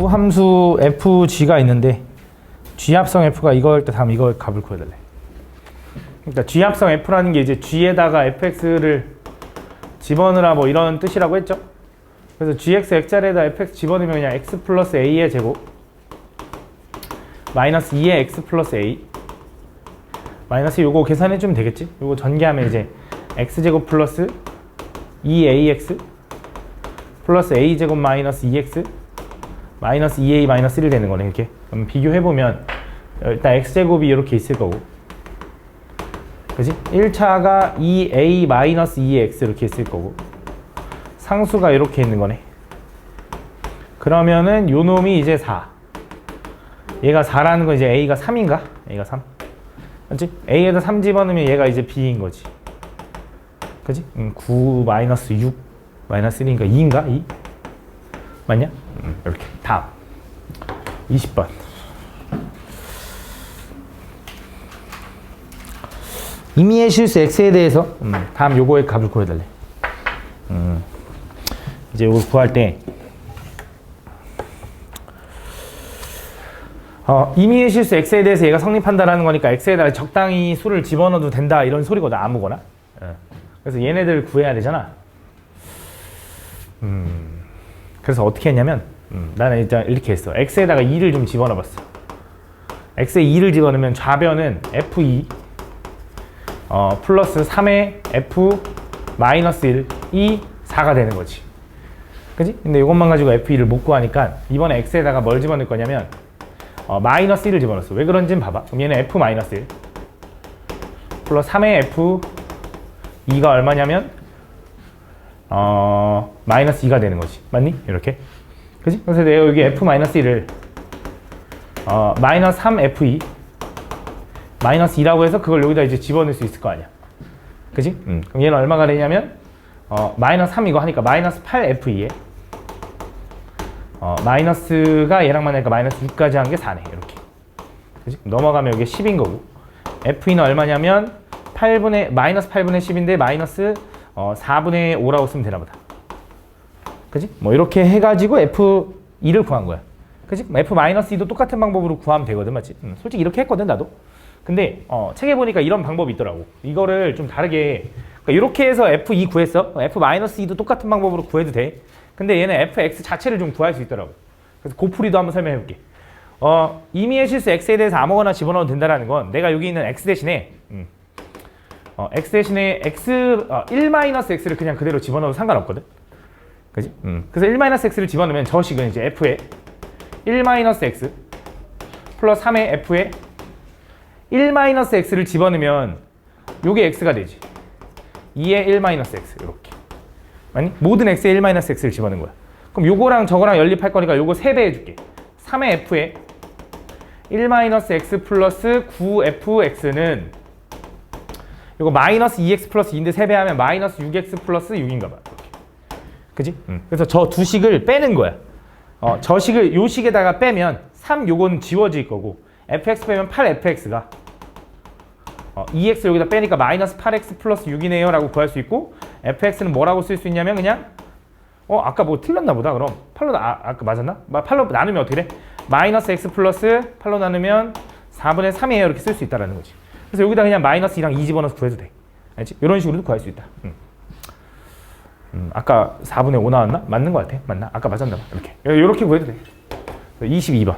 구함수 fg가 있는데 g합성 f가 이거일 때 다음 이거 값을 구해달래. 그러니까 g합성 f라는 게 이제 g에다가 fx를 집어넣으라 뭐 이런 뜻이라고 했죠. 그래서 gx x자리에다 fx 집어넣으면 그냥 x 플러스 a의 제곱 마이너스 2의 x 플러스 a 마이너스 요거 계산해주면 되겠지. 요거 전개하면 이제 x제곱 플러스 2ax 플러스 a제곱 마이너스 2x 마이너스 2a 마이너스 1 되는 거네. 이렇게 그럼 비교해보면 일단 x제곱이 이렇게 있을 거고, 그지? 1차가 2a 마이너스 2x 이렇게 있을 거고, 상수가 이렇게 있는 거네. 그러면은 요 놈이 이제 4. 얘가 4라는 건 이제 a가 3인가? a가 3. 맞지? a에다 3 집어넣으면 얘가 이제 b인 거지. 그지? 9 마이너스 6 마이너스 1인가? 2인가? 2? 맞냐? 이렇게. 다음 20번. 임의의 실수 x에 대해서 다음 요거의 값을 구해달래. 이제 요걸 구할 때 임의의 실수 x에 대해서 얘가 성립한다라는 거니까 x에다가 적당히 수를 집어넣어도 된다 이런 소리거든. 아무거나. 그래서 얘네들 구해야 되잖아. 그래서 어떻게 했냐면 나는 일단 이렇게 했어. x에다가 2를 좀 집어넣어봤어. x에 2를 집어넣으면 좌변은 f2 플러스 3의 f 마이너스 1 2 4가 되는 거지. 그지? 근데 이것만 가지고 f2를 못 구하니까 이번에 x에다가 뭘 집어넣을 거냐면 마이너스 1을 집어넣었어. 왜 그런지는 봐봐. 그럼 얘는 f 마이너스 1 플러스 3의 f 2가 얼마냐면 마이너스 2가 되는 거지. 맞니? 이렇게. 그지? 그래서 내가 여기 f 마이너스 1을 마이너스 3f2 마이너스 2라고 해서 그걸 여기다 이제 집어넣을 수 있을 거 아니야. 그지? 그럼 얘는 얼마가 되냐면 마이너스 3 이거 하니까 마이너스 8f2에 마이너스가 얘랑 만나니까 마이너스 6까지 한 게 4네. 이렇게. 그지? 넘어가면 여기 10인 거고, f2는 얼마냐면 마이너스 8분의 10인데 마이너스 4분의 5라고 쓰면 되나 보다. 그지? 뭐 이렇게 해가지고 f2를 구한 거야. 그지? f-2도 똑같은 방법으로 구하면 되거든. 맞지? 솔직히 이렇게 했거든 나도. 근데 책에 보니까 이런 방법이 있더라고. 이거를 좀 다르게, 그러니까 이렇게 해서 f2 구했어. f-2도 똑같은 방법으로 구해도 돼. 근데 얘는 fx 자체를 좀 구할 수 있더라고. 그래서 고풀이도 한번 설명해 볼게. 임의의 실수 x에 대해서 아무거나 집어넣어도 된다는 건 내가 여기 있는 x 대신에 x 대신에 x 1-x를 그냥 그대로 집어넣어도 상관없거든. 그지? 그래서 1-x를 집어넣으면 저 식은 이제 f에 1-x 플러스 3의 f에 1-x를 집어넣으면 요게 x가 되지. 2의 1-x 이렇게. 맞니? 모든 x에 1-x를 집어넣은 거야. 그럼 요거랑 저거랑 연립할 거니까 요거 3배 해줄게. 3의 f에 1-x 플러스 9fx는 요거 마이너스 2x 플러스 2인데 3배 하면 마이너스 6x 플러스 6인가 봐. 이렇게. 그지? 그래서 저 두 식을 빼는 거야. 저 식을 요 식에다가 빼면 3 요건 지워질 거고, fx 빼면 8fx가 2x 여기다 빼니까 마이너스 8x 플러스 6이네요 라고 구할 수 있고, fx는 뭐라고 쓸 수 있냐면 그냥 아까 뭐 틀렸나 보다. 그럼 8로 아까 맞았나? 8로 나누면 어떻게 돼? 마이너스 x 플러스 8로 나누면 4분의 3이에요 이렇게 쓸 수 있다라는 거지. 그래서 여기다 그냥 마이너스 2랑 2 집어넣어서 구해도 돼. 알지? 이런 식으로도 구할 수 있다. 아까 4분의 5 나왔나? 맞는 거 같아. 맞나? 아까 맞았나 봐. 이렇게 구해도 돼. 22번.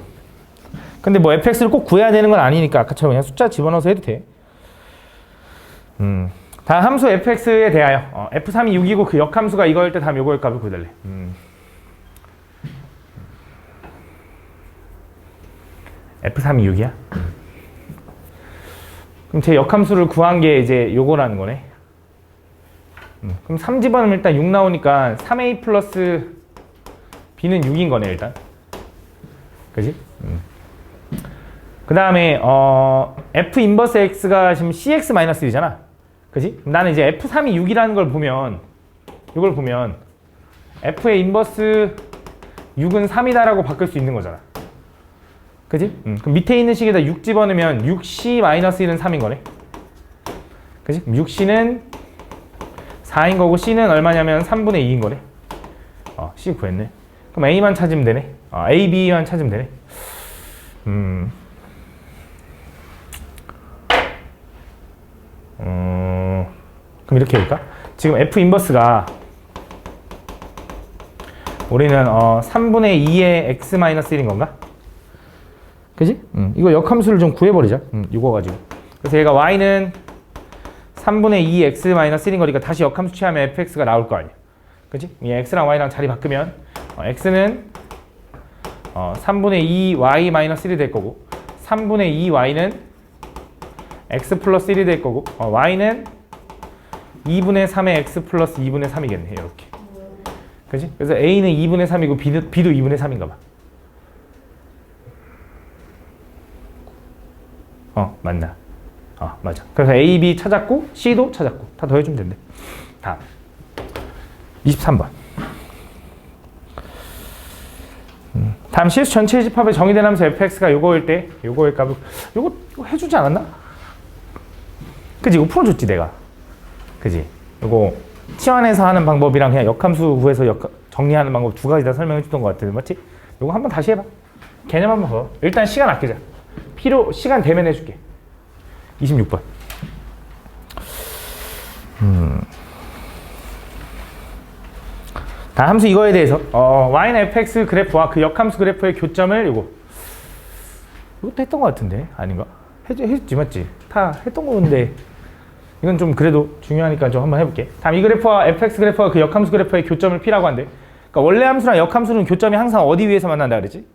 근데 뭐 fx를 꼭 구해야 되는 건 아니니까 아까처럼 그냥 숫자 집어넣어서 해도 돼. 다음 함수 fx에 대하여 f3이 6이고 그 역함수가 이거일 때 다음 요거의 값을 구해달래. f3이 6이야? 그럼 제 역함수를 구한 게 이제 요거라는 거네. 그럼 3 집어넣으면 일단 6 나오니까 3a 플러스 b는 6인 거네 일단. 그지? 그 다음에 f 인버스 x가 지금 cx-1이잖아. 그지? 나는 이제 f3이 6이라는 걸 보면, 이걸 보면 f의 인버스 6은 3이다라고 바꿀 수 있는 거잖아. 그지? 그럼 밑에 있는 식에다 6 집어넣으면 6c-1은 3인 거네. 그지? 6c는 4인 거고 c는 얼마냐면 3분의 2인 거네. c 구했네. 그럼 a만 찾으면 되네. A, B만 찾으면 되네. 그럼 이렇게 해볼까? 지금 F 인버스가 우리는 3분의 2의 x-1인 건가? 그지? 이거 역함수를 좀 구해버리자. 이거 가지고. 그래서 얘가 y는 3분의 2 x-1인 거니까 다시 역함수 취하면 fx가 나올 거 아니야. 그지? 이 x랑 y랑 자리 바꾸면 x는 3분의 2 y-1이 될 거고 3분의 2 y는 x 플러스 1이 될 거고 y는 2분의 3의 x 플러스 2분의 3이겠네. 이렇게. 그지? 그래서 a는 2분의 3이고 b도 2분의 3인가 봐. 맞나? 맞아. 그래서 A, B 찾았고 C도 찾았고 다 더해주면 된대. 다음 23번. 다음 실수 전체 집합에 정의된 함수 fx가 요거일 때 요거일 값을 요거 해주지 않았나? 그지? 이거 풀어줬지 내가. 그지? 요거 치환해서 하는 방법이랑 그냥 역함수 구해서 정리하는 방법 두 가지 다 설명해 줬던 것 같은데 맞지? 요거 한번 다시 해봐. 개념 한번 봐. 일단 시간 아끼자. 시간 되면 해줄게. 26번. 다 함수 이거에 대해서 y는 fx 그래프와 그 역함수 그래프의 교점을 이것도 했던 것 같은데 아닌가? 했지 맞지? 다 했던 건데 이건 좀 그래도 중요하니까 좀 한번 해볼게. 다음 이 그래프와 fx 그래프와 그 역함수 그래프의 교점을 p라고 한대. 그러니까 원래 함수랑 역함수는 교점이 항상 어디 위에서 만난다 그랬지?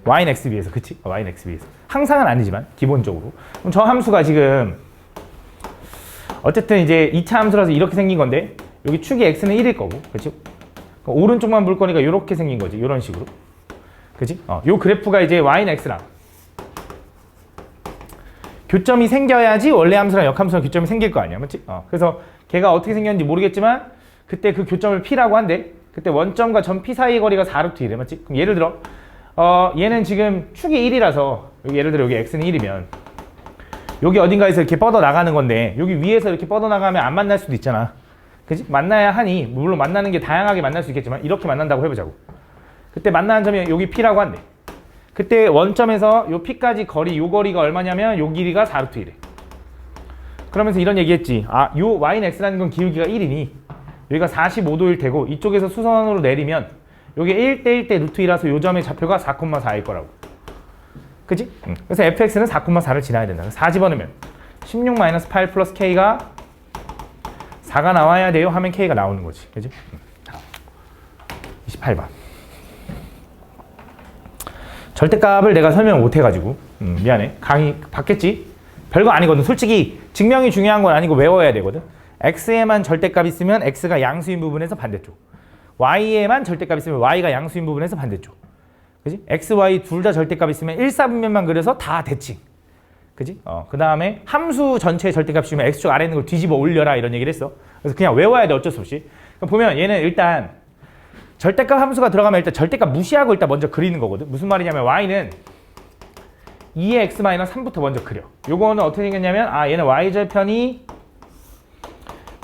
y는 x 위에서. 그치? y는 x 위에서. 항상은 아니지만 기본적으로. 그럼 저 함수가 지금 어쨌든 이제 2차 함수라서 이렇게 생긴 건데 여기 축이 x는 1일 거고 그치? 오른쪽만 볼 거니까 이렇게 생긴 거지. 이런 식으로. 그치? 요 그래프가 이제 y는 x랑 교점이 생겨야지 원래 함수랑 역함수랑 교점이 생길 거 아니야. 맞지? 그래서 걔가 어떻게 생겼는지 모르겠지만 그때 그 교점을 p라고 한대. 그때 원점과 점 p 사이의 거리가 4루트 1이래. 맞지? 그럼 예를 들어 얘는 지금 축이 1이라서 예를 들어 여기 x는 1이면 여기 어딘가에서 이렇게 뻗어 나가는 건데 여기 위에서 이렇게 뻗어 나가면 안 만날 수도 있잖아. 그치? 만나야 하니 물론 만나는 게 다양하게 만날 수 있겠지만 이렇게 만난다고 해보자고. 그때 만나는 점이 여기 p라고 한대. 그때 원점에서 요 p까지 거리, 요 거리가 얼마냐면 요 길이가 4루트 1이래. 그러면서 이런 얘기했지. 요 y는 x라는 건 기울기가 1이니 여기가 45도일 테고 이쪽에서 수선으로 내리면 요게 1대 1대 루트 2라서 요 점의 좌표가 4,4일 거라고. 그치? 그래서 fx는 4,4를 지나야 된다. 4 집어넣으면 16-8 플러스 k가 4가 나와야 돼요 하면 k가 나오는 거지. 그치? 28번. 절대값을 내가 설명 못 해가지고 미안해. 강의 받겠지? 별거 아니거든. 솔직히 증명이 중요한 건 아니고 외워야 되거든. x에만 절대값 있으면 x가 양수인 부분에서 반대쪽, y에만 절대값 있으면 y가 양수인 부분에서 반대쪽. 그지? x, y 둘 다 절대값 있으면 1사분면만 그려서 다 대칭. 그지? 그 다음에 함수 전체의 절대값이면 x축 아래 있는 걸 뒤집어 올려라 이런 얘기를 했어. 그래서 그냥 외워야 돼. 어쩔 수 없이. 그럼 보면 얘는 일단 절대값 함수가 들어가면 일단 절대값 무시하고 일단 먼저 그리는 거거든. 무슨 말이냐면 y는 2의 x-3부터 먼저 그려. 요거는 어떻게 생겼냐면 얘는 y절편이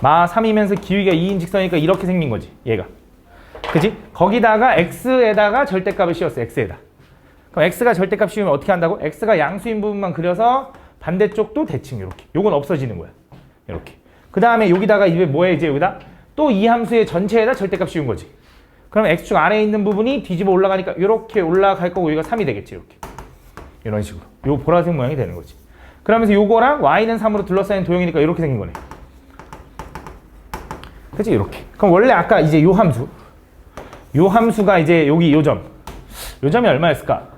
마 3이면서 기울기가 2인 직선이니까 이렇게 생긴 거지. 얘가. 그지? 거기다가 x에다가 절대값을 씌웠어. x에다. 그럼 x가 절대값 씌우면 어떻게 한다고? x가 양수인 부분만 그려서 반대쪽도 대칭 이렇게. 요건 없어지는 거야. 이렇게. 그 다음에 여기다가 이제 뭐해? 이제 여기다 또 이 함수의 전체에다 절대값 씌운 거지. 그럼 x축 아래에 있는 부분이 뒤집어 올라가니까 이렇게 올라갈 거고 여기가 3이 되겠지. 이렇게. 이런 식으로. 요 보라색 모양이 되는 거지. 그러면서 요거랑 y는 3으로 둘러싸인 도형이니까 이렇게 생긴 거네. 그치? 이렇게. 그럼 원래 아까 이제 요 함수가 이제 여기 요 점이 얼마였을까?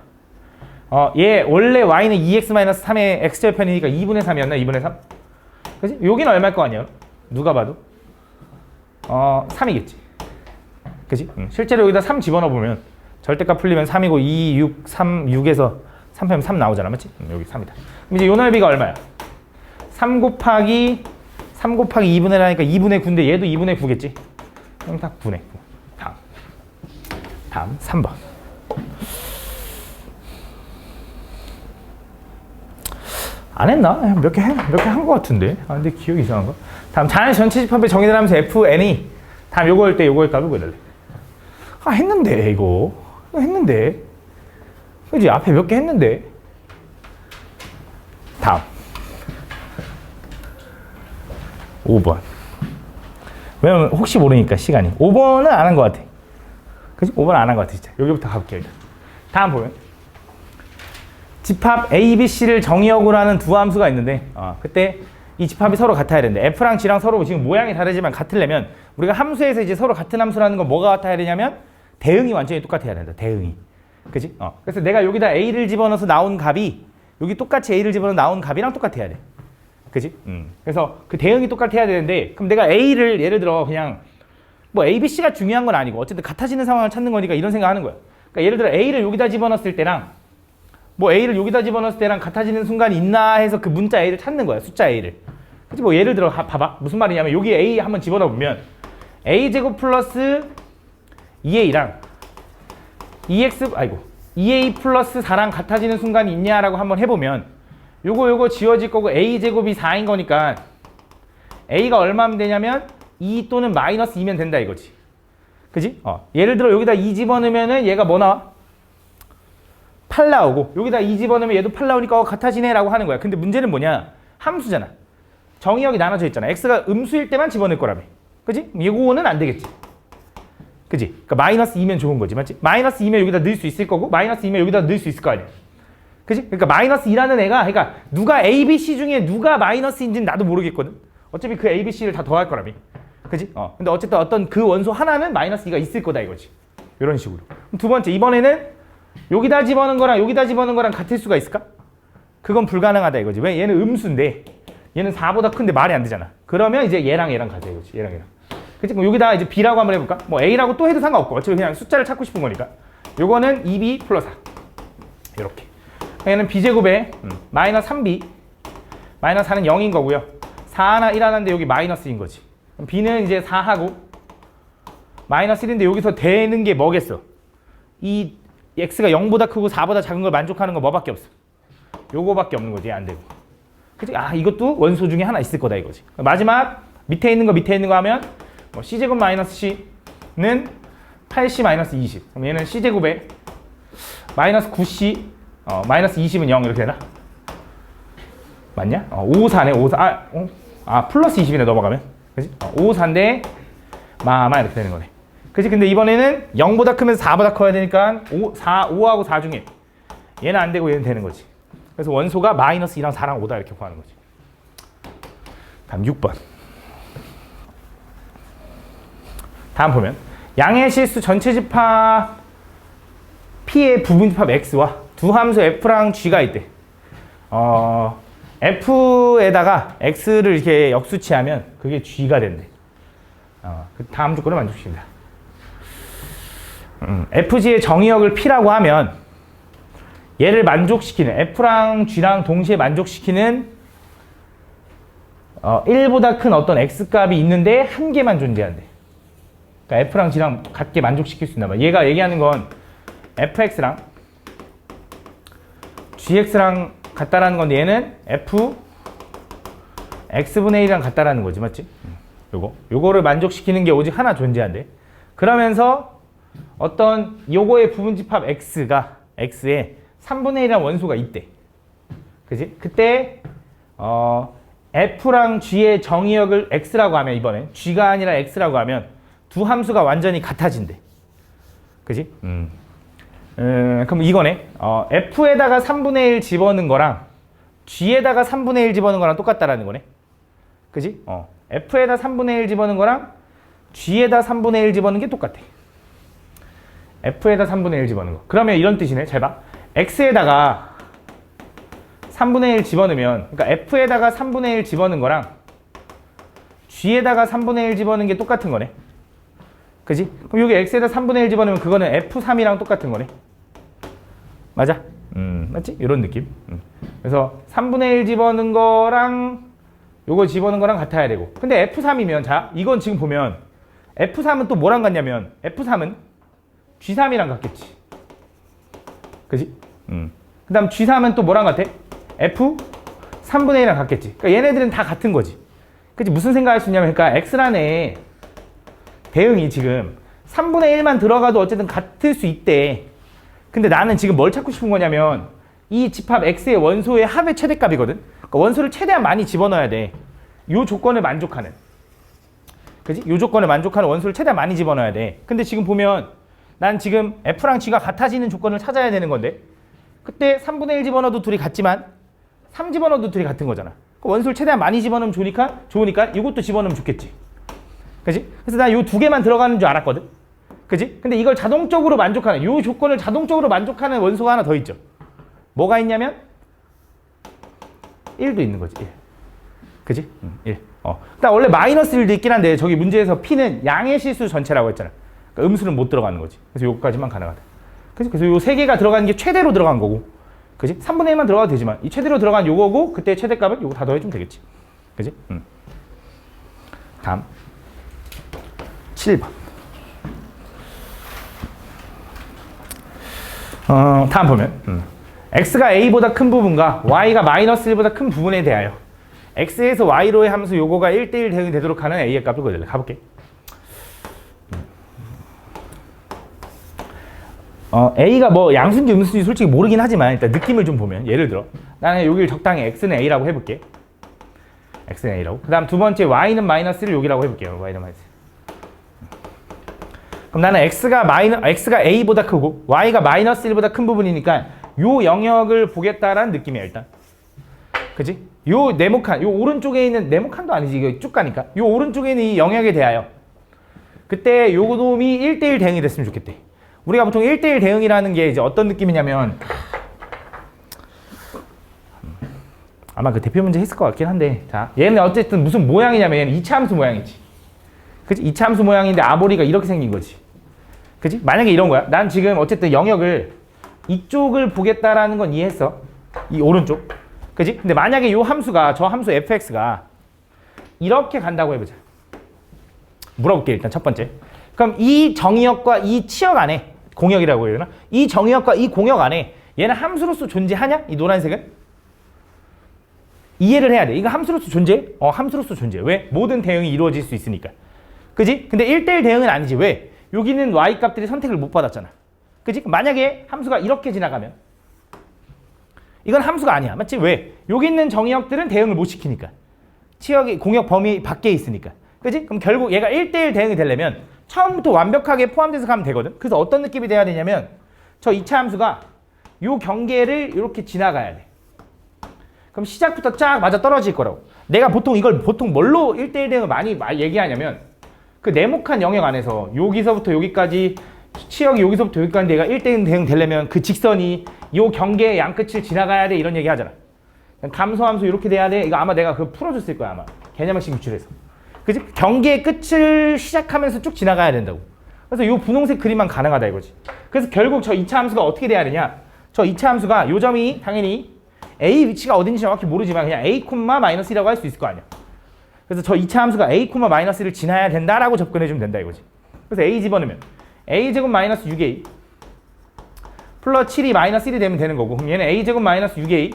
얘 원래 y는 2x-3의 x절편이니까 2분의 3이었나? 2분의 3? 그치? 여기는 얼마일 거 아니야? 누가 봐도 3이겠지. 그치? 실제로 여기다 3 집어넣어 보면 절대값 풀리면 3이고 2, 6, 3, 6에서 3 빼면 3 나오잖아. 맞지? 여기 3이다. 그럼 이제 요 넓이가 얼마야? 3 곱하기 2분의 1하니까 2분의 9인데 얘도 2분의 9겠지? 그럼 딱 9네. 다음 3번. 안 했나? 몇 개 한 거 같은데. 근데 기억이 이상한가? 다음 자연 전체 집합의 정의를 하면서 fn이 다음 요거일 때 요거의 값을 구해달래. 했는데 이거 했는데. 그지? 앞에 몇 개 했는데. 다음. 5번. 왜냐면 혹시 모르니까 시간이. 5번은 안 한 것 같아. 그지? 5번 안 한 것 같아, 진짜. 여기부터 가볼게요, 일단. 다음 보면. 집합 A, B, C를 정의역으로 하는 두 함수가 있는데, 그때 이 집합이 서로 같아야 되는데, F랑 G랑 서로 지금 모양이 다르지만 같으려면, 우리가 함수에서 이제 서로 같은 함수라는 건 뭐가 같아야 되냐면, 대응이 완전히 똑같아야 된다, 대응이. 그지? 그래서 내가 여기다 A를 집어넣어서 나온 값이, 여기 똑같이 A를 집어넣어 나온 값이랑 똑같아야 돼. 그지? 그래서 그 대응이 똑같아야 되는데, 그럼 내가 A를 예를 들어 그냥, 뭐 A, B, C가 중요한 건 아니고, 어쨌든 같아지는 상황을 찾는 거니까 이런 생각 하는 거야. 그러니까 예를 들어 A를 여기다 집어넣었을 때랑, 뭐 A를 여기다 집어넣었을 때랑 같아지는 순간이 있나 해서 그 문자 A를 찾는 거야. 숫자 A를. 그치? 뭐 예를 들어 봐봐. 무슨 말이냐면 여기 A 한번 집어넣으면 A제곱 플러스 2A랑 2A 플러스 4랑 같아지는 순간이 있냐라고 한번 해보면 요거 지워질 거고 A제곱이 4인 거니까 A가 얼마면 되냐면 2 또는 마이너스 2면 된다 이거지. 그지? 예를 들어 여기다 2 집어넣으면은 얘가 뭐 나와? 8 나오고 여기다 2 집어넣으면 얘도 8 나오니까 같아지네 라고 하는 거야. 근데 문제는 뭐냐? 함수잖아. 정의역이 나눠져 있잖아. x가 음수일 때만 집어넣을 거라며. 그지? 이거는 안 되겠지. 그지? 그러니까 마이너스 2면 좋은 거지. 맞지? 마이너스 2면 여기다 넣을 수 있을 거고 마이너스 2면 여기다 넣을 수 있을 거 아니야. 그지? 그러니까 마이너스 2라는 애가 그러니까 누가 A, B, C 중에 누가 마이너스인지는 나도 모르겠거든. 어차피 그 A, B, C를 다 더할 거라며. 그지? 근데 어쨌든 어떤 그 원소 하나는 마이너스 2가 있을 거다 이거지. 이런 식으로. 그럼 두 번째, 이번에는 여기다 집어넣은 거랑 여기다 집어넣은 거랑 같을 수가 있을까? 그건 불가능하다 이거지. 왜? 얘는 음수인데 얘는 4보다 큰데 말이 안 되잖아. 그러면 이제 얘랑 가자 이거지. 얘랑. 그치? 그럼 여기다 이제 B라고 한번 해볼까? 뭐 A라고 또 해도 상관없고 어차피 그냥 숫자를 찾고 싶은 거니까. 요거는 2B 플러스 4 이렇게. 얘는 B제곱에 마이너스 3B 마이너스 4는 0인 거고요. 4 하나 1 하나인데 여기 마이너스인 거지. 그럼 B는 이제 4하고 마이너스 1인데 여기서 되는 게 뭐겠어? 이 x가 0보다 크고 4보다 작은 걸 만족하는 거 뭐밖에 없어? 요거밖에 없는 거지. 안 되고. 그치? 이것도 원소 중에 하나 있을 거다 이거지. 마지막 밑에 있는 거 하면 뭐 c제곱 마이너스 c는 8c 마이너스 20. 그럼 얘는 c제곱에 마이너스 9c 마이너스 20은 0 이렇게 되나? 맞냐? 5, 4네. 5, 4. 플러스 20이네 넘어가면. 그치? 5, 4인데 마마 이렇게 되는 거네. 그치? 근데 이번에는 0보다 크면서 4보다 커야 되니까 5하고 4 중에 얘는 안 되고 얘는 되는 거지. 그래서 원소가 마이너스 2랑 4랑 5다 이렇게 구하는 거지. 다음 6번. 다음 보면 양의 실수 전체 집합 P의 부분 집합 X와 두 함수 F랑 G가 있대. F에다가 X를 이렇게 역수치하면 그게 G가 된대. 그 다음 조건을 만족시킵니다. FG의 정의역을 P라고 하면 얘를 만족시키는 F랑 G랑 동시에 만족시키는 1보다 큰 어떤 X값이 있는데 한 개만 존재한대. 그러니까 F랑 G랑 같게 만족시킬 수 있나 봐. 얘가 얘기하는 건 FX랑 GX랑 같다라는 건데 얘는 F X분의 1이랑 같다라는 거지. 맞지? 요거를 만족시키는 게 오직 하나 존재한대. 그러면서 어떤 요거의 부분집합 X가 X에 3분의 1이라는 원소가 있대. 그지? 그때 F랑 G의 정의역을 X라고 하면 이번에 G가 아니라 X라고 하면 두 함수가 완전히 같아진대. 그지? 그럼 이거네. F에다가 3분의 1 집어넣은 거랑 G에다가 3분의 1 집어넣은 거랑 똑같다라는 거네. 그지? F에다 3분의 1 집어넣은 거랑 G에다 3분의 1 집어넣은 게 똑같아. F에다 3분의 1 집어넣은 거. 그러면 이런 뜻이네. 잘 봐. X에다가 3분의 1 집어넣으면, 그러니까 F에다가 3분의 1 집어넣은 거랑 G에다가 3분의 1 집어넣은 게 똑같은 거네. 그지? 그럼 여기 X에다 3분의 1 집어넣으면 그거는 F3이랑 똑같은 거네. 맞아? 맞지? 이런 느낌. 그래서 3분의 1 집어넣은 거랑 요거 집어넣은 거랑 같아야 되고. 근데 F3이면, 자, 이건 지금 보면 F3은 또 뭐랑 같냐면 F3은 G3이랑 같겠지. 그지? 그 다음 G3은 또 뭐랑 같아? F 3분의 1이랑 같겠지. 그러니까 얘네들은 다 같은 거지. 그치? 무슨 생각할 수 있냐면, 그러니까 X란에 대응이 지금 3분의 1만 들어가도 어쨌든 같을 수 있대. 근데 나는 지금 뭘 찾고 싶은 거냐면 이 집합 x의 원소의 합의 최대값이거든. 그러니까 원소를 최대한 많이 집어넣어야 돼. 요 조건을 만족하는. 그지? 요 조건을 만족하는 원소를 최대한 많이 집어넣어야 돼. 근데 지금 보면 난 지금 f랑 g가 같아지는 조건을 찾아야 되는 건데 그때 3분의 1 집어넣어도 둘이 같지만 3 집어넣어도 둘이 같은 거잖아. 원소를 최대한 많이 집어넣으면 좋으니까 이것도 집어넣으면 좋겠지. 그지? 그래서 난 요 두 개만 들어가는 줄 알았거든. 그지? 근데 이걸 자동적으로 만족하는 요 조건을 자동적으로 만족하는 원소가 하나 더 있죠. 뭐가 있냐면 1도 있는 거지. 1. 그지? 1. 그러니까 원래 마이너스 1도 있긴 한데 저기 문제에서 p는 양의 실수 전체라고 했잖아. 그러니까 음수는 못 들어가는 거지. 그래서 요거까지만 가능하다. 그래서 요 세 개가 들어가는 게 최대로 들어간 거고. 그지? 3분의 1만 들어가도 되지만 이 최대로 들어간 요거고 그때 최대값은 요거 다 더해주면 되겠지. 그지? 다음 7번. 다음 보면 x가 a보다 큰 부분과 y가 마이너스 1보다 큰 부분에 대하여 x에서 y로의 함수 요거가 1대1 대응이 되도록 하는 a의 값을 구해달래. 가볼게. a가 뭐 양수인지 음수인지 솔직히 모르긴 하지만 일단 느낌을 좀 보면 예를 들어 나는 여기를 적당히 x는 a라고 해볼게. x는 a라고. 그 다음 두 번째 y는 마이너스를 여기라고 해볼게요. y는 마이너스. 그럼 나는 x가 a보다 크고 y가 마이너스 1보다 큰 부분이니까 요 영역을 보겠다라는 느낌이야 일단. 그지? 요 네모칸, 요 오른쪽에 있는 네모칸도 아니지 이거 쭉 가니까 요 오른쪽에 있는 이 영역에 대하여 그때 요 놈이 1대1 대응이 됐으면 좋겠대. 우리가 보통 1대1 대응이라는 게 이제 어떤 느낌이냐면 아마 그 대표 문제 했을 것 같긴 한데 자 얘는 어쨌든 무슨 모양이냐면 얘는 이차함수 모양이지. 그치? 이차함수 모양인데 아보리가 이렇게 생긴 거지. 그치? 만약에 이런 거야. 난 지금 어쨌든 영역을 이쪽을 보겠다라는 건 이해했어. 이 오른쪽. 그치? 근데 만약에 요 함수가 저 함수 fx가 이렇게 간다고 해보자. 물어볼게 일단 첫 번째. 그럼 이 정의역과 이 치역 안에 공역이라고 해야 되나? 이 정의역과 이 공역 안에 얘는 함수로서 존재하냐? 이 노란색은? 이해를 해야 돼. 이거 함수로서 존재해? 함수로서 존재해. 왜? 모든 대응이 이루어질 수 있으니까. 그지? 근데 1대1 대응은 아니지. 왜? 여기는 y값들이 선택을 못 받았잖아. 그지? 만약에 함수가 이렇게 지나가면 이건 함수가 아니야. 맞지? 왜? 여기 있는 정의역들은 대응을 못 시키니까. 치역이 공역 범위 밖에 있으니까. 그지? 그럼 결국 얘가 1대1 대응이 되려면 처음부터 완벽하게 포함돼서 가면 되거든. 그래서 어떤 느낌이 돼야 되냐면 저 2차 함수가 요 경계를 이렇게 지나가야 돼. 그럼 시작부터 쫙 맞아 떨어질 거라고. 내가 보통 이걸 뭘로 1대1 대응을 많이 얘기하냐면 그 네모칸 영역 안에서 여기서부터 여기까지 치역이 여기서부터 여기까지 내가 1대1 대응 되려면 그 직선이 요 경계의 양끝을 지나가야 돼 이런 얘기 하잖아. 감소함수 이렇게 돼야 돼. 이거 아마 내가 그거 풀어줬을 거야 아마. 개념학식 유출해서. 그치? 경계의 끝을 시작하면서 쭉 지나가야 된다고. 그래서 요 분홍색 그림만 가능하다 이거지. 그래서 결국 저 2차 함수가 어떻게 돼야 되냐. 저 2차 함수가 요 점이 당연히 A 위치가 어딘지 정확히 모르지만 그냥 A, 마이너스라고 할 수 있을 거 아니야. 그래서 저 2차 함수가 A, 마이너스를 지나야 된다라고 접근해주면 된다 이거지. 그래서 A 집어넣으면 A제곱 마이너스 6A 플러스 7이 마이너스 1이 되면 되는 거고 그럼 얘는 A제곱 마이너스 6A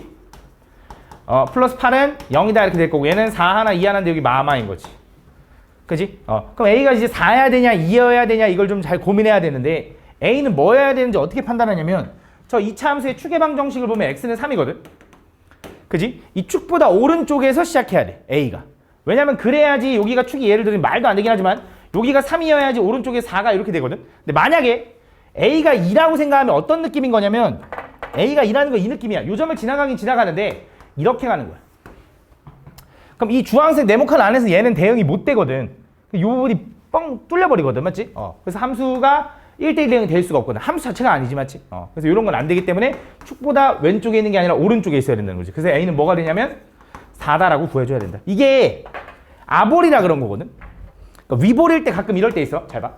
플러스 8은 0이다 이렇게 될 거고 얘는 4 하나 2 하나인데 여기 마마인 거지. 그지? 그럼 A가 이제 4여야 되냐 2여야 되냐 이걸 좀 잘 고민해야 되는데 A는 뭐여야 되는지 어떻게 판단하냐면 저 2차 함수의 축예방 정식을 보면 X는 3이거든. 그지? 이 축보다 오른쪽에서 시작해야 돼 A가. 왜냐면 그래야지 여기가 축이 예를 들면 말도 안 되긴 하지만 여기가 3이어야지 오른쪽에 4가 이렇게 되거든. 근데 만약에 A가 2라고 생각하면 어떤 느낌인 거냐면 A가 2라는 거 이 느낌이야. 요 점을 지나가긴 지나가는데 이렇게 가는 거야. 그럼 이 주황색 네모칸 안에서 얘는 대응이 못 되거든. 요 부분이 뻥 뚫려버리거든. 맞지? 그래서 함수가 1대1 대응이 될 수가 없거든. 함수 자체가 아니지. 맞지? 그래서 이런 건 안 되기 때문에 축보다 왼쪽에 있는 게 아니라 오른쪽에 있어야 된다는 거지. 그래서 A는 뭐가 되냐면 4다라고 구해줘야 된다. 이게 아볼이라 그런 거거든. 그러니까 위볼일 때 가끔 이럴 때 있어. 잘 봐.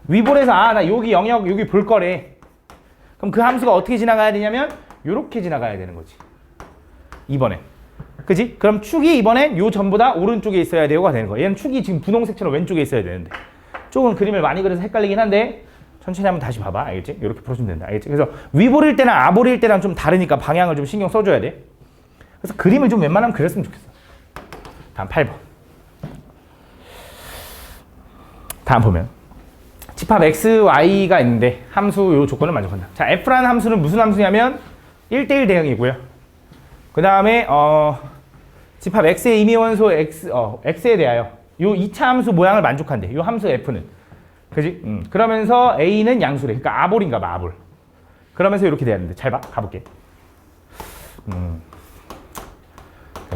위볼에서 나 여기 영역 여기 볼 거래. 그럼 그 함수가 어떻게 지나가야 되냐면 요렇게 지나가야 되는 거지. 이번엔. 그지? 그럼 축이 이번엔 요 전보다 오른쪽에 있어야 되고가 되는 거야. 얘는 축이 지금 분홍색처럼 왼쪽에 있어야 되는데. 조금 그림을 많이 그려서 헷갈리긴 한데 천천히 한번 다시 봐봐. 알겠지? 이렇게 풀어주면 된다. 알겠지? 그래서 위볼일 때랑 아볼일 때랑 좀 다르니까 방향을 좀 신경 써줘야 돼. 그래서 그림을 좀 웬만하면 그렸으면 좋겠어. 다음 8번. 다음 보면 집합 x, y가 있는데 함수 요 조건을 만족한다. 자, f라는 함수는 무슨 함수냐면 1대1 대응이고요. 그 다음에 집합 x의 임의원소 x에 대하여 요 2차 함수 모양을 만족한대. 요 함수 f는. 그지? 그러면서 a는 양수래. 그러니까 아볼인가 봐, 아볼. 그러면서 이렇게 돼야 되는데 잘 봐. 가볼게.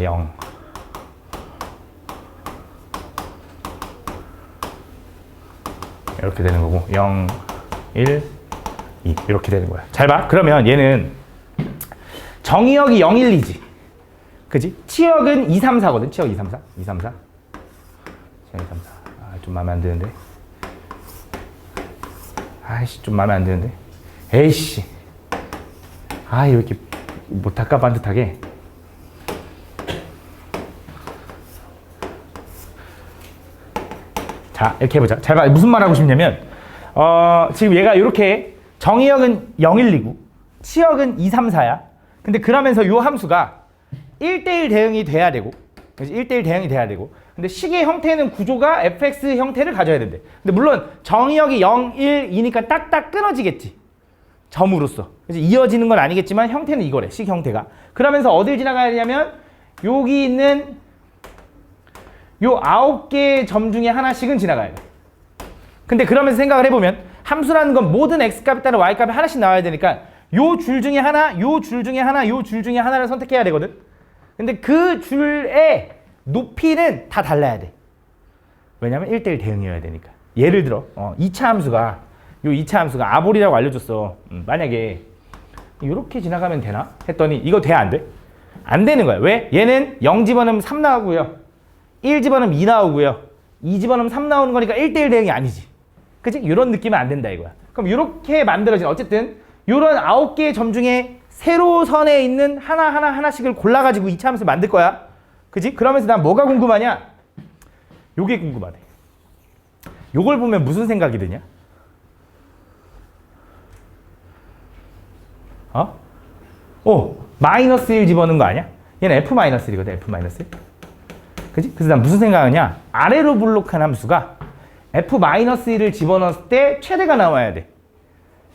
0 이렇게 되는 거고 0, 1, 2 이렇게 되는 거야. 잘 봐. 그러면 얘는 정의역이 0, 1, 2지. 그지? 치역은 2, 3, 4거든. 치역 2, 3, 4. 2, 3, 4. 2, 3, 4. 아, 좀 마음에 안 드는데. 아이씨, 좀 마음에 안 드는데. 에이씨. 아, 이렇게 뭐 닭가반듯하게. 자, 이렇게 해보자. 잘 봐. 무슨 말 하고 싶냐면, 지금 얘가 이렇게 정의역은 0, 1, 2고, 치역은 2, 3, 4야. 근데 그러면서 요 함수가 1대1 대응이 돼야 되고, 그치? 1대1 대응이 돼야 되고, 근데 식의 형태는 구조가 fx 형태를 가져야 된대. 근데 물론 정의역이 0, 1, 2니까 딱딱 끊어지겠지. 점으로써. 그치? 이어지는 건 아니겠지만 형태는 이거래. 식 형태가. 그러면서 어딜 지나가야 되냐면, 여기 있는 요 9개의 점 중에 하나씩은 지나가야 돼. 근데 그러면서 생각을 해보면 함수라는 건 모든 x값에 따른 y값이 하나씩 나와야 되니까 요 줄 중에 하나, 요 줄 중에 하나, 요 줄 중에 하나를 선택해야 되거든. 근데 그 줄의 높이는 다 달라야 돼. 왜냐면 1대1 대응이어야 되니까. 예를 들어 2차 함수가 요 2차 함수가 아볼이라고 알려줬어. 만약에 이렇게 지나가면 되나? 했더니 이거 돼? 안 돼? 안 되는 거야. 왜? 얘는 0 집어넣으면 3 나오고요. 1 집어넣으면 2 나오고요. 2 집어넣으면 3 나오는 거니까 1대1 대응이 아니지. 그치? 이런 느낌은 안 된다 이거야. 그럼 이렇게 만들어진 어쨌든 이런 9개의 점 중에 세로선에 있는 하나씩을 골라가지고 2차 함수를 만들 거야. 그치? 그러면서 난 뭐가 궁금하냐? 요게 궁금하네. 요걸 보면 무슨 생각이 드냐? 마이너스 1 집어넣은 거 아니야? 얘는 f-1이거든, f-1. 그치? 그래서 난 무슨 생각하냐? 아래로 블록한 함수가 f-1을 집어넣었을 때 최대가 나와야 돼.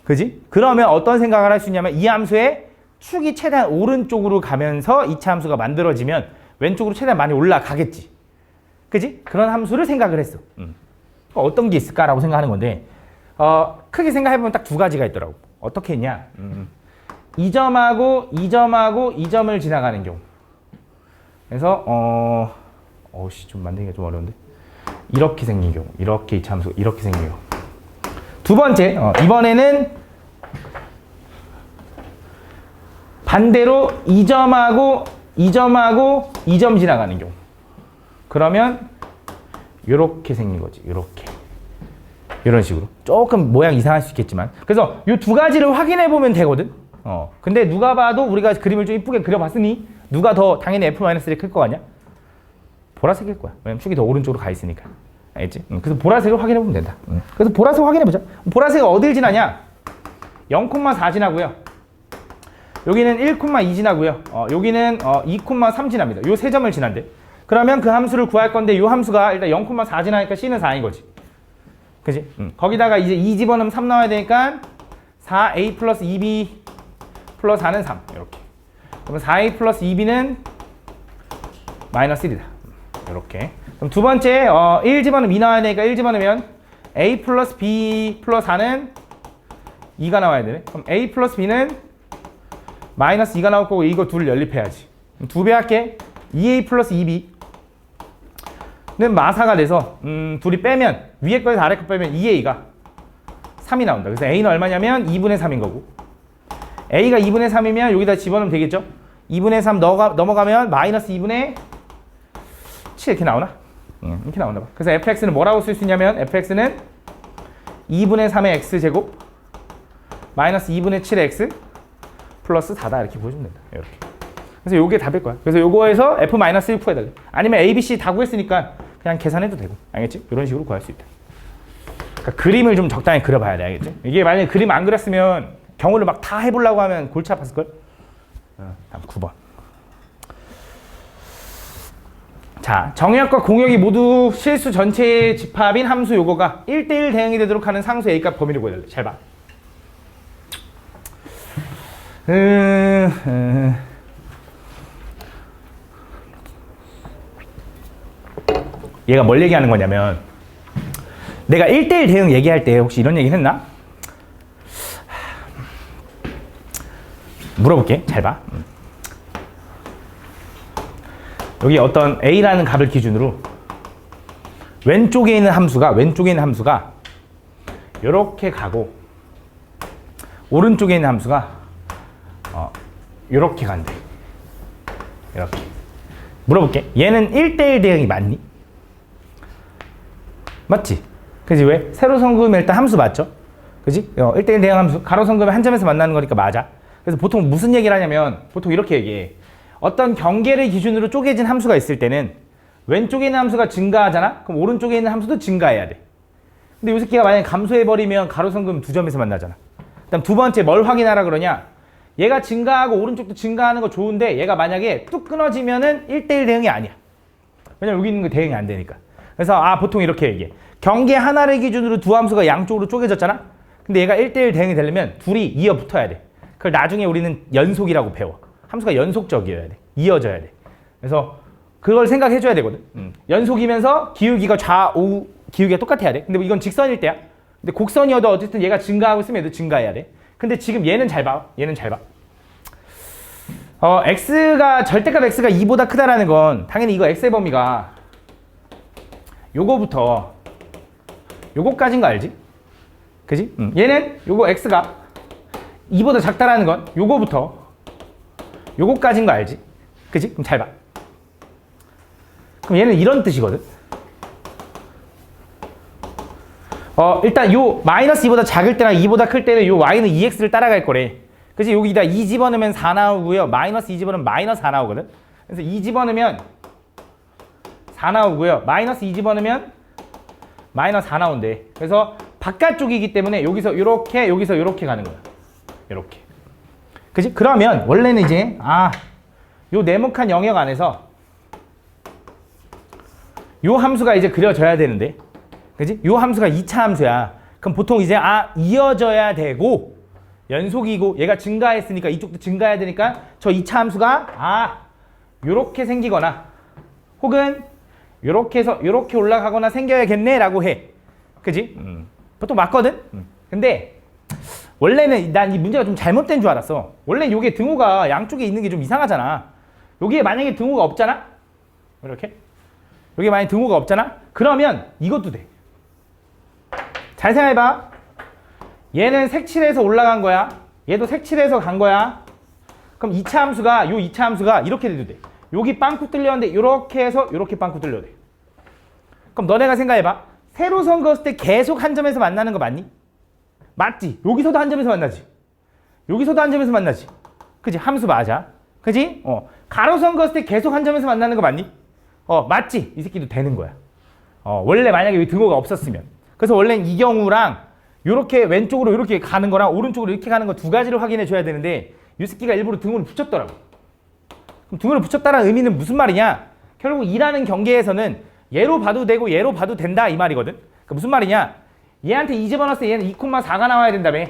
그지? 그러면 어떤 생각을 할 수 있냐면 이 함수의 축이 최대한 오른쪽으로 가면서 2차 함수가 만들어지면 왼쪽으로 최대한 많이 올라가겠지. 그지? 그런 함수를 생각을 했어. 어떤 게 있을까라고 생각하는 건데 크게 생각해보면 딱 두 가지가 있더라고. 어떻게 했냐? 이 점하고 이 점하고 이 점을 지나가는 경우. 그래서 좀 만들기가 좀 어려운데 이렇게 생긴 경우, 이렇게 2차 함수 이렇게 생긴 경우. 두 번째, 이번에는 반대로 이 점하고 이 점하고 이 점 지나가는 경우. 그러면 이렇게 생긴 거지. 이렇게. 이런 식으로. 조금 모양 이상할 수 있겠지만. 그래서 이 두 가지를 확인해 보면 되거든. 근데 누가 봐도 우리가 그림을 좀 이쁘게 그려봤으니 누가 더 당연히 f-1이 클 거 같냐? 보라색일 거야. 왜냐면 축이 더 오른쪽으로 가 있으니까. 알겠지? 그래서 보라색을 확인해 보면 된다. 그래서 보라색 확인해 보자. 보라색은 어딜 지나냐? 0,4 지나고요. 여기는 1,2 지나고요. 여기는 2,3 지납니다. 요 세 점을 지난대. 그러면 그 함수를 구할 건데 이 함수가 일단 0,4 지나니까 c는 4인 거지. 그지? 거기다가 이제 2 집어넣으면 3 나와야 되니까 4a 플러스 2b 플러스 4는 3. 이렇게. 그러면 4a 플러스 2b는 마이너스 1이다. 이렇게. 그럼 두 번째, 1 집어넣으면 2 나와야 되니까 1 집어넣으면 a 플러스 b 플러스 4는 2가 나와야 되네. 그럼 a 플러스 b는 마이너스 2가 나올 거고 이거 둘 연립해야지. 두 배 할게. 2a 플러스 2b는 마사가 돼서 둘이 빼면 위에 거에서 아래 거 빼면 2a가 3이 나온다. 그래서 a는 얼마냐면 2분의 3인 거고 a가 2분의 3이면 여기다 집어넣으면 되겠죠? 2분의 3 넘어가면 마이너스 2분의 7 이렇게 나오나? 이렇게 나온다 봐. 그래서 fx는 뭐라고 쓸 수 있냐면 fx는 2분의 3의 x제곱 마이너스 2분의 7의 x 플러스 4다 이렇게 보여주면 된다. 이렇게. 그래서 요게 답일 거야. 그래서 요거에서 f-1 구해달래. 아니면 a, b, c 다 구했으니까 그냥 계산해도 되고. 알겠지? 이런 식으로 구할 수 있다. 그러니까 그림을 좀 적당히 그려봐야 돼. 알겠지? 이게 만약에 그림 안 그렸으면 경우를 막 다 해보려고 하면 골치 아팠을걸? 다음 9번. 자, 정의역과 공역이 모두 실수 전체의 집합인 함수 요거가 1대1 대응이 되도록 하는 상수 A값 범위를 구해달래. 잘 봐. 얘가 뭘 얘기하는 거냐면 내가 1대1 대응 얘기할 때 혹시 이런 얘기 했나? 물어볼게. 잘 봐. 여기 어떤 A라는 값을 기준으로 왼쪽에 있는 함수가 이렇게 가고 오른쪽에 있는 함수가 이렇게 간대. 이렇게. 물어볼게. 얘는 1대1 대응이 맞니? 맞지? 그지? 왜? 세로 성금이 일단 함수 맞죠? 그지? 1대1 대응 함수. 가로 성금이 한 점에서 만나는 거니까 맞아. 그래서 보통 무슨 얘기를 하냐면 보통 이렇게 얘기해. 어떤 경계를 기준으로 쪼개진 함수가 있을 때는 왼쪽에 있는 함수가 증가하잖아? 그럼 오른쪽에 있는 함수도 증가해야 돼. 근데 이 새끼가 만약에 감소해버리면 가로 성금 두 점에서 만나잖아. 그다음 두 번째 뭘 확인하라 그러냐? 얘가 증가하고 오른쪽도 증가하는 거 좋은데 얘가 만약에 뚝 끊어지면은 1대1 대응이 아니야. 왜냐면 여기 있는 거 대응이 안 되니까. 그래서 보통 이렇게 얘기해. 경계 하나를 기준으로 두 함수가 양쪽으로 쪼개졌잖아? 근데 얘가 1대1 대응이 되려면 둘이 이어 붙어야 돼. 그걸 나중에 우리는 연속이라고 배워. 함수가 연속적이어야 돼. 이어져야 돼. 그래서 그걸 생각해줘야 되거든. 연속이면서 기울기가 좌우 기울기가 똑같아야 돼. 근데 이건 직선일 때야. 근데 곡선이어도 어쨌든 얘가 증가하고 있으면 얘도 증가해야 돼. 근데 지금 얘는 잘 봐. 얘는 잘 봐. x가 절대값 x가 2보다 크다라는 건 당연히 이거 x의 범위가 요거부터 요거까지인 거 알지? 그지? 얘는 요거 x가 2보다 작다라는 건 요거부터 요거까지인 거 알지? 그지? 그럼 잘 봐. 그럼 얘는 이런 뜻이거든. 일단 요 마이너스 2보다 작을 때랑 2보다 클 때는 요 y는 2x를 따라갈 거래. 그치? 여기다 2 집어넣으면 4 나오고요. 마이너스 2 집어넣으면 마이너스 4 나오거든. 그래서 2 집어넣으면 4 나오고요. 마이너스 2 집어넣으면 마이너스 4 나온대. 그래서 바깥쪽이기 때문에 여기서 요렇게 여기서 요렇게 가는 거야. 요렇게. 그치? 그러면 원래는 이제 요 네모칸 영역 안에서 요 함수가 이제 그려져야 되는데, 그지? 요 함수가 2차 함수야. 그럼 보통 이제 이어져야 되고 연속이고 얘가 증가했으니까 이쪽도 증가해야 되니까 저 2차 함수가 요렇게 생기거나 혹은 요렇게 해서 요렇게 올라가거나 생겨야겠네 라고 해. 그지? 보통 맞거든? 근데 원래는 난 이 문제가 좀 잘못된 줄 알았어. 원래 요게 등호가 양쪽에 있는 게 좀 이상하잖아. 여기에 만약에 등호가 없잖아? 이렇게? 여기에 만약에 등호가 없잖아? 그러면 이것도 돼. 잘 생각해봐. 얘는 색칠해서 올라간 거야. 얘도 색칠해서 간 거야. 그럼 2차 함수가, 요 2차 함수가 이렇게 돼도 돼. 여기 빵꾸 뚫렸는데 이렇게 해서 이렇게 빵꾸 뚫려도 돼. 그럼 너네가 생각해봐. 세로선 그었을 때 계속 한 점에서 만나는 거 맞니? 맞지? 여기서도 한 점에서 만나지. 여기서도 한 점에서 만나지. 그지? 함수 맞아. 그지? 가로선 그었을 때 계속 한 점에서 만나는 거 맞니? 맞지? 이 새끼도 되는 거야. 원래 만약에 여기 등호가 없었으면. 그래서 원래는 이 경우랑 요렇게 왼쪽으로 이렇게 가는 거랑 오른쪽으로 이렇게 가는 거 두 가지를 확인해 줘야 되는데 이 새끼가 일부러 등호를 붙였더라고. 그럼 등호를 붙였다는 의미는 무슨 말이냐? 결국 2라는 경계에서는 얘로 봐도 되고 얘로 봐도 된다 이 말이거든. 그러니까 무슨 말이냐? 얘한테 2 집어넣었을 때 얘는 2,4가 나와야 된다며.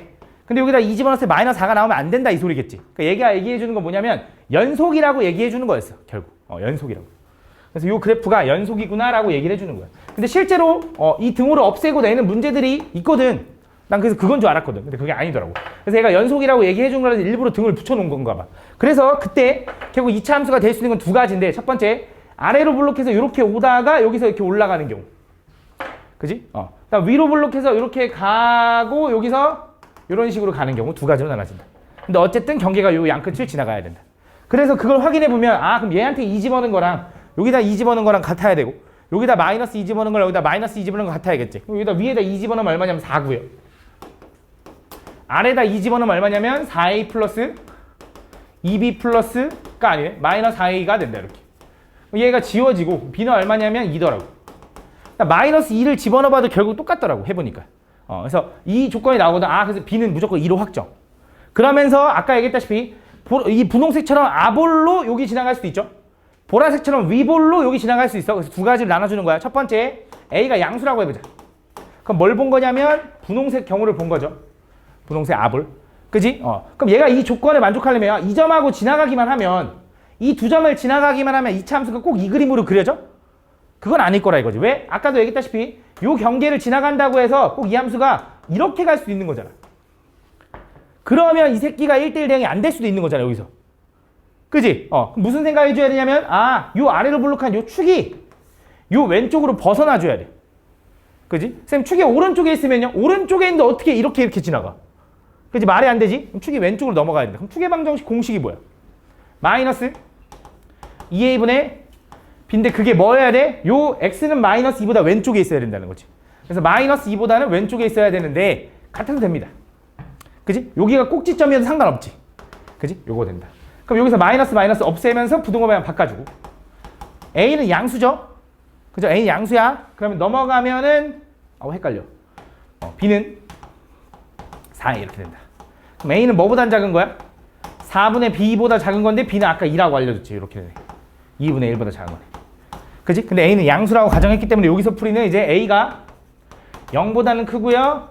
근데 여기다 2 집어넣었을 때 마이너스 4가 나오면 안 된다 이 소리겠지. 그러니까 얘가 얘기해 주는 건 뭐냐면 연속이라고 얘기해 주는 거였어. 결국 연속이라고. 그래서 이 그래프가 연속이구나 라고 얘기를 해주는 거야. 근데 실제로 이 등호를 없애고 내는 문제들이 있거든. 난 그래서 그건 줄 알았거든. 근데 그게 아니더라고. 그래서 얘가 연속이라고 얘기해 준 거라서 일부러 등을 붙여놓은 건가 봐. 그래서 그때 결국 2차 함수가 될 수 있는 건 두 가지인데 첫 번째 아래로 블록해서 이렇게 오다가 여기서 이렇게 올라가는 경우. 그지? 그다음 위로 블록해서 이렇게 가고 여기서 이런 식으로 가는 경우 두 가지로 나눠진다. 근데 어쨌든 경계가 요 양 끝을 지나가야 된다. 그래서 그걸 확인해 보면 그럼 얘한테 2 집어넣은 거랑 여기다 2 집어넣은 거랑 같아야 되고 여기다 마이너스 2 집어넣은 거랑 여기다 마이너스 2 집어넣은 거 같아야겠지. 그럼 여기다 위에다 2 집어넣으면 얼마냐면 4고요. 아래다 2 집어넣으면 얼마냐면 4a 플러스 2b 플러스가 아니네. 마이너스 4a가 된다 이렇게. 얘가 지워지고 b는 얼마냐면 2더라고. 마이너스 2를 집어넣어봐도 결국 똑같더라고 해보니까. 그래서 이 조건이 나오거든. 그래서 b는 무조건 2로 확정. 그러면서 아까 얘기했다시피 이 분홍색처럼 아볼로 여기 지나갈 수도 있죠. 보라색처럼 위볼로 여기 지나갈 수 있어. 그래서 두 가지를 나눠주는 거야. 첫 번째, A가 양수라고 해보자. 그럼 뭘 본 거냐면 분홍색 경우를 본 거죠. 분홍색 앞을. 그지? 그럼 얘가 이 조건에 만족하려면 이 점하고 지나가기만 하면, 이 두 점을 지나가기만 하면 이 함수가 꼭 이 그림으로 그려져? 그건 아닐 거라 이거지. 왜? 아까도 얘기했다시피 요 경계를 지나간다고 해서 꼭 이 함수가 이렇게 갈 수도 있는 거잖아. 그러면 이 새끼가 1대1 대응이 안 될 수도 있는 거잖아, 여기서. 그지? 무슨 생각 해줘야 되냐면, 요 아래로 블록한 요 축이 요 왼쪽으로 벗어나 줘야 돼. 그지? 쌤, 축이 오른쪽에 있으면요, 오른쪽에 있는데 어떻게 이렇게 지나가? 그지? 말이 안 되지? 그럼 축이 왼쪽으로 넘어가야 된다. 그럼 축의 방정식 공식이 뭐야? 마이너스 2a분의 b인데 그게 뭐여야 돼? 요 x는 마이너스 2보다 왼쪽에 있어야 된다는 거지. 그래서 마이너스 2보다는 왼쪽에 있어야 되는데 같아도 됩니다. 그지? 여기가 꼭지점이어도 상관없지. 그지? 요거 된다. 그럼 여기서 마이너스 없애면서 부등호 방향 바꿔주고, a는 양수죠? 그죠? a는 양수야. 그러면 넘어가면은 헷갈려. b는 4 이렇게 된다. 그럼 a는 뭐보단 작은 거야? 4분의 b보다 작은 건데 b는 아까 2라고 알려줬지. 이렇게 되네. 2분의 1보다 작은 거네. 그지? 근데 a는 양수라고 가정했기 때문에 여기서 풀이는 이제 a가 0보다는 크고요,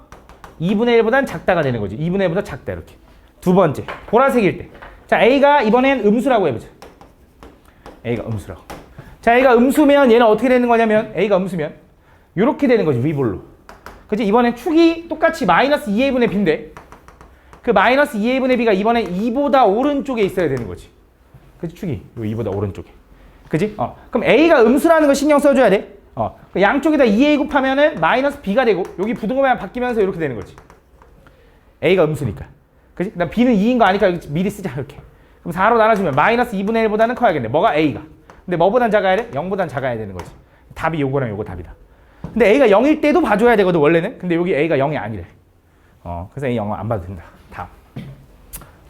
2분의 1보다는 작다가 되는 거지. 2분의 1보다 작다 이렇게. 두 번째, 보라색일 때. 자, a가 이번엔 음수라고 해보자. a가 음수라고. 자, a가 음수면 얘는 어떻게 되는 거냐면, a가 음수면 이렇게 되는 거지, 위볼로. 그치? 이번엔 축이 똑같이 마이너스 2a분의 b인데 그 마이너스 2a분의 b가 이번엔 2보다 오른쪽에 있어야 되는 거지. 그치? 축이 요 2보다 오른쪽에. 그치? 그럼 a가 음수라는 거 신경 써줘야 돼. 양쪽에다 2a 곱하면은 마이너스 b가 되고 여기 부등호만 바뀌면서 이렇게 되는 거지. a가 음수니까. 그치? 나 b는 2인 거 아니까 미리 쓰자 이렇게. 그럼 4로 나눠주면 마이너스 2분의 1보다는 커야겠네. 뭐가 a가. 근데 뭐보단 작아야 돼? 0보단 작아야 되는 거지. 답이 요거랑 요거 답이다. 근데 a가 0일 때도 봐줘야 되거든 원래는. 근데 여기 a가 0이 아니래. 그래서 a 0은 안 봐도 된다.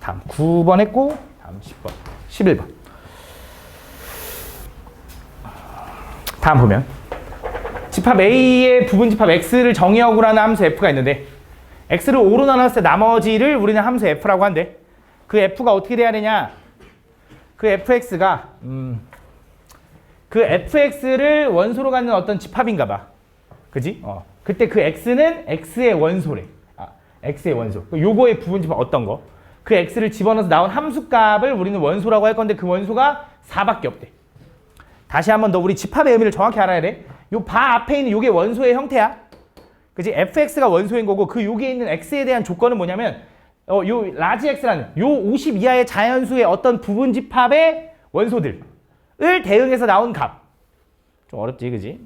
다음 9번 했고, 다음 10번 11번. 다음 보면 집합 A의 부분집합 X를 정의역으로 함수 F가 있는데 X를 5로 나눴을 때 나머지를 우리는 함수 F라고 한대. 그 F가 어떻게 돼야 되냐? 그 FX가 그 FX를 원소로 갖는 어떤 집합인가 봐. 그지? 그때 그 X는 X의 원소래. X의 원소. 요거의 부분집합 어떤 거? 그 X를 집어넣어서 나온 함수값을 우리는 원소라고 할 건데 그 원소가 4밖에 없대. 다시 한 번 더 우리 집합의 의미를 정확히 알아야 돼. 요 바 앞에 있는 요게 원소의 형태야. 그지? fx가 원소인 거고 그 여기에 있는 x에 대한 조건은 뭐냐면 요 라지 x라는 요 50 이하의 자연수의 어떤 부분 집합의 원소들을 대응해서 나온 값. 좀 어렵지, 그지?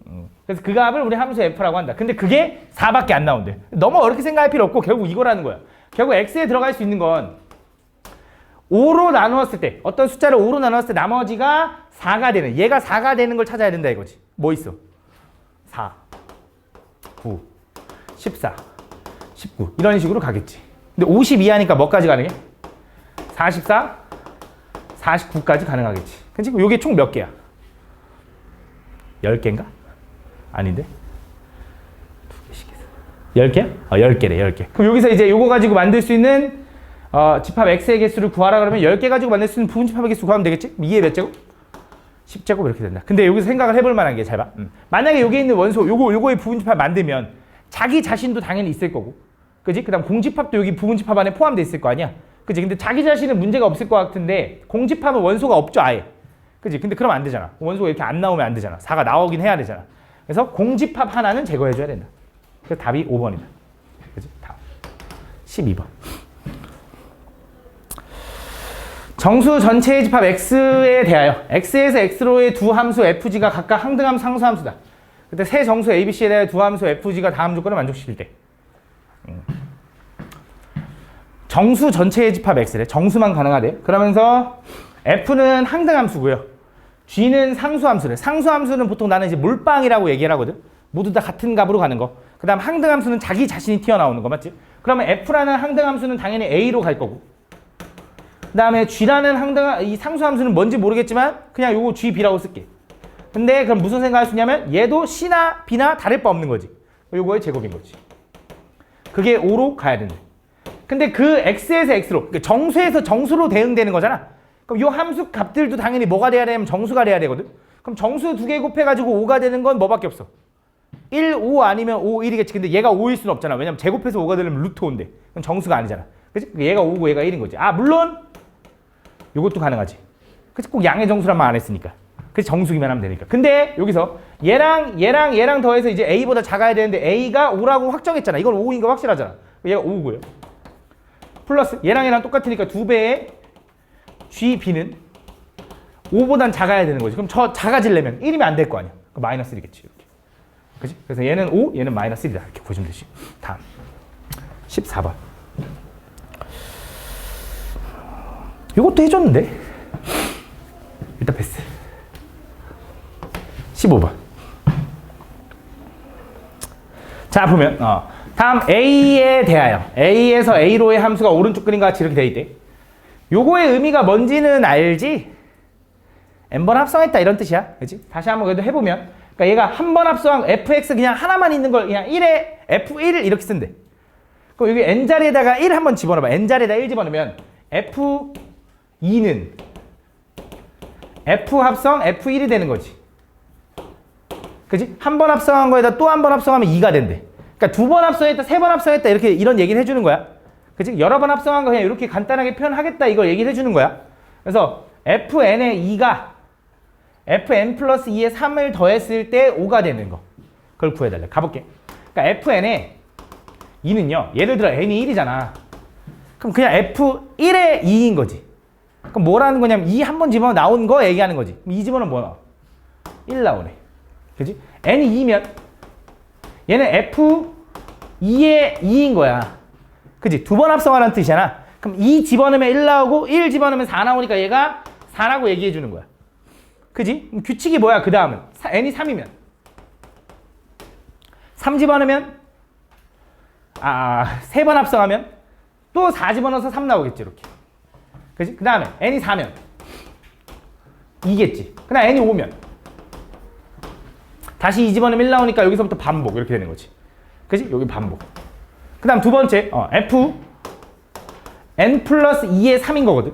그래서 그 값을 우리 함수 f라고 한다. 근데 그게 4밖에 안 나온대. 너무 어렵게 생각할 필요 없고 결국 이거라는 거야. 결국 x에 들어갈 수 있는 건 5로 나누었을 때 어떤 숫자를 5로 나누었을 때 나머지가 4가 되는, 얘가 4가 되는 걸 찾아야 된다 이거지. 뭐 있어? 4, 9, 14, 19 이런 식으로 가겠지. 근데 50 이하니까 뭐까지 가능해? 44, 49까지 가능하겠지. 그치? 요게 총 몇 개야? 10개인가? 아닌데? 10개야? 10개래, 10개. 그럼 여기서 이제 요거 가지고 만들 수 있는 집합 x의 개수를 구하라 그러면 10개 가지고 만들 수 있는 부분 집합의 개수 구하면 되겠지? 2의 몇 제곱? 10제곱 이렇게 된다. 근데 여기서 생각을 해볼 만한 게 잘 봐. 만약에 여기 있는 원소, 요거의 부분 집합 만들면 자기 자신도 당연히 있을 거고. 그지? 그 다음 공집합도 여기 부분 집합 안에 포함되어 있을 거 아니야? 그지? 근데 자기 자신은 문제가 없을 것 같은데 공집합은 원소가 없죠, 아예. 그지? 근데 그러면 안 되잖아. 원소가 이렇게 안 나오면 안 되잖아. 4가 나오긴 해야 되잖아. 그래서 공집합 하나는 제거해줘야 된다. 그래서 답이 5번이다. 그지? 다음. 12번. 정수 전체의 집합 x에 대하여 x에서 x로의 두 함수 fg가 각각 항등함 상수함수다. 그때 세 정수 abc에 대하여 두 함수 fg가 다음 조건을 만족시킬 때 정수 전체의 집합 x래. 정수만 가능하대. 그러면서 f는 항등함수고요. g는 상수함수래. 상수함수는 보통 나는 이제 몰빵이라고 얘기를 하거든. 모두 다 같은 값으로 가는 거. 그 다음 항등함수는 자기 자신이 튀어나오는 거 맞지? 그러면 f라는 항등함수는 당연히 a로 갈 거고, 그 다음에 g라는 이 상수함수는 뭔지 모르겠지만 그냥 요거 g, b라고 쓸게. 근데 그럼 무슨 생각할 수 있냐면 얘도 c나 b나 다를 바 없는 거지. 요거의 제곱인 거지. 그게 5로 가야 된대. 근데 그 x에서 x로, 그러니까 정수에서 정수로 대응되는 거잖아. 그럼 요 함수 값들도 당연히 뭐가 돼야 되냐면 정수가 돼야 되거든. 그럼 정수 2개 곱해가지고 5가 되는 건 뭐밖에 없어? 1, 5 아니면 5, 1이겠지. 근데 얘가 5일 수는 없잖아. 왜냐면 제곱해서 5가 되려면 루트 5인데. 그럼 정수가 아니잖아. 그치? 얘가 5고 얘가 1인 거지. 아, 물론 요것도 가능하지. 그치? 꼭 양의 정수란만 안 했으니까. 그치? 정수기만 하면 되니까. 근데 여기서 얘랑 더해서 이제 A보다 작아야 되는데 A가 5라고 확정했잖아. 이건 5인 거 확실하잖아. 얘가 5고요. 플러스 얘랑 똑같으니까 2배의 GB는 5보단 작아야 되는 거지. 그럼 저 작아지려면 1이면 안 될 거 아니야. 그럼 마이너스 1이겠지. 이렇게. 그치? 그래서 얘는 5, 얘는 마이너스 1이다. 이렇게 보시면 되지. 다음. 14번. 이것도 해줬는데. 일단 패스. 15번. 자, 보면 다음 A에 대하여 A에서 A로의 함수가 오른쪽 그림과 같이 이렇게 돼 있대. 요거의 의미가 뭔지는 알지? n번 합성했다 이런 뜻이야. 그치? 다시 한번 그래도 해보면, 그러니까 얘가 한 번 합성한 fx 그냥 하나만 있는 걸 그냥 1에 f1을 이렇게 쓴대. 그럼 여기 n자리에다가 1 한번 집어넣어봐. n자리에다 1 집어넣으면 f2는 f 합성 f1이 되는 거지. 그치? 한 번 합성한 거에다 또 한 번 합성하면 2가 된대. 그러니까 2번 합성했다, 3번 합성했다 이렇게 이런 얘기를 해주는 거야. 그치? 여러 번 합성한 거 그냥 이렇게 간단하게 표현하겠다 이걸 얘기를 해주는 거야. 그래서 fn의 2가 fn 플러스 2에 3을 더했을 때 5가 되는 거. 그걸 구해달래. 가볼게. 그러니까 fn의 2는요. 예를 들어 n이 1이잖아. 그럼 그냥 f1의 2인 거지. 그럼 뭐라는 거냐면 2 한 번 집어넣어 나온 거 얘기하는 거지. 그럼 2 집어넣으면 뭐 나와? 1 나오네. 그치? n이 2면 얘는 f2의 2인 거야. 그치? 2번 합성하라는 뜻이잖아. 그럼 2 집어넣으면 1 나오고 1 집어넣으면 4 나오니까 얘가 4라고 얘기해 주는 거야. 그지? 그럼 규칙이 뭐야? 그 다음은 n이 3이면 3 집어넣으면 3번 합성하면 또 4 집어넣어서 3 나오겠지 이렇게. 그지? 그 다음에 n이 4면 2겠지. 그 다음에 n이 5면 다시 2 집어넣으면 1 나오니까 여기서부터 반복 이렇게 되는 거지. 그지? 여기 반복. 그 다음 두 번째 f n 플러스 2의 3인 거거든.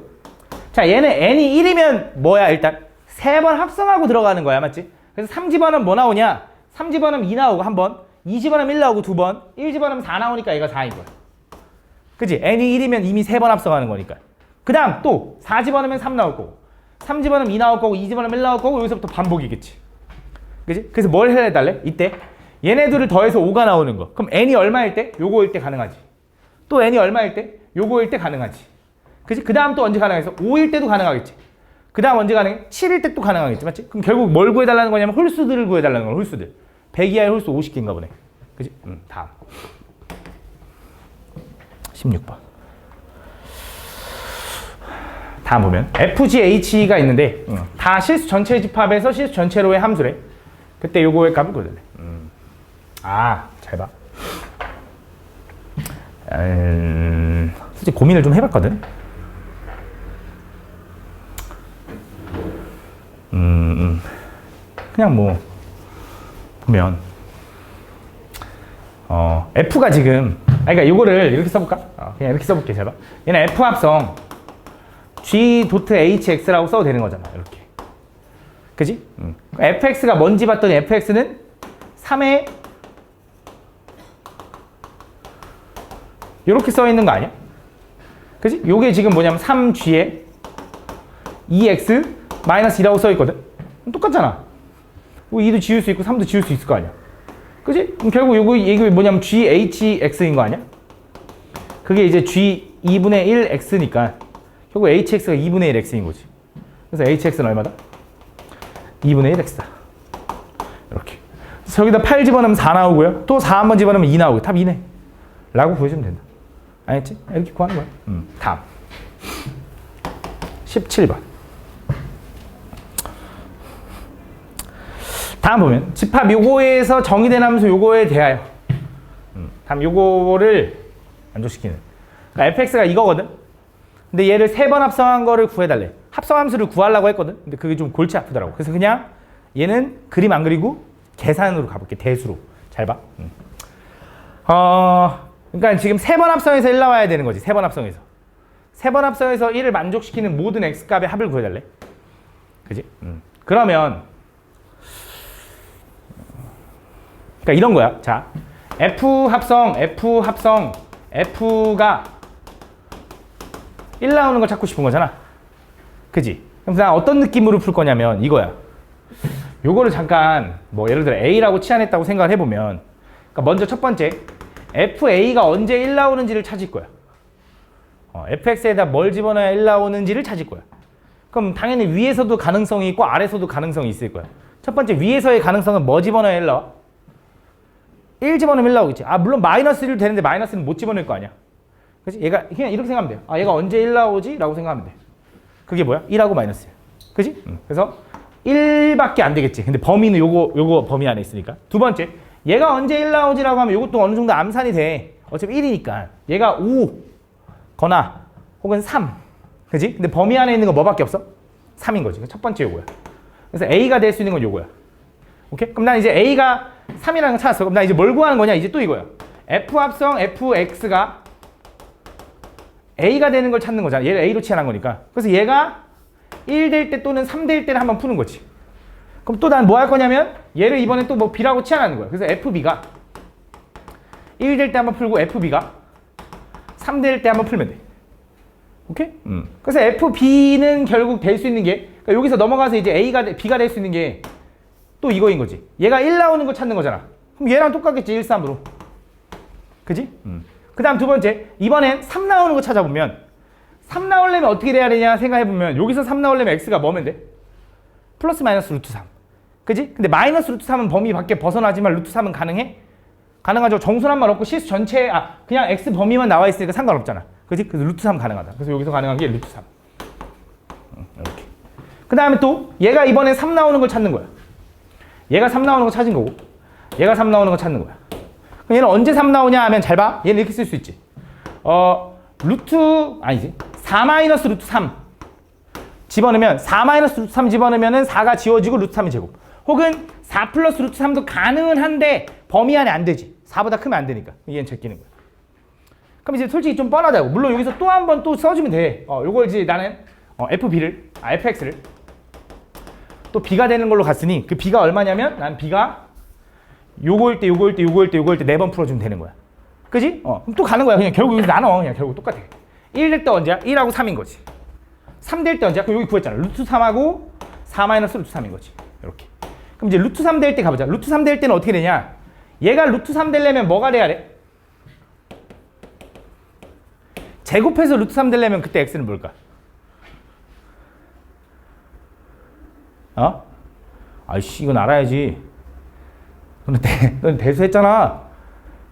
자, 얘는 n이 1이면 뭐야? 일단 3번 합성하고 들어가는 거야. 맞지? 그래서 3 집어넣으면 뭐 나오냐? 3 집어넣으면 2 나오고 한 번, 2 집어넣으면 1 나오고 두 번, 1 집어넣으면 4 나오니까 얘가 4인 거야. 그치? n이 1이면 이미 3번 합성하는 거니까. 그 다음 또 4 집어넣으면 3 나올 거고, 3 집어넣으면 2 나올 거고, 2 집어넣으면 1 나올 거고, 여기서부터 반복이겠지. 그치? 그래서 뭘 해달래? 이때 얘네들을 더해서 5가 나오는 거. 그럼 n이 얼마일 때? 요거일 때 가능하지. 또 n이 얼마일 때? 요거일 때 가능하지. 그치? 그 다음 또 언제 가능해서? 5일 때도 가능하겠지. 그 다음 언제 가능해? 7일 때 또 가능하겠지. 맞지? 그럼 결국 뭘 구해달라는 거냐면 홀수들을 구해달라는 거야. 홀수들. 100 이하의 홀수 50개인가 보네. 그치? 다음 16번. 다음 보면 FGH가 있는데 다 실수 전체 집합에서 실수 전체로의 함수래. 그때 요거의 값을 구해달래. 잘 봐. 솔직히 고민을 좀 해봤거든. 그냥 뭐 보면 F가 지금 그러니까 요거를 이렇게 써볼까? 그냥 이렇게 써볼게. 잘 봐. 얘는 F 합성 G.HX라고 써도 되는 거잖아. 이렇게. 그지? fx가 뭔지 봤더니 fx는 3에 이렇게 써 있는 거 아니야? 그지? 요게 지금 뭐냐면 3g에 2x 마이너스 2라고 써 있거든? 똑같잖아. 2도 지울 수 있고 3도 지울 수 있을 거 아니야. 그지? 그럼 결국 이게 뭐냐면 GHX인 거 아니야? 그게 이제 G 2분의 1 X니까 결국 HX가 2분의 1 X인 거지. 그래서 HX는 얼마다? 2분의 1 X다. 이렇게. 그래서 여기다 8 집어넣으면 4 나오고요. 또 4 한번 집어넣으면 2 나오고 답 2네. 라고 보여주면 된다. 알겠지? 이렇게 구하는 거야. 다음. 17번. 다음 보면 집합 요거에서 정의된 함수 요거에 대하여 다음 요거를 만족시키는 그러니까 fx가 이거거든. 근데 얘를 3번 합성한 거를 구해달래. 합성함수를 구하려고 했거든. 근데 그게 좀 골치 아프더라고. 그래서 그냥 얘는 그림 안 그리고 계산으로 가볼게. 대수로. 잘 봐. 그러니까 지금 3번 합성해서 1 나와야 되는 거지. 3번 합성해서. 세 번 합성해서 1을 만족시키는 모든 x값의 합을 구해달래. 그지? 그러면 그러니까 이런 거야. 자, F 합성 F가 1 나오는 걸 찾고 싶은 거잖아. 그지? 그럼 나 어떤 느낌으로 풀 거냐면 이거야. 요거를 잠깐 뭐 예를 들어 A라고 치환했다고 생각을 해보면, 그러니까 먼저 첫 번째 FA가 언제 1 나오는지를 찾을 거야. fx에다 뭘 집어넣어야 1 나오는지를 찾을 거야. 그럼 당연히 위에서도 가능성이 있고 아래에서도 가능성이 있을 거야. 첫 번째 위에서의 가능성은 뭐 집어넣어야 1 나와? 1 집어넣으면 1 나오겠지. 아 물론 마이너스 1도 되는데 마이너스는 못 집어넣을 거 아니야. 그치? 얘가 그냥 이렇게 생각하면 돼요. 아 얘가 언제 1 나오지? 라고 생각하면 돼. 그게 뭐야? 1하고 마이너스야. 그지? 그래서 1밖에 안 되겠지. 근데 범위는 요거 범위 안에 있으니까. 두 번째 얘가 언제 1 나오지라고 하면 요것도 어느 정도 암산이 돼. 어차피 1이니까 얘가 5 거나 혹은 3. 그지? 근데 범위 안에 있는 거 뭐밖에 없어? 3인 거지. 첫 번째 요거야. 그래서 A가 될 수 있는 건 요거야. 오케이? 그럼 난 이제 A가 3이라는 거 찾았어. 그럼 나 이제 뭘 구하는 거냐? 이제 또 이거야. F 합성 Fx가 A가 되는 걸 찾는 거잖아. 얘를 A로 치환한 거니까. 그래서 얘가 1 될 때 또는 3 될 때를 한번 푸는 거지. 그럼 또 난 뭐 할 거냐면 얘를 이번에 또 뭐 B라고 치환하는 거야. 그래서 FB가 1 될 때 한번 풀고 FB가 3 될 때 한번 풀면 돼. 오케이? 그래서 FB는 결국 될 수 있는 게, 그러니까 여기서 넘어가서 이제 B가 될 수 있는 게 또 이거인 거지. 얘가 1 나오는 거 찾는 거잖아. 그럼 얘랑 똑같겠지, 1, 3으로. 그지? 그 다음 두 번째, 이번엔 3 나오는 거 찾아보면 3 나오려면 어떻게 돼야 되냐 생각해보면 여기서 3 나오려면 X가 뭐면 돼? 플러스 마이너스 루트 3. 그지? 근데 마이너스 루트 3은 범위 밖에 벗어나지만 루트 3은 가능해? 가능하죠. 정수란만 없고 실수 전체, 그냥 X 범위만 나와 있으니까 상관없잖아. 그지? 그래서 루트 3 가능하다. 그래서 여기서 가능한 게 루트 3. 이렇게. 그 다음에 또 얘가 이번에 3 나오는 걸 찾는 거야. 얘가 3 나오는 거 찾은 거고, 얘가 3 나오는 거 찾는 거야. 그럼 얘는 언제 3 나오냐 하면 잘 봐. 얘는 이렇게 쓸 수 있지. 아니지. 4 마이너스 루트 3 집어넣으면 4 마이너스 루트 3 집어넣으면은 4가 지워지고 루트 3이 제곱. 혹은 4 플러스 루트 3도 가능은 한데 범위 안에 안 되지. 4보다 크면 안 되니까. 얘는 제끼는 거야. 그럼 이제 솔직히 좀 뻔하다고. 물론 여기서 또 한 번 또 써주면 돼. 요걸 이제 나는 fx를 또 b가 되는 걸로 갔으니 그 b가 얼마냐면 난 b가 요거일 때 4번 풀어주면 되는 거야. 그지? 그럼 또 가는 거야. 그냥 결국 여기서 나눠. 그냥 결국 똑같아. 1 될 때 언제야? 1하고 3인 거지. 3 될 때 언제야? 그럼 여기 구했잖아. 루트 3하고 4 마이너스 루트 3인 거지. 이렇게. 그럼 이제 루트 3 될 때 가보자. 루트 3 될 때는 어떻게 되냐? 얘가 루트 3 되려면 뭐가 돼야 돼? 제곱해서 루트 3 되려면 그때 x는 뭘까? 아이씨 이건 알아야지. 너는 대수했잖아.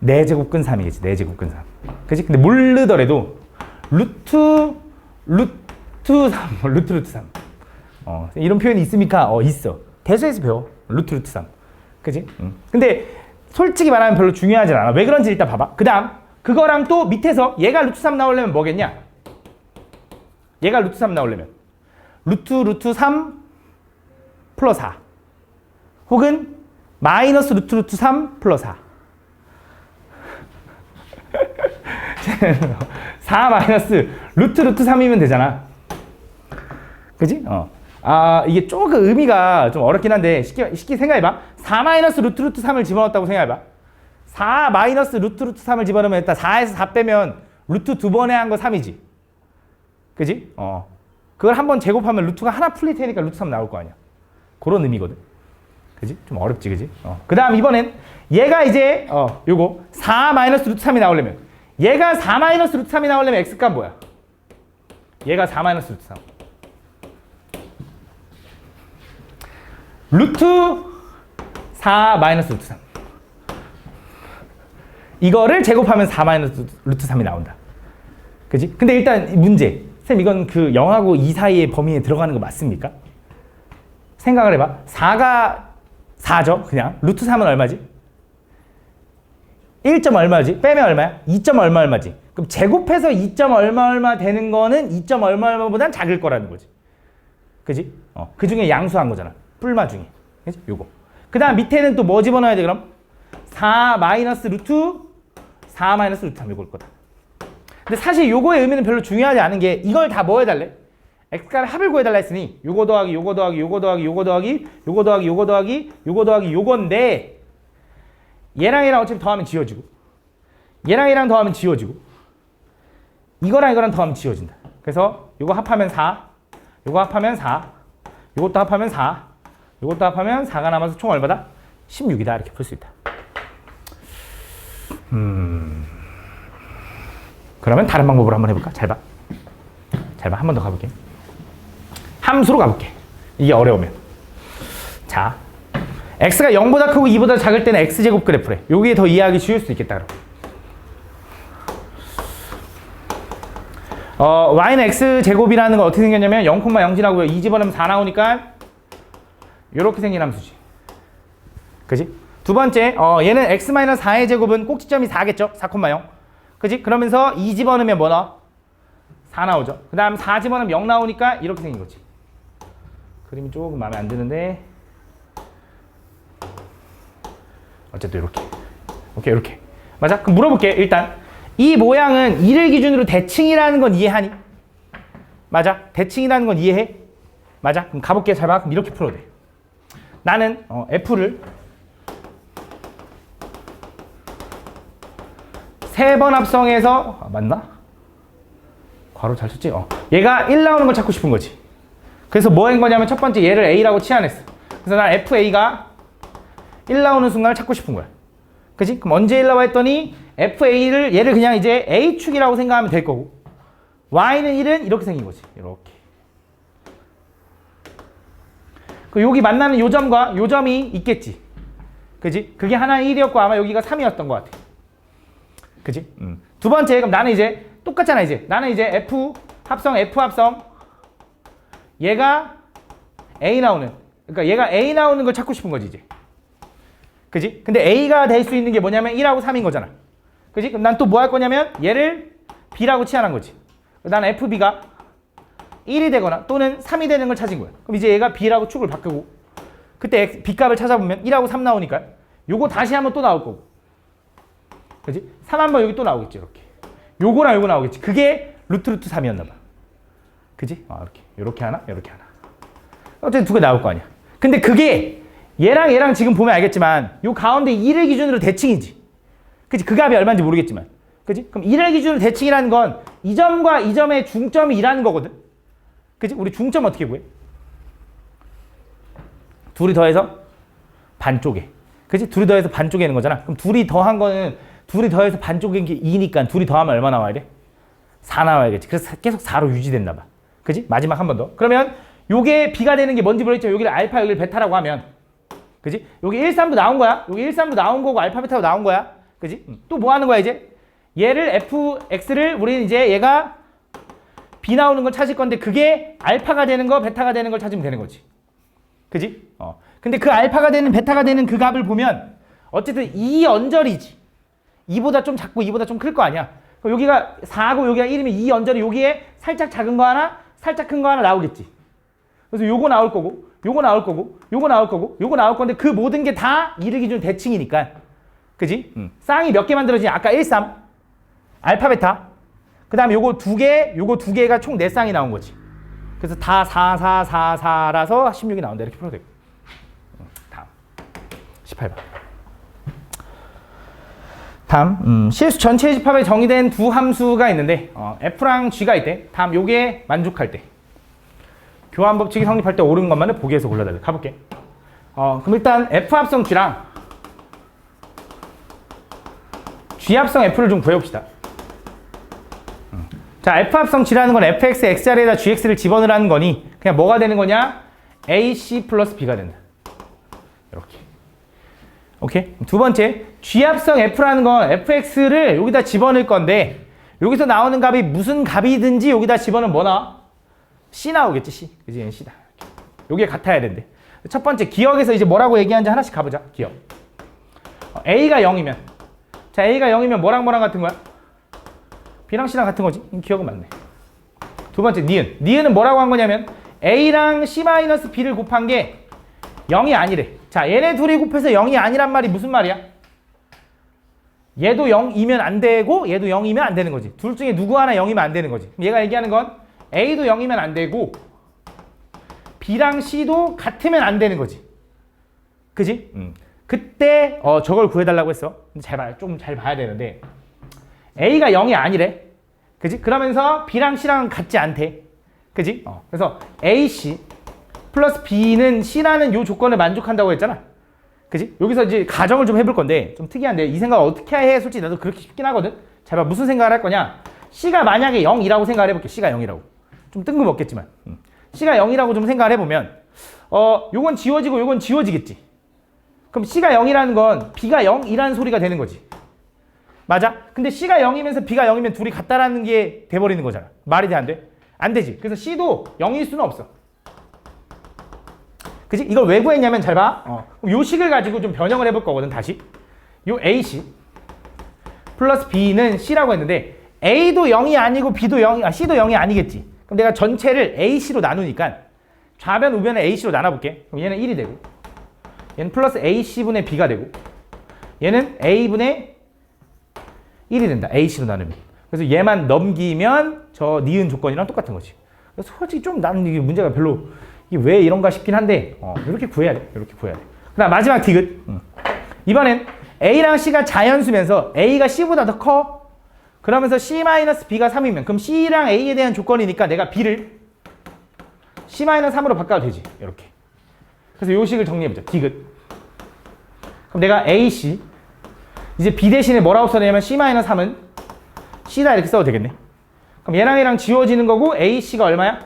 4제곱근 3이겠지. 4제곱근 3. 그치? 근데 모르더라도 루트 3. 이런 표현이 있습니까? 있어. 대수에서 배워. 루트 3. 그치? 근데 솔직히 말하면 별로 중요하진 않아. 왜 그런지 일단 봐봐. 그 다음 그거랑 또 밑에서 얘가 루트 3 나오려면 뭐겠냐? 얘가 루트 3 나오려면 루트 3 플러스 4 혹은 마이너스 루트 3 플러스 4 4 마이너스 루트 3이면 되잖아. 그지? 이게 조금 의미가 좀 어렵긴 한데 쉽게 생각해봐. 4 마이너스 루트 3을 집어넣었다고 생각해봐. 4 마이너스 루트 3을 집어넣으면 일단 4에서 4 빼면 루트 2번에 한 거 3이지. 그지? 그걸 한번 제곱하면 루트가 하나 풀릴 테니까 루트 3 나올 거 아니야. 그런 의미거든. 그지? 좀 어렵지, 그지? 그 다음 이번엔 얘가 이제 요거 4 마이너스 루트 3이 나오려면 얘가 4 마이너스 루트 3이 나오려면 x값 뭐야? 얘가 4 마이너스 루트 3 루트 4 마이너스 루트 3 이거를 제곱하면 4 마이너스 루트 3이 나온다. 그지? 근데 일단 문제. 쌤 이건 그 0하고 2 사이의 범위에 들어가는 거 맞습니까? 생각을 해봐. 4가 4죠. 그냥. 루트 3은 얼마지? 1점 얼마지? 빼면 얼마야? 2점 얼마지? 그럼 제곱해서 2점 얼마 되는 거는 2점 얼마보단 작을 거라는 거지. 그지? 그 중에 양수한 거잖아. 뿔마 중에. 그지? 요거. 그 다음 밑에는 또 뭐 집어넣어야 돼 그럼? 4 마이너스 루트 3 요걸 거다. 근데 사실 요거의 의미는 별로 중요하지 않은 게 이걸 다 뭐 해달래? x값의 합을 구해달라 했으니 요거 더하기 요거 더하기 요거 더하기 요거 더하기 요거 더하기 요거 더하기 요거 더하기 요건데 얘랑 얘랑 어차피 더하면 지워지고 얘랑 얘랑 더하면 지워지고 이거랑 이거랑 더하면 지워진다. 그래서 요거 합하면 4 요거 합하면 4 요것도 합하면 4 요것도 합하면 4가 남아서 총 얼마다? 16이다. 이렇게 풀 수 있다. 그러면 다른 방법으로 한번 해볼까? 잘 봐. 잘 봐. 한 번 더 가볼게. 함수로 가볼게. 이게 어려우면. 자, x가 0보다 크고 2보다 작을 때는 x제곱 그래프래. 여기에 더 이해하기 쉬울 수 있겠다. 그럼. y는 x제곱이라는 건 어떻게 생겼냐면 0,0 지나고요. 2 집어넣으면 4 나오니까 이렇게 생긴 함수지. 그지? 두 번째, 얘는 x-4의 제곱은 꼭지점이 4겠죠? 4,0. 그지? 그러면서 2 집어넣으면 뭐 나와? 4 나오죠. 그 다음 4 집어넣으면 0 나오니까 이렇게 생긴 거지. 그림이 조금 마음에 안 드는데 어쨌든 이렇게. 오케이, 이렇게. 맞아? 그럼 물어볼게. 일단 이 모양은 2를 기준으로 대칭이라는 건 이해하니? 맞아? 대칭이라는 건 이해해? 맞아? 그럼 가볼게. 잘 봐. 그럼 이렇게 풀어도 돼. 나는 f를 3번 합성해서 맞나? 괄호 잘 썼지? 얘가 1 나오는 걸 찾고 싶은 거지. 그래서 뭐 한 거냐면 첫 번째 얘를 a라고 치환했어. 그래서 난 fa가 1 나오는 순간을 찾고 싶은 거야. 그지? 그럼 언제 1 나와 했더니 fa를 얘를 그냥 이제 a축이라고 생각하면 될 거고 y는 1은 이렇게 생긴 거지. 이렇게. 그 여기 만나는 요 점과 요 점이 있겠지. 그지? 그게 하나는 1이었고 아마 여기가 3이었던 것 같아. 그지? 두 번째, 그럼 나는 이제 똑같잖아. 이제 나는 이제 f 합성 얘가 a 나오는, 그러니까 얘가 a 나오는 걸 찾고 싶은 거지 이제. 그지? 근데 a가 될 수 있는 게 뭐냐면 1하고 3인 거잖아. 그지? 그럼 난 또 뭐 할 거냐면 얘를 b라고 치환한 거지. 나는 fb가 1이 되거나 또는 3이 되는 걸 찾은 거야. 그럼 이제 얘가 b라고 축을 바꾸고 그때 b 값을 찾아보면 1하고 3 나오니까 요거 다시 한번 또 나올 거고. 그지? 3 한번 여기 또 나오겠지. 이렇게. 요거랑 요거 나오겠지. 그게 루트 3이었나 봐. 그지? 이렇게 하나, 이렇게 하나. 어쨌든 두 개 나올 거 아니야. 근데 그게 얘랑 얘랑 지금 보면 알겠지만 요 가운데 1을 기준으로 대칭이지. 그지? 그 값이 얼마인지 모르겠지만. 그지? 그럼 1을 기준으로 대칭이라는 건 이 점과 이 점의 중점이 2라는 거거든. 그지? 우리 중점 어떻게 구해? 둘이 더해서 반쪽에. 그지? 둘이 더해서 반쪽에 있는 거잖아. 그럼 둘이 더한 거는 둘이 더해서 반쪽인 게 2니까 둘이 더하면 얼마 나와야 돼? 4 나와야겠지. 그래서 계속 4로 유지됐나 봐. 그지? 마지막 한 번 더. 그러면 요게 b가 되는 게 뭔지 모르겠지만 여기를 알파 여기를 베타라고 하면 그지? 여기 1, 3도 나온 거야. 여기 1, 3도 나온 거고 알파 베타도 나온 거야. 그지? 또 뭐 하는 거야 이제? 얘를 fx를 우리는 이제 얘가 b 나오는 걸 찾을 건데 그게 알파가 되는 거 베타가 되는 걸 찾으면 되는 거지. 그지? 근데 그 알파가 되는 베타가 되는 그 값을 보면 어쨌든 2 언저리지. 2보다 좀 작고 2보다 좀 클 거 아니야. 그럼 여기가 4고 여기가 1이면 2 언저리 여기에 살짝 작은 거 하나 살짝 큰 거 하나 나오겠지. 그래서 요거 나올 거고 요거 나올 거고 요거 나올 거고 요거 나올 건데 그 모든 게 다 2를 기준 대칭이니까. 그지? 쌍이 몇 개 만들어지냐? 아까 1, 3 알파 베타 그 다음에 요거 두 개가 총 4쌍이 나온 거지. 그래서 다 4, 4, 4, 4라서 16이 나온다. 이렇게 풀어도 되고. 다음 18번. 다음 실수 전체 집합에 정의된 두 함수가 있는데 f랑 g가 있대. 다음 요게 만족할 때 교환 법칙이 성립할 때 옳은 것만을 보기에서 골라달래. 가볼게. 그럼 일단 f 합성 g랑 g 합성 f를 좀 구해봅시다. 자, f 합성 g라는 건 fx, x자리에다 gx를 집어넣으라는 거니 그냥 뭐가 되는 거냐? ac 플러스 b가 된다. 이렇게. 오케이? 두 번째, g 합성 f라는 건 fx를 여기다 집어넣을 건데 여기서 나오는 값이 무슨 값이든지 여기다 집어넣으면 뭐 나와? c 나오겠지, c. 그지? 얘는 c다. 여기에 같아야 된대. 첫 번째, 기억에서 이제 뭐라고 얘기하는지 하나씩 가보자. 기억. a가 0이면 자, a가 0이면 뭐랑 같은 거야? b랑 c랑 같은 거지. 기억은 맞네. 두 번째, 니은. 니은은 뭐라고 한 거냐면 a랑 c-b를 곱한 게 0이 아니래. 자, 얘네 둘이 곱해서 0이 아니란 말이 무슨 말이야? 얘도 0이면 안 되고 얘도 0이면 안 되는 거지. 둘 중에 누구 하나 0이면 안 되는 거지. 얘가 얘기하는 건 A도 0이면 안 되고 B랑 C도 같으면 안 되는 거지. 그지? 그때 저걸 구해달라고 했어. 좀 잘 봐야 되는데 A가 0이 아니래. 그지? 그러면서 B랑 C랑 같지 않대. 그지? 그래서 AC 플러스 B는 C라는 요 조건을 만족한다고 했잖아. 그지? 여기서 이제 가정을 좀 해볼 건데 좀 특이한데 이 생각을 어떻게 해? 솔직히 나도 그렇게 쉽긴 하거든. 잘 봐. 무슨 생각을 할 거냐? C가 만약에 0이라고 생각을 해볼게. C가 0이라고. 좀 뜬금없겠지만 C가 0이라고 좀 생각을 해보면 요건 지워지고 요건 지워지겠지. 그럼 C가 0이라는 건 B가 0이라는 소리가 되는 거지. 맞아? 근데 C가 0이면서 B가 0이면 둘이 같다라는 게 돼버리는 거잖아. 말이 돼, 안 돼? 안 되지. 그래서 C도 0일 수는 없어. 그치? 이걸 왜 구했냐면 잘 봐. 요 식을 가지고 좀 변형을 해볼 거거든, 다시. 요 AC 플러스 B는 C라고 했는데 A도 0이 아니고 B도 0이, C도 0이 아니겠지. 그럼 내가 전체를 AC로 나누니까 좌변, 우변을 AC로 나눠볼게. 그럼 얘는 1이 되고 얘는 플러스 AC분의 B가 되고 얘는 A분의 1이 된다. AC로 나누면. 그래서 얘만 넘기면 저 니은 조건이랑 똑같은 거지. 그래서 솔직히 좀 나는 이게 문제가 별로 이게 왜 이런가 싶긴 한데 이렇게 구해야 돼. 이렇게 구해야 돼. 그다음 마지막 디귿. 이번엔 A랑 C가 자연수면서 A가 C보다 더 커. 그러면서 C-B가 3이면 그럼 C랑 A에 대한 조건이니까 내가 B를 C-3으로 바꿔도 되지. 이렇게. 그래서 요 식을 정리해보자. 디귿. 그럼 내가 AC 이제 B 대신에 뭐라고 써내냐면 C-3은 C다 이렇게 써도 되겠네. 그럼 얘랑 지워지는 거고 AC가 얼마야?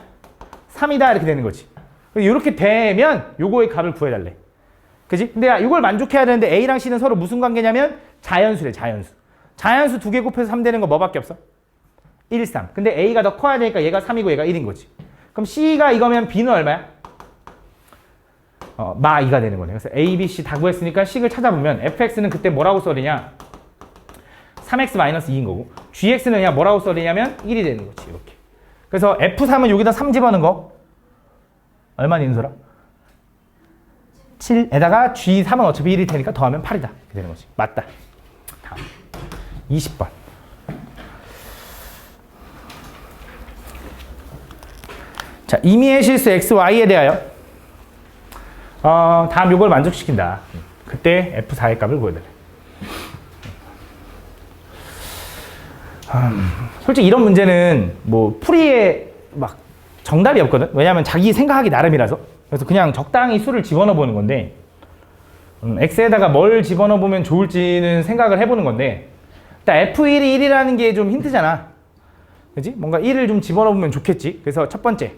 3이다 이렇게 되는 거지. 이렇게 되면 요거의 값을 구해달래. 그지? 근데 이걸 만족해야 되는데 A랑 C는 서로 무슨 관계냐면 자연수래. 자연수. 자연수 2개 곱해서 3 되는 거 뭐밖에 없어? 1, 3. 근데 A가 더 커야 되니까 얘가 3이고 얘가 1인 거지. 그럼 C가 이거면 B는 얼마야? 마 2가 되는 거네. 그래서 A, B, C 다 구했으니까 식을 찾아보면 fx는 그때 뭐라고 써리냐? 3x-2인 거고 gx는 그냥 뭐라고 써리냐면 1이 되는 거지. 이렇게. 그래서 f3은 여기다 3 집어넣은 거 얼마 있는 소라? 7에다가 g3은 어차피 1일 테니까 더하면 8이다. 이렇게 되는 거지. 맞다. 다음 20번. 자, 임의의 실수 x, y에 대하여 다음 요걸 만족시킨다. 그때 F4의 값을 구해야 돼. 솔직히 이런 문제는 뭐 풀이에 막 정답이 없거든. 왜냐면 자기 생각하기 나름이라서. 그래서 그냥 적당히 수를 집어넣어 보는 건데 X에다가 뭘 집어넣어 보면 좋을지는 생각을 해보는 건데 일단 F1이 1이라는 게 좀 힌트잖아. 그지? 뭔가 1을 좀 집어넣어 보면 좋겠지. 그래서 첫 번째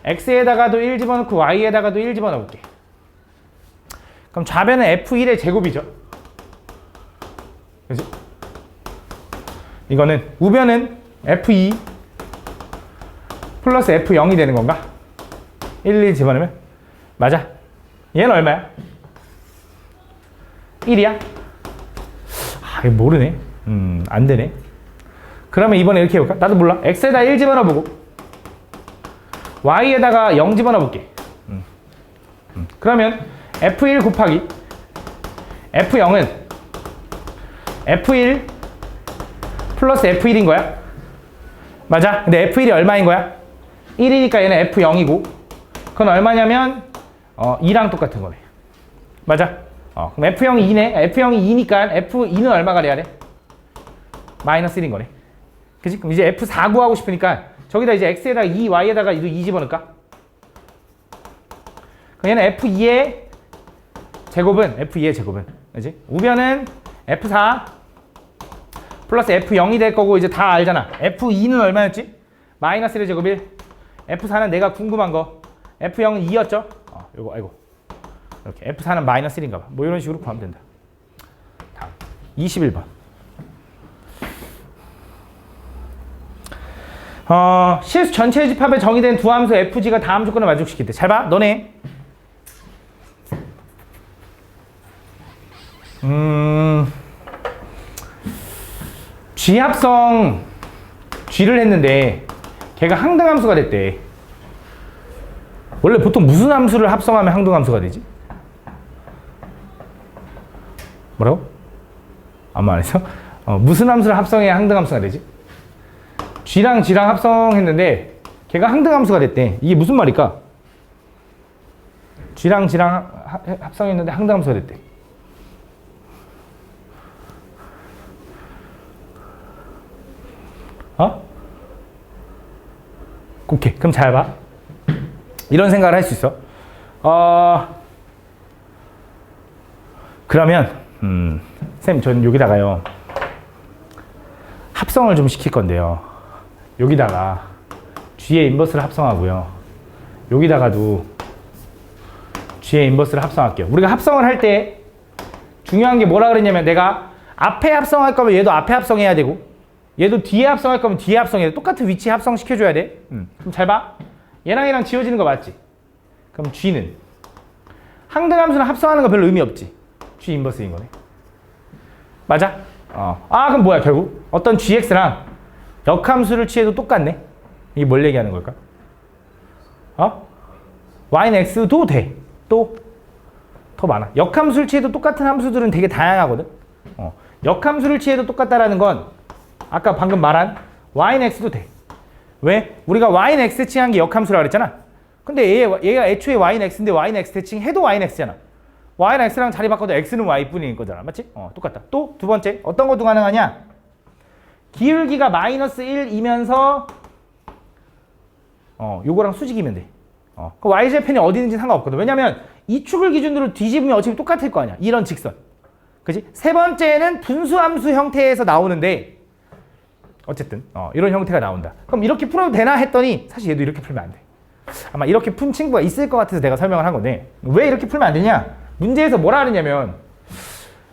X에다가도 1 집어넣고 Y에다가도 1 집어넣어 볼게. 그럼 좌변은 F1의 제곱이죠. 그지? 이거는 우변은 F2 플러스 F0이 되는 건가? 1 집어넣으면? 맞아. 얘는 얼마야? 1이야? 이거 모르네. 안 되네. 그러면 이번에 이렇게 해볼까? 나도 몰라. X에다 1 집어넣어 보고 Y에다가 0 집어넣어 볼게. 그러면 F1 곱하기 F0은 F1 플러스 F1인 거야. 맞아. 근데 F1이 얼마인 거야? 1이니까 얘는 F0이고 그건 얼마냐면 2랑 똑같은 거네. 맞아. 그럼 F0이 2네. F0이 2니까 F2는 얼마가 돼야 돼? 마이너스 1인 거네. 그치? 그럼 이제 F4 구하고 싶으니까 저기다 이제 X에다가 2, Y에다가 2 집어넣을까? 그럼 얘는 F2의 제곱은 F2의 제곱은 그치? 우변은 F4 플러스 F0이 될 거고 이제 다 알잖아. F2는 얼마였지? 마이너스 1의 제곱 1. F4는 내가 궁금한 거. F0은 2였죠? 요거 아이고. 이렇게 F4는 마이너스 1인가 봐. 뭐 이런 식으로 구하면 된다. 다음 21번. 실수 전체 집합에 정의된 두 함수 FG가 다음 조건을 만족시킬 때. 잘 봐. 너네. G 합성 G를 했는데 걔가 항등함수가 됐대. 원래 보통 무슨 함수를 합성하면 항등함수가 되지? 뭐라고? 아무 말 안 했어? 무슨 함수를 합성해야 항등함수가 되지? G랑 G랑 합성했는데 걔가 항등함수가 됐대. 이게 무슨 말일까? G랑 G랑 합성했는데 항등함수가 됐대. 오케이. 그럼 잘 봐. 이런 생각을 할 수 있어. 그러면 쌤, 전 여기다가요 합성을 좀 시킬 건데요. 여기다가 G의 인버스를 합성하고요. 여기다가도 G의 인버스를 합성할게요. 우리가 합성을 할 때 중요한 게 뭐라 그랬냐면 내가 앞에 합성할 거면 얘도 앞에 합성해야 되고 얘도 뒤에 합성할 거면 뒤에 합성해야 돼. 똑같은 위치에 합성시켜줘야 돼. 그럼 잘 봐. 얘랑 얘랑 지워지는 거 맞지? 그럼 G는 항등함수는 합성하는 거 별로 의미 없지. G 인버스인 거네. 맞아? 그럼 뭐야 결국? 어떤 GX랑 역함수를 취해도 똑같네. 이게 뭘 얘기하는 걸까? Y는 X도 돼. 또 더 많아. 역함수를 취해도 똑같은 함수들은 되게 다양하거든. 역함수를 취해도 똑같다라는 건 아까 방금 말한 Y는 X도 돼. 왜? 우리가 Y는 X 대칭한 게 역함수라고 그랬잖아. 근데 얘가 애초에 Y는 X인데 Y는 X 대칭해도 Y는 X잖아. Y랑 X랑 자리 바꿔도 X는 Y뿐인 거잖아. 맞지? 똑같다. 또 두 번째, 어떤 것도 가능하냐? 기울기가 마이너스 1이면서 요거랑 수직이면 돼. 그 YJ편이 어디 있는지 상관없거든. 왜냐면 이 축을 기준으로 뒤집으면 어차피 똑같을 거 아니야. 이런 직선. 그치? 세 번째는 분수함수 형태에서 나오는데 어쨌든 이런 형태가 나온다. 그럼 이렇게 풀어도 되나 했더니 사실 얘도 이렇게 풀면 안 돼. 아마 이렇게 푼 친구가 있을 것 같아서 내가 설명을 한 건데 왜 이렇게 풀면 안 되냐? 문제에서 뭐라 하느냐면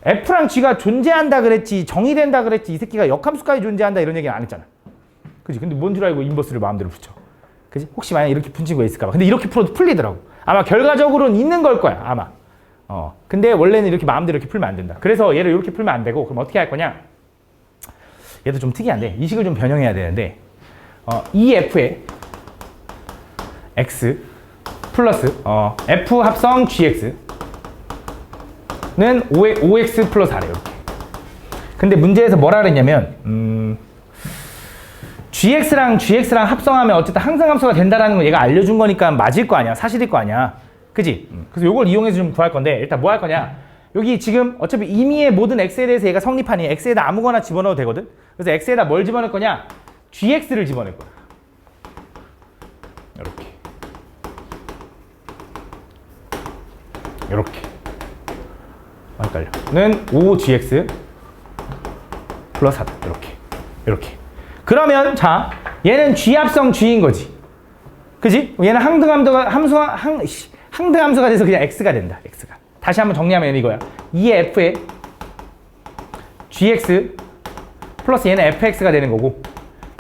F랑 G가 존재한다 그랬지 정의된다 그랬지 이 새끼가 역함수까지 존재한다 이런 얘기는 안 했잖아. 그치? 근데 뭔 줄 알고 인버스를 마음대로 붙여. 그치? 혹시 만약 이렇게 푼 친구가 있을까 봐. 근데 이렇게 풀어도 풀리더라고. 아마 결과적으로는 있는 걸 거야. 아마. 근데 원래는 이렇게 마음대로 이렇게 풀면 안 된다. 그래서 얘를 이렇게 풀면 안 되고 그럼 어떻게 할 거냐? 얘도 좀 특이한데 이 식을 좀 변형해야 되는데 이 F에 X 플러스 F 합성 GX는 5X 플러스 R이에요. 이렇게. 근데 문제에서 뭐라 그랬냐면 GX랑 합성하면 어쨌든 항등함수가 된다라는 걸 얘가 알려준 거니까 맞을 거 아니야. 사실일 거 아니야. 그지? 그래서 이걸 이용해서 좀 구할 건데 일단 뭐 할 거냐? 여기 지금 어차피 임의의 모든 X에 대해서 얘가 성립하니 X에다 아무거나 집어넣어도 되거든? 그래서 X에다 뭘 집어넣을 거냐? GX를 집어넣을 거야. 이렇게. 헷갈려. 는 5GX 플러스 4. 이렇게. 그러면 자, 얘는 G 합성 G인 거지. 그지? 얘는 항등함수가 돼서 그냥 X가 된다. X가. 다시 한번 정리하면 이거야. 2의 F에 GX 플러스 얘는 FX가 되는 거고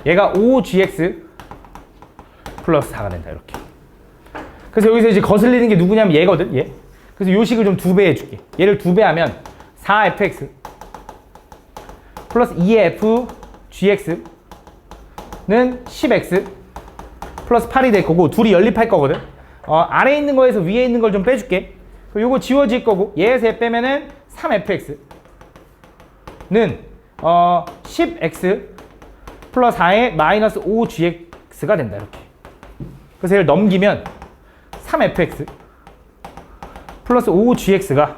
얘가 5GX 플러스 4가 된다. 이렇게. 그래서 여기서 이제 거슬리는 게 누구냐면 얘거든. 얘. 그래서 요 식을 좀 2배 해줄게. 얘를 2배 하면 4fx 플러스 2의 fgx는 10x 플러스 8이 될 거고 둘이 연립할 거거든. 아래에 있는 거에서 위에 있는 걸 좀 빼줄게. 요거 지워질 거고 얘에서 얘 빼면은 3fx는 10x 플러스 4에 마이너스 5gx가 된다. 이렇게. 그래서 얘를 넘기면 3fx 플러스 5gx가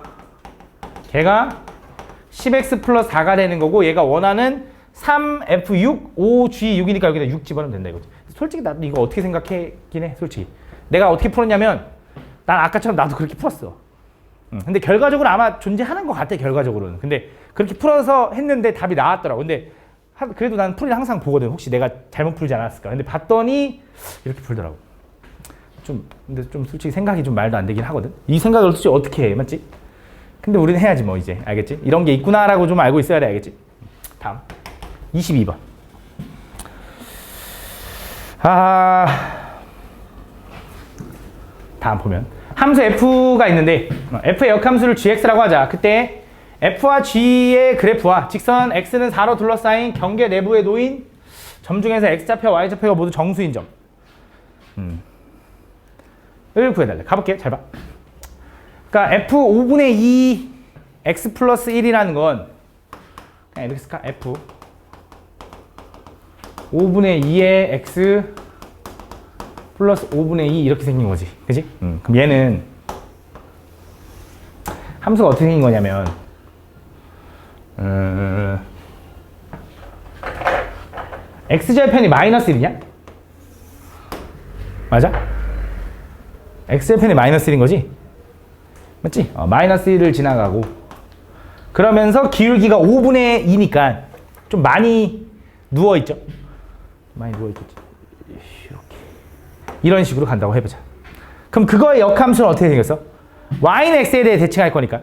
걔가 10x 플러스 4가 되는 거고 얘가 원하는 3f6, 5g6이니까 여기다 6 집어넣으면 된다 이거지. 솔직히 나도 이거 어떻게 생각했긴 해. 솔직히 내가 어떻게 풀었냐면 난 아까처럼 나도 그렇게 풀었어. 근데 결과적으로 아마 존재하는 것 같아. 결과적으로는. 근데 그렇게 풀어서 했는데 답이 나왔더라고. 근데 그래도 난 풀이를 항상 보거든. 혹시 내가 잘못 풀지 않았을까. 근데 봤더니 이렇게 풀더라고. 근데 좀 솔직히 생각이 좀 말도 안 되긴 하거든. 이 생각을 솔직히 어떻게 해, 맞지? 근데 우리는 해야지 뭐 이제. 알겠지? 이런 게 있구나라고 좀 알고 있어야 돼. 알겠지? 다음 22번. 다음 보면 함수 f가 있는데 f의 역함수를 gx라고 하자. 그때 f와 g의 그래프와 직선 x는 4로 둘러싸인 경계 내부에 놓인 점 중에서 x좌표, y좌표가 모두 정수인 점 을 구해달래. 가볼게. 잘 봐. 그러니까 f 5분의 2 x 플러스 1이라는 건 그냥 이렇게 쓸까? F 5분의 2의 X 플러스 5분의 2 이렇게 생긴 거지. 그지? 그럼 얘는 함수가 어떻게 생긴 거냐면 x절편이 마이너스 1이냐? 맞아? x절편이 마이너스 1인 거지? 맞지? 마이너스 1을 지나가고 그러면서 기울기가 5분의 2니까 좀 많이 누워있죠? 많이 누워있겠지. 이렇게 이런 식으로 간다고 해보자. 그럼 그거의 역함수는 어떻게 생겼어? y는 x에 대해 대칭할 거니까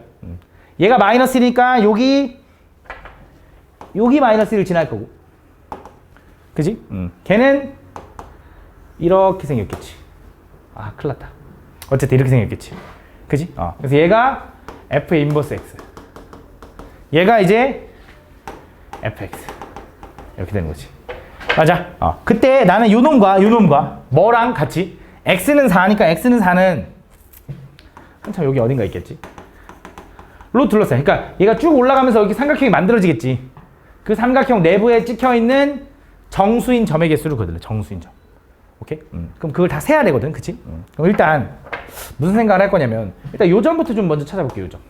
얘가 마이너스 1이니까 여기 마이너스 1을 지날 거고 그지? 걔는 이렇게 생겼겠지. 아 큰일 났다. 어쨌든 이렇게 생겼겠지. 그지? 그래서 얘가 f의 인버스 x 얘가 이제 fx 이렇게 되는 거지. 맞아. 그때 나는 요놈과 뭐랑 같이 x는 4니까 x는 4는 한참 여기 어딘가 있겠지. 로 둘러싸요. 그러니까 얘가 쭉 올라가면서 여기 삼각형이 만들어지겠지. 그 삼각형 내부에 찍혀있는 정수인 점의 개수를 거둘래. 정수인 점. 오케이? 그럼 그걸 다 세야 되거든. 그치? 그럼 일단 무슨 생각을 할 거냐면 일단 요 점부터 좀 먼저 찾아볼게요. 요 점.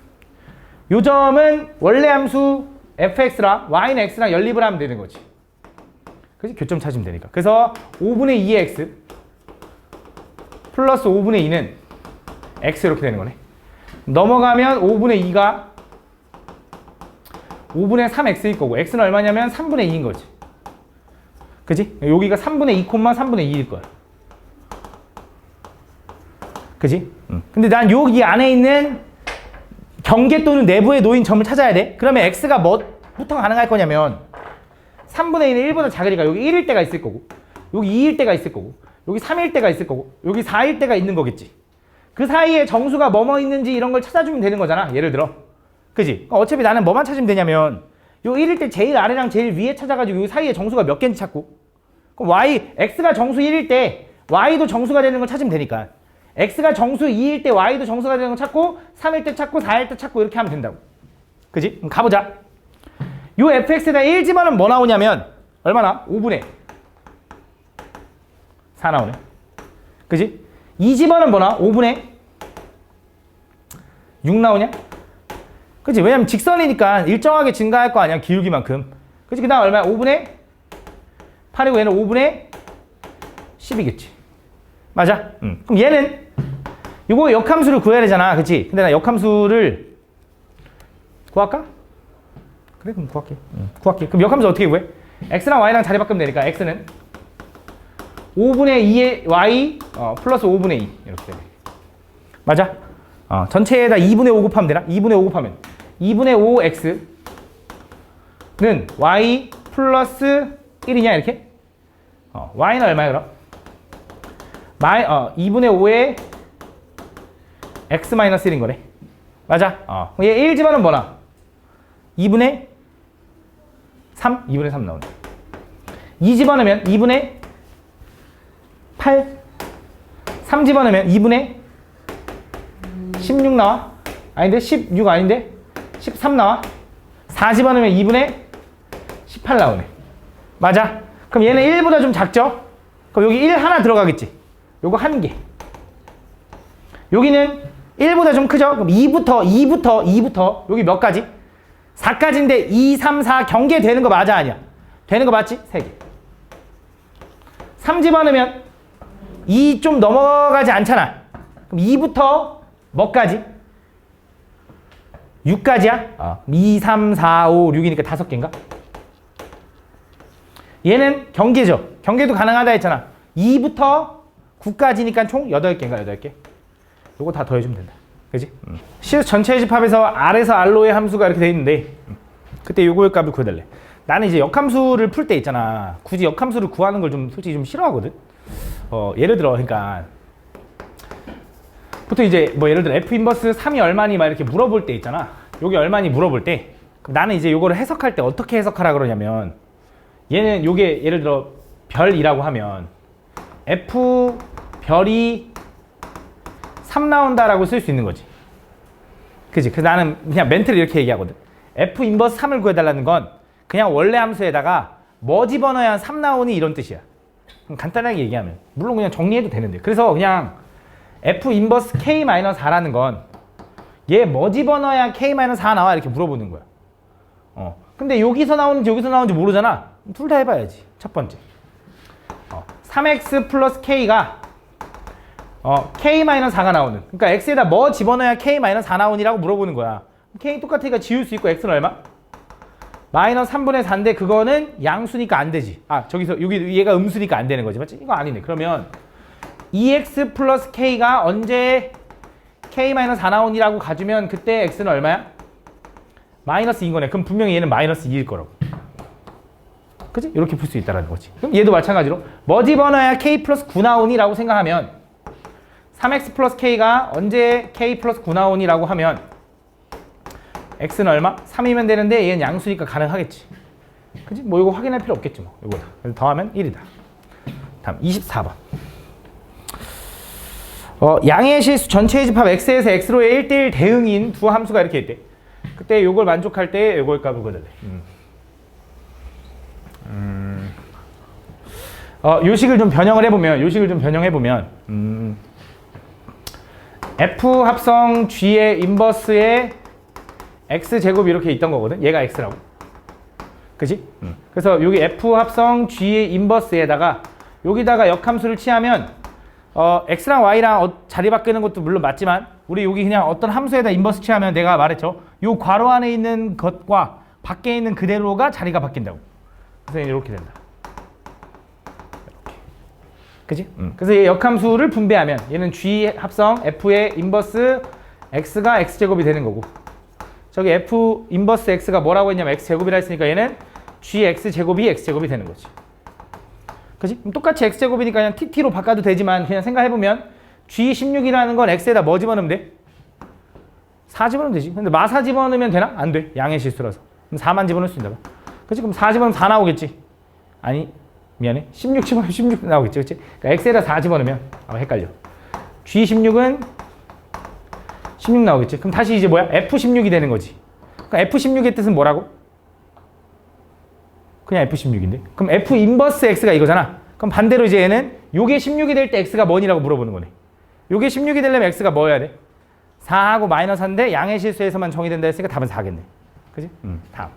요 점은 원래 함수 fx랑 y는 x랑 연립을 하면 되는 거지. 그치? 교점 찾으면 되니까. 그래서 5분의 2의 x 플러스 5분의 2는 x 이렇게 되는 거네. 넘어가면 5분의 2가 5분의 3x일 거고 x는 얼마냐면 3분의 2인 거지. 그지? 여기가 3분의 2, 3분의 2일 거야. 그지? 근데 난 여기 안에 있는 경계 또는 내부에 놓인 점을 찾아야 돼. 그러면 x가 뭐부터 가능할 거냐면 3분의 2는 1보다 작으니까 여기 1일 때가 있을 거고 여기 2일 때가 있을 거고 여기 3일 때가 있을 거고 여기 4일 때가 있는 거겠지. 그 사이에 정수가 뭐뭐 있는지 이런 걸 찾아주면 되는 거잖아. 예를 들어. 그지? 어차피 나는 뭐만 찾으면 되냐면 요 1일 때 제일 아래랑 제일 위에 찾아가지고 요 사이에 정수가 몇 개인지 찾고 그럼 x가 정수 1일 때 y도 정수가 되는 걸 찾으면 되니까 x가 정수 2일 때 y도 정수가 되는 걸 찾고 3일 때 찾고 4일 때 찾고 이렇게 하면 된다고. 그지? 그럼 가보자. 요 fx에다 1 집어넣으면 뭐 나오냐면 얼마나? 5분의 4 나오네. 그지? 2 집어넣으면 뭐 나와? 5분의 6 나오냐? 그치? 왜냐면 직선이니까 일정하게 증가할 거 아니야. 기울기만큼. 그치? 그 다음 얼마야? 5분의 8이고 얘는 5분의 10이겠지. 맞아? 그럼 얘는 이거 역함수를 구해야 되잖아. 그치? 근데 나 역함수를 구할까? 그래 그럼 구할게. 구할게. 그럼 역함수 어떻게 구해? x랑 y랑 자리 바꾸면 되니까 x는 5분의 2의 y 플러스 5분의 2 이렇게 되네. 맞아? 전체에다 2분의 5 곱하면 되나? 2분의 5 곱하면 2분의 5 x는 y 플러스 1이냐 이렇게? y는 얼마야 그럼? 2분의 5에 x 마이너스 1인 거네. 맞아? 얘 1 집어넣으면 뭐나? 2분의 3? 2분의 3 나오네. 2 집어넣으면 2분의 8? 3 집어넣으면 2분의 16 나와? 아닌데? 16 아닌데? 13 나와? 4 집어넣으면 2분의 18 나오네. 맞아? 그럼 얘는 1보다 좀 작죠? 그럼 여기 1 하나 들어가겠지? 요거 한 개. 여기는 1보다 좀 크죠? 그럼 2부터 여기 몇 가지? 4까지인데 2, 3, 4 경계되는 거 맞아 아니야? 되는 거 맞지? 3개. 3 집어넣으면 2 좀 넘어가지 않잖아. 그럼 2부터 뭐까지? 6까지야? 2, 3, 4, 5, 6이니까 5개인가? 얘는 경계죠. 경계도 가능하다 했잖아. 2부터 9까지니까 총 8개인가? 8개? 요거 다 더해주면 된다. 그지? 시스 전체 집합에서 R에서 R로의 함수가 이렇게 돼 있는데 그때 요거의 값을 구해달래. 나는 이제 역함수를 풀 때 있잖아. 굳이 역함수를 구하는 걸 좀 솔직히 좀 싫어하거든. 예를 들어 그러니까 보통 이제 뭐 예를 들어 F 인버스 3이 얼마니 막 이렇게 물어볼 때 있잖아. 요게 얼마니 물어볼 때 그럼 나는 이제 요거를 해석할 때 어떻게 해석하라 그러냐면 얘는 요게 예를 들어 별이라고 하면 F 별이 3 나온다라고 쓸 수 있는 거지. 그치? 그래서 나는 그냥 멘트를 이렇게 얘기하거든. F 인버스 3을 구해달라는 건 그냥 원래 함수에다가 뭐 집어넣어야 3 나오니 이런 뜻이야. 간단하게 얘기하면 물론 그냥 정리해도 되는데 그래서 그냥 F 인버스 K-4라는 건 얘 뭐 집어넣어야 K-4 나와 이렇게 물어보는 거야. 근데 여기서 나오는지 여기서 나오는지 모르잖아. 둘 다 해봐야지. 첫 번째 3x 플러스 K가 K-4가 나오는 그러니까 X에다 뭐 집어넣어야 K-4 나오니라고 물어보는 거야. K 똑같으니까 지울 수 있고 X는 얼마? 마이너스 3분의 4인데 그거는 양수니까 안 되지. 저기서 여기 얘가 음수니까 안 되는 거지. 맞지? 이거 아니네. 그러면 2x 플러스 K가 언제 K-4 나오니라고 가주면 그때 X는 얼마야? 마이너스 2인 거네. 그럼 분명히 얘는 마이너스 2일 거라고. 그치? 이렇게 풀 수 있다는 거지. 그럼 얘도 마찬가지로 뭐 집어넣어야 K 플러스 9 나오니라고 생각하면 3x 플러스 K가 언제 K 플러스 9 나오니라고 하면 X는 얼마? 3이면 되는데 얘는 양수니까 가능하겠지. 그치? 뭐 이거 확인할 필요 없겠지 뭐. 이거다. 그래서 더하면 1이다. 다음 24번. 양의 실수 전체의 집합 X에서 X로의 1대1 대응인 두 함수가 이렇게 있대. 그때 요걸 만족할 때 요걸 값을 그려야 돼. 요식을 좀 변형을 해보면 F 합성 G의 인버스의 X제곱이 이렇게 있던 거거든. 얘가 X라고. 그치? 그래서 여기 F 합성 G의 인버스에다가 여기다가 역함수를 취하면 X랑 Y랑 자리 바뀌는 것도 물론 맞지만 우리 여기 그냥 어떤 함수에다 인버스 취하면 내가 말했죠. 요 괄호 안에 있는 것과 밖에 있는 그대로가 자리가 바뀐다고. 그래서 이렇게 된다. 이렇게. 그치? 그래서 얘 역함수를 분배하면 얘는 G 합성 F의 인버스 X가 X제곱이 되는 거고 저기 F 인버스 X가 뭐라고 했냐면 X제곱이라 했으니까 얘는 GX제곱이 X제곱이 되는 거지. 그치? 그럼 똑같이 X제곱이니까 그냥 TT로 바꿔도 되지만 그냥 생각해보면 G16이라는 건 X에다 뭐 집어넣으면 돼? 4 집어넣으면 되지. 근데 마4 집어넣으면 되나? 안 돼. 양의 실수라서. 그럼 4만 집어넣을 수 있나 봐. 그치? 그럼 4 집어넣으면 4 나오겠지? 아니, 미안해. 16 집어넣으면 16 나오겠지. 그치? 그러니까 X에다 4 집어넣으면 헷갈려. G16은 16 나오겠지. 그럼 다시 이제 뭐야? F16이 되는 거지. 그러니까 F16의 뜻은 뭐라고? 그냥 F16인데. 그럼 F 인버스 X가 이거잖아. 그럼 반대로 이제 얘는 요게 16이 될 때 X가 뭐니라고 물어보는 거네. 요게 16이 되려면 X가 뭐 해야 돼? 4하고 마이너스 4인데 양의 실수에서만 정의된다 했으니까 답은 4겠네. 그지? 다음.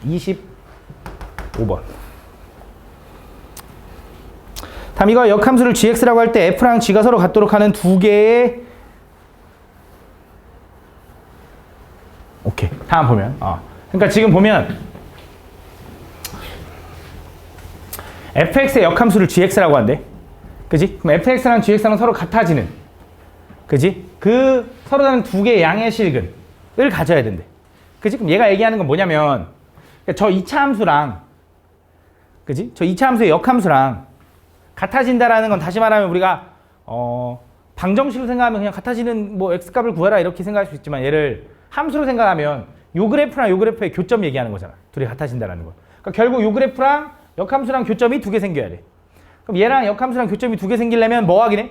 25번. 다음 이거 역함수를 gx라고 할 때 f랑 g가 서로 같도록 하는 두 개의 오케이. 다음 보면 그러니까 지금 보면 fx의 역함수를 gx라고 한대. 그지? 그럼 fx랑 gx랑 서로 같아지는 그지? 그 서로 다른 두 개의 양의 실근을 가져야 된대. 그지? 그럼 얘가 얘기하는 건 뭐냐면 저 2차 함수랑 그지? 저 2차 함수의 역함수랑 같아진다라는 건 다시 말하면 우리가 방정식으로 생각하면 그냥 같아지는 뭐 x값을 구해라 이렇게 생각할 수 있지만 얘를 함수로 생각하면 요 그래프랑 요 그래프의 교점 얘기하는 거잖아. 둘이 같아진다라는 거. 그러니까 결국 요 그래프랑 역함수랑 교점이 두 개 생겨야 돼. 그럼 얘랑 역함수랑 교점이 두 개 생기려면 뭐 하긴 해?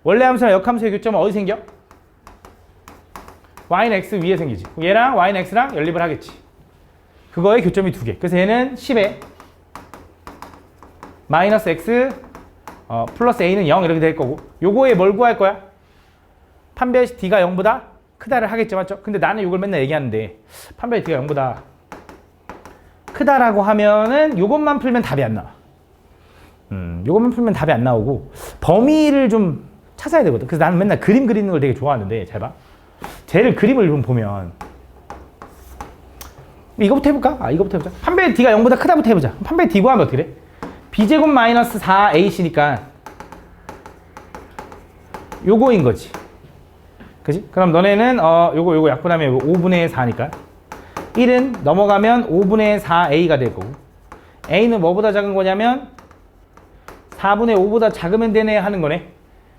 원래 함수랑 역함수의 교점은 어디 생겨? y는 x 위에 생기지. 얘랑 y는 x랑 연립을 하겠지. 그거의 교점이 두 개. 그래서 얘는 10에 마이너스 x 플러스 a는 0 이렇게 될 거고 요거에 뭘 구할 거야? 판별 d가 0보다 크다를 하겠죠. 맞죠? 근데 나는 이걸 맨날 얘기하는데 판별 d가 0보다 크다라고 하면은 요것만 풀면 답이 안 나와. 요것만 풀면 답이 안 나오고 범위를 좀 찾아야 되거든. 그래서 나는 맨날 그림 그리는 걸 되게 좋아하는데 잘 봐. 쟤를 그림을 좀 보면 이거부터 해볼까? 이거부터 해보자. 판별 d가 0보다 크다부터 해보자. 판별 d 구하면 어떻게 돼? b제곱 마이너스 4ac니까 요거인 거지. 그지? 그럼 너네는 요거 약분하면 5분의 4니까 1은 넘어가면 5분의 4a가 될 거고 a는 뭐보다 작은 거냐면 4분의 5보다 작으면 되네 하는 거네.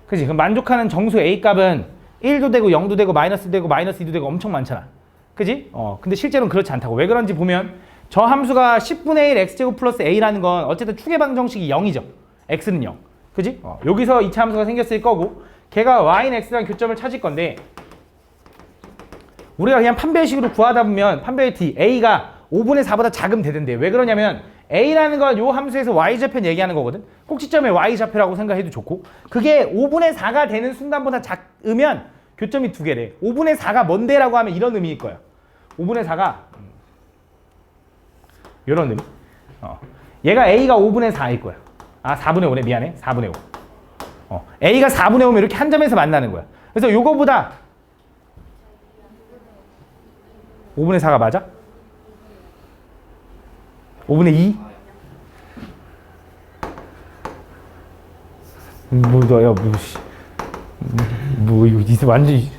그지? 그럼 만족하는 정수 a 값은 1도 되고 0도 되고 마이너스도 되고 마이너스 2도 되고 엄청 많잖아. 그지? 근데 실제로는 그렇지 않다고. 왜 그런지 보면 저 함수가 10분의 1 x제곱 플러스 a라는 건 어쨌든 축의 방정식이 0이죠. x는 0. 그지? 여기서 2차 함수가 생겼을 거고 걔가 y는 x랑 교점을 찾을 건데 우리가 그냥 판별식으로 구하다 보면 판별 t a가 5분의 4보다 작으면 되던데 왜 그러냐면 a라는 건 요 함수에서 y좌편 얘기하는 거거든. 꼭지점의 y좌표라고 생각해도 좋고 그게 5분의 4가 되는 순간보다 작으면 교점이 두 개래. 5분의 4가 뭔데라고 하면 이런 의미일 거야. 5분의 4가 이런 의미. 얘가 a가 5분의 4일 거야. 아 4분의 5네. 미안해. 4분의 5. a가 4분의 5면 이렇게 한 점에서 만나는 거야. 그래서 요거보다 5분의 4가 맞아? 5분의 2? 이거 완전히.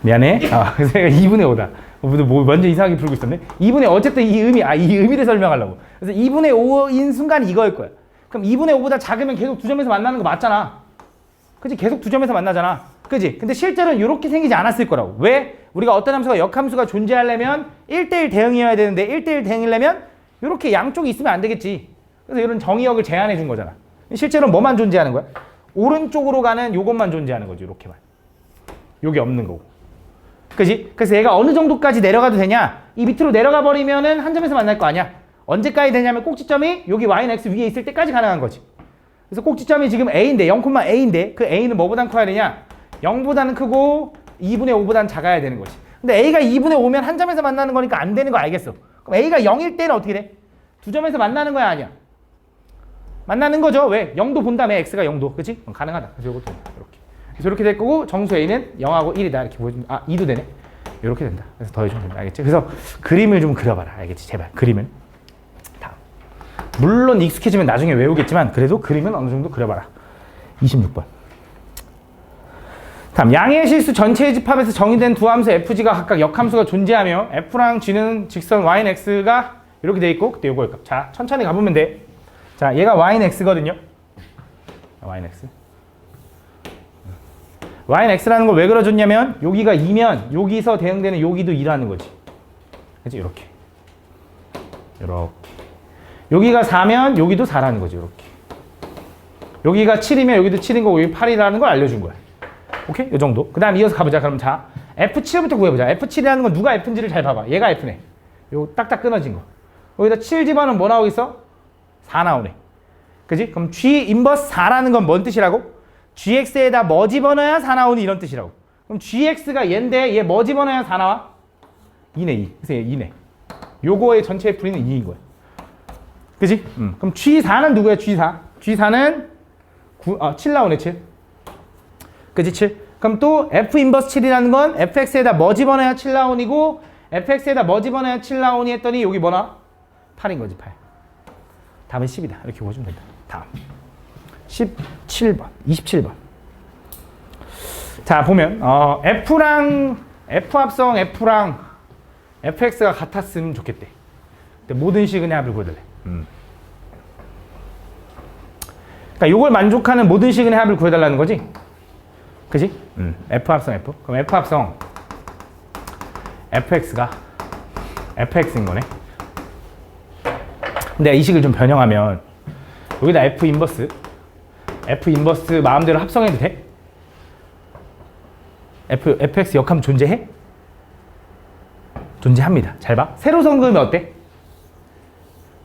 미안해. 그래서 내가 2분의 5다. 뭐 완전 이상하게 풀고 있었네. 2분의 어쨌든 이 의미를 설명하려고. 그래서 2분의 5인 순간이 이거일 거야. 그럼 2분의 5보다 작으면 계속 두 점에서 만나는 거 맞잖아. 그치? 계속 두 점에서 만나잖아. 그치? 근데 실제로는 이렇게 생기지 않았을 거라고. 왜? 우리가 어떤 함수가 역함수가 존재하려면 1대1 대응이어야 되는데 1대1 대응이려면 이렇게 양쪽이 있으면 안 되겠지. 그래서 이런 정의역을 제한해 준 거잖아. 실제로는 뭐만 존재하는 거야? 오른쪽으로 가는 요것만 존재하는 거지. 이렇게만. 요게 없는 거고. 그지? 그래서 얘가 어느 정도까지 내려가도 되냐? 이 밑으로 내려가 버리면은 한 점에서 만날 거 아니야? 언제까지 되냐면 꼭지점이 여기 y는 x 위에 있을 때까지 가능한 거지. 그래서 꼭지점이 지금 a인데 0,a인데 그 a는 뭐보단 커야 되냐? 0보다는 크고 2분의 5보다는 작아야 되는 거지. 근데 a가 2분의 5면 한 점에서 만나는 거니까 안 되는 거 알겠어. 그럼 a가 0일 때는 어떻게 돼? 두 점에서 만나는 거야 아니야? 만나는 거죠. 왜? 0도 본 다음에 x가 0도. 그치? 가능하다. 그래서 이것도 이렇게. 그래서 이렇게 될 거고 정수 a는 0하고 1이다. 이렇게 보여주면 2도 되네. 이렇게 된다. 그래서 더해주면 된다. 알겠지? 그래서 그림을 좀 그려봐라. 알겠지? 제발 그림을. 다음. 물론 익숙해지면 나중에 외우겠지만 그래도 그림은 어느 정도 그려봐라. 26번. 다음 양의 실수 전체의 집합에서 정의된 두 함수 fg가 각각 역함수가 존재하며 f랑 g는 직선 y는 x가 이렇게 돼 있고 그때 요거일 값. 자 천천히 가보면 돼. 자 얘가 y는 x거든요. y는 x. y는 x라는 걸 왜 그려줬냐면 여기가 2면 여기서 대응되는 여기도 2라는 거지. 그치? 이렇게. 여기가 4면 여기도 4라는 거지. 이렇게. 여기가 7이면 여기도 7인 거고 여기 8이라는 걸 알려준 거야. 오케이? 이 정도. 그 다음 이어서 가보자. 그럼 자 F7부터 구해보자. F7이라는 건 누가 F인지를 잘 봐봐. 얘가 F네. 요 딱딱 끊어진 거. 여기다 7 집어넣으면 뭐 나오겠어? 4 나오네. 그지? 그럼 G 인버스 4라는 건 뭔 뜻이라고? GX에다 뭐 집어넣어야 4 나오니 이런 뜻이라고. 그럼 GX가 얘인데 얘 뭐 집어넣어야 4 나와? 2네 2. 그래서 얘 2네. 요거의 전체 풀이는 2인 거야. 그지? 그럼 G4는 누구야? G4. G4는 7 나오네 7. 그지? 7. 그럼 또 F 인버스 7이라는 건 fx에다 뭐 집어넣어야 7 나오니고 fx에다 뭐 집어넣어야 7 나오니 했더니 여기 뭐나? 8인 거지 8. 답은 10이다. 이렇게 보시면 된다. 다음. 17번. 27번. 자 보면 F 합성 F랑 fx가 같았으면 좋겠대. 근데 모든 시그널 합을 구해달래. 그러니까 이걸 만족하는 모든 시그널 합을 구해달라는 거지. 그지? F 합성 F. 그럼 F 합성 fx가 fx인 거네. 근데 이 식을 좀 변형하면 여기다 F 인버스 마음대로 합성해도 돼? fx 역함 존재해? 존재합니다. 잘 봐. 세로선 그으면 어때?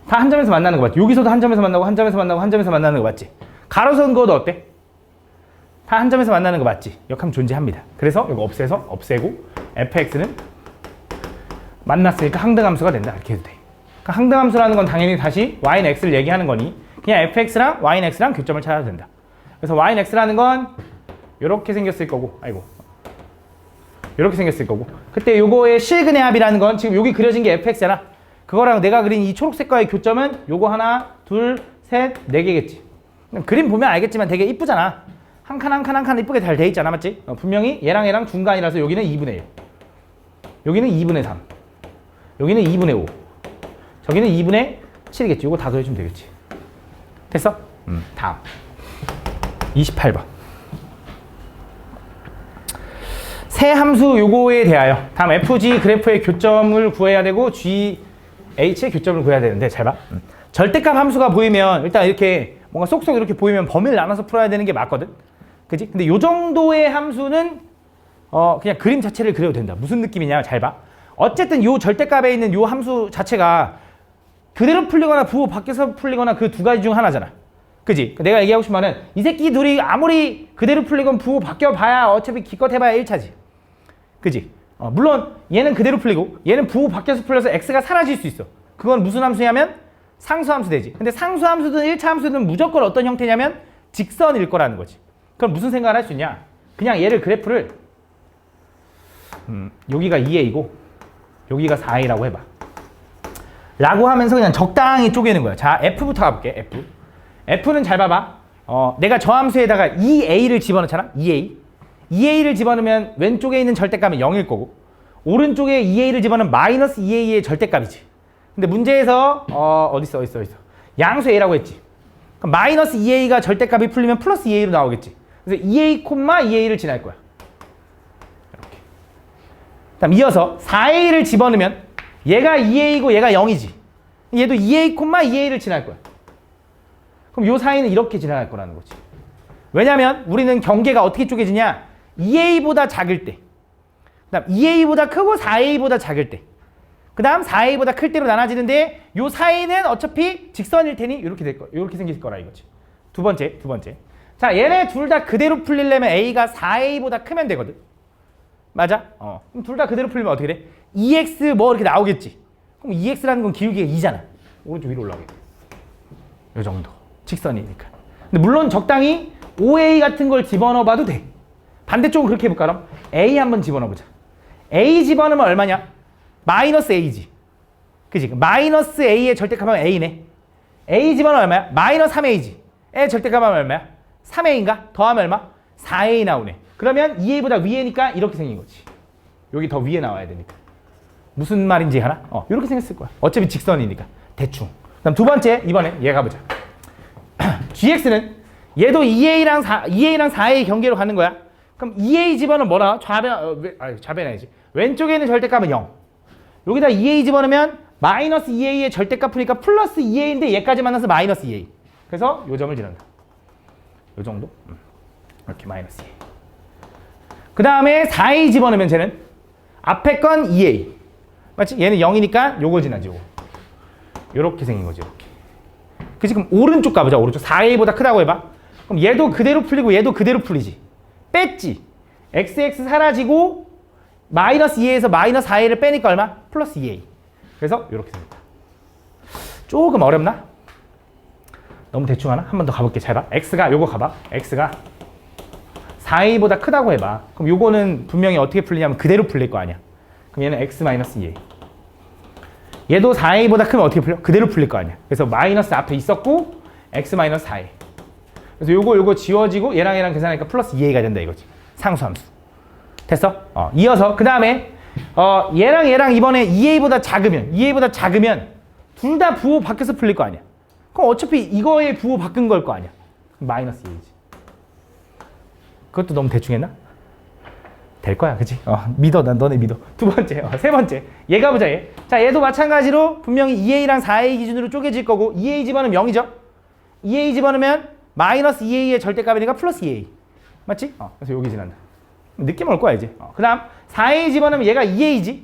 다 한 점에서 만나는 거 맞지? 여기서도 한 점에서 만나고 한 점에서 만나고 한 점에서 만나는 거 맞지? 가로선 그어도 어때? 다 한 점에서 만나는 거 맞지? 역함 존재합니다. 그래서 이거 없애고 fx는 만났으니까 항등함수가 된다. 이렇게 해도 돼. 그러니까 항등함수라는 건 당연히 다시 y는 x를 얘기하는 거니 그냥 fx랑 y는 x랑 교점을 찾아도 된다. 그래서 y는 x라는 건 이렇게 생겼을 거고 이렇게 생겼을 거고 그때 요거의 실근의 합이라는 건 지금 여기 그려진 게 fx잖아. 그거랑 내가 그린 이 초록색과의 교점은 요거 하나, 둘, 셋, 네 개겠지. 그림 보면 알겠지만 되게 이쁘잖아. 한 칸 한 칸 한 칸 이쁘게 잘 돼 있잖아. 맞지? 분명히 얘랑 중간이라서 여기는 2분의 1. 여기는 2분의 3. 여기는 2분의 5. 저기는 2분의 7이겠지. 요거 다 그려주면 되겠지. 됐어? 다음. 28번. 새 함수 요거에 대하여 다음 FG 그래프의 교점을 구해야 되고 GH의 교점을 구해야 되는데 잘 봐. 절대값 함수가 보이면 일단 이렇게 뭔가 쏙쏙 이렇게 보이면 범위를 나눠서 풀어야 되는 게 맞거든. 그지? 근데 요 정도의 함수는 그냥 그림 자체를 그려도 된다. 무슨 느낌이냐? 잘 봐. 어쨌든 요 절대값에 있는 요 함수 자체가 그대로 풀리거나 부호 밖에서 풀리거나 그 두 가지 중 하나잖아. 그지? 내가 얘기하고 싶은 말은 이 새끼 둘이 아무리 그대로 풀리건 부호 바뀌어봐야 어차피 기껏 해봐야 1차지. 그지? 물론 얘는 그대로 풀리고 얘는 부호 밖에서 풀려서 x가 사라질 수 있어. 그건 무슨 함수냐면 상수함수 되지. 근데 상수함수든 1차 함수든 무조건 어떤 형태냐면 직선일 거라는 거지. 그럼 무슨 생각을 할 수 있냐? 그냥 얘를 그래프를 여기가 2a고 여기가 4a라고 해봐. 라고 하면서 그냥 적당히 쪼개는 거야. 자, f부터 가볼게. f. f는 잘 봐봐. 내가 저 함수에다가 2a를 집어넣잖아. 2a를 집어넣으면 왼쪽에 있는 절대값은 0일 거고 오른쪽에 2a를 집어넣으면 마이너스 2a의 절대값이지. 근데 문제에서 어딨어 양수 a라고 했지. 그럼 마이너스 2a가 절대값이 풀리면 플러스 2a로 나오겠지. 그래서 2a, 2a를 지날 거야. 이렇게. 그다음 이어서 4a를 집어넣으면 얘가 2a고 얘가 0이지. 얘도 2a, 2a를 지날 거야. 그럼 요 사이는 이렇게 지나갈 거라는 거지. 왜냐면 우리는 경계가 어떻게 쪼개지냐? 2a보다 작을 때, 그 다음 2a보다 크고 4a보다 작을 때, 그 다음 4a보다 클 때로 나눠지는데 요 사이는 어차피 직선일 테니 이렇게 될 거야. 이렇게 생길 거라 이거지. 두 번째. 자, 얘네 둘 다 그대로 풀리려면 a가 4a보다 크면 되거든. 맞아? 그럼 둘 다 그대로 풀리면 어떻게 돼? 2x 뭐 이렇게 나오겠지. 그럼 2x라는 건 기울기가 2잖아. 오른쪽 위로 올라가게. 요 정도. 직선이니까. 근데 물론 적당히 5a 같은 걸 집어넣어 봐도 돼. 반대쪽은 그렇게 해볼까 그럼? a 한번 집어넣어 보자. a 집어넣으면 얼마냐? 마이너스 a지. 그지? 마이너스 a의 절대값은 a네. a 집어넣으면 얼마야? 마이너스 3a지. 의 절대값은 얼마야? 3a인가? 더하면 얼마? 4a 나오네. 그러면 2a보다 위에니까 이렇게 생긴 거지. 여기 더 위에 나와야 되니까. 무슨 말인지 하나? 이렇게 생겼을 거야. 어차피 직선이니까. 대충. 그다음 두 번째, 이번에 얘 가보자. gx는 얘도 2a랑 4a 경계로 가는 거야. 그럼 2a 집어넣으면 뭐라? 좌변 아니지. 왼쪽에 있는 절대값은 0. 여기다 2a 집어넣으면 마이너스 2a의 절대값 푸니까 플러스 2a인데 얘까지 만나서 마이너스 2a. 그래서 요 점을 지른다. 요 정도? 이렇게 마이너스 2a. 그 다음에 4a 집어넣으면 쟤는 앞에 건 2a. 맞지? 얘는 0이니까 요거 지나지, 요거. 요렇게 생긴 거지, 이렇게. 그치? 그럼 오른쪽 가보자, 오른쪽. 4a보다 크다고 해봐. 그럼 얘도 그대로 풀리고 얘도 그대로 풀리지. 뺐지. xx 사라지고 마이너스 2a에서 마이너스 4a를 빼니까 얼마? 플러스 2a. 그래서 이렇게 됩니다. 조금 어렵나? 너무 대충 하나? 한 번 더 가볼게. 잘 봐. x가 요거 가봐. x가 4a보다 크다고 해봐. 그럼 요거는 분명히 어떻게 풀리냐면 그대로 풀릴 거 아니야. 그럼 얘는 x 마이너스 2a. 얘도 4a보다 크면 어떻게 풀려? 그대로 풀릴 거 아니야. 그래서 마이너스 앞에 있었고 x 마이너스 4a. 그래서 요거 지워지고 얘랑 계산하니까 플러스 2a가 된다 이거지. 상수함수. 됐어? 이어서 그 다음에 얘랑 이번에 2a보다 작으면 둘 다 부호 밖에서 풀릴 거 아니야. 그럼 어차피 이거에 부호 바꾼 걸 거 아니야. 마이너스 2a지. 그것도 너무 대충 했나? 될 거야, 그치? 믿어, 난 너네 믿어. 두 번째, 세 번째. 얘 가보자, 얘. 자, 얘도 마찬가지로 분명히 2a랑 4a 기준으로 쪼개질 거고 2a 집어넣으면 0이죠? 2a 집어넣으면 마이너스 2a의 절대값이니까 플러스 2a. 맞지? 그래서 여기 지난다. 느낌 올 거야, 이제. 그 다음 4a 집어넣으면 얘가 2a지.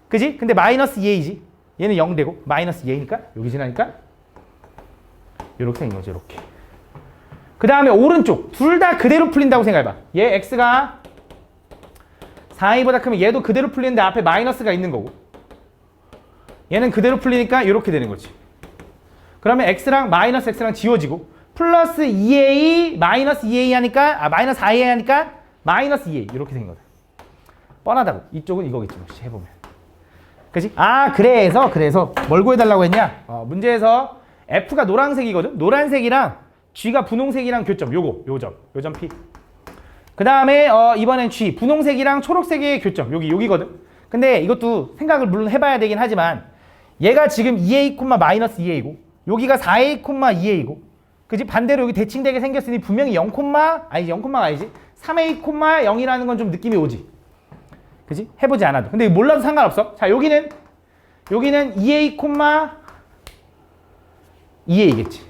그지? 근데 마이너스 2a지. 얘는 0 되고 마이너스 2a니까 여기 지나니까 이렇게 생긴 거죠, 이렇게. 그 다음에 오른쪽 둘 다 그대로 풀린다고 생각해봐. 얘 x가 4a보다 크면 얘도 그대로 풀리는데 앞에 마이너스가 있는 거고 얘는 그대로 풀리니까 이렇게 되는 거지. 그러면 x랑 마이너스 x랑 지워지고 플러스 2a 마이너스 2a 하니까 마이너스 4a 하니까 마이너스 2a 이렇게 생긴 거다. 뻔하다고. 이쪽은 이거겠지 뭐 해보면. 그치? 그래서 뭘 구해달라고 했냐? 문제에서 f가 노란색이거든. 노란색이랑 g가 분홍색이랑 교점 요점 p. 그 다음에 이번엔 g 분홍색이랑 초록색의 교점 여기거든. 근데 이것도 생각을 물론 해봐야 되긴 하지만 얘가 지금 2a, 마이너스 2a고 여기가 4a, 2a고 그지? 반대로 여기 대칭되게 생겼으니 분명히 0,0가 아니지 3a, 0이라는 건 좀 느낌이 오지. 그지? 해보지 않아도. 근데 몰라도 상관없어. 자, 여기는 2a, 2a겠지.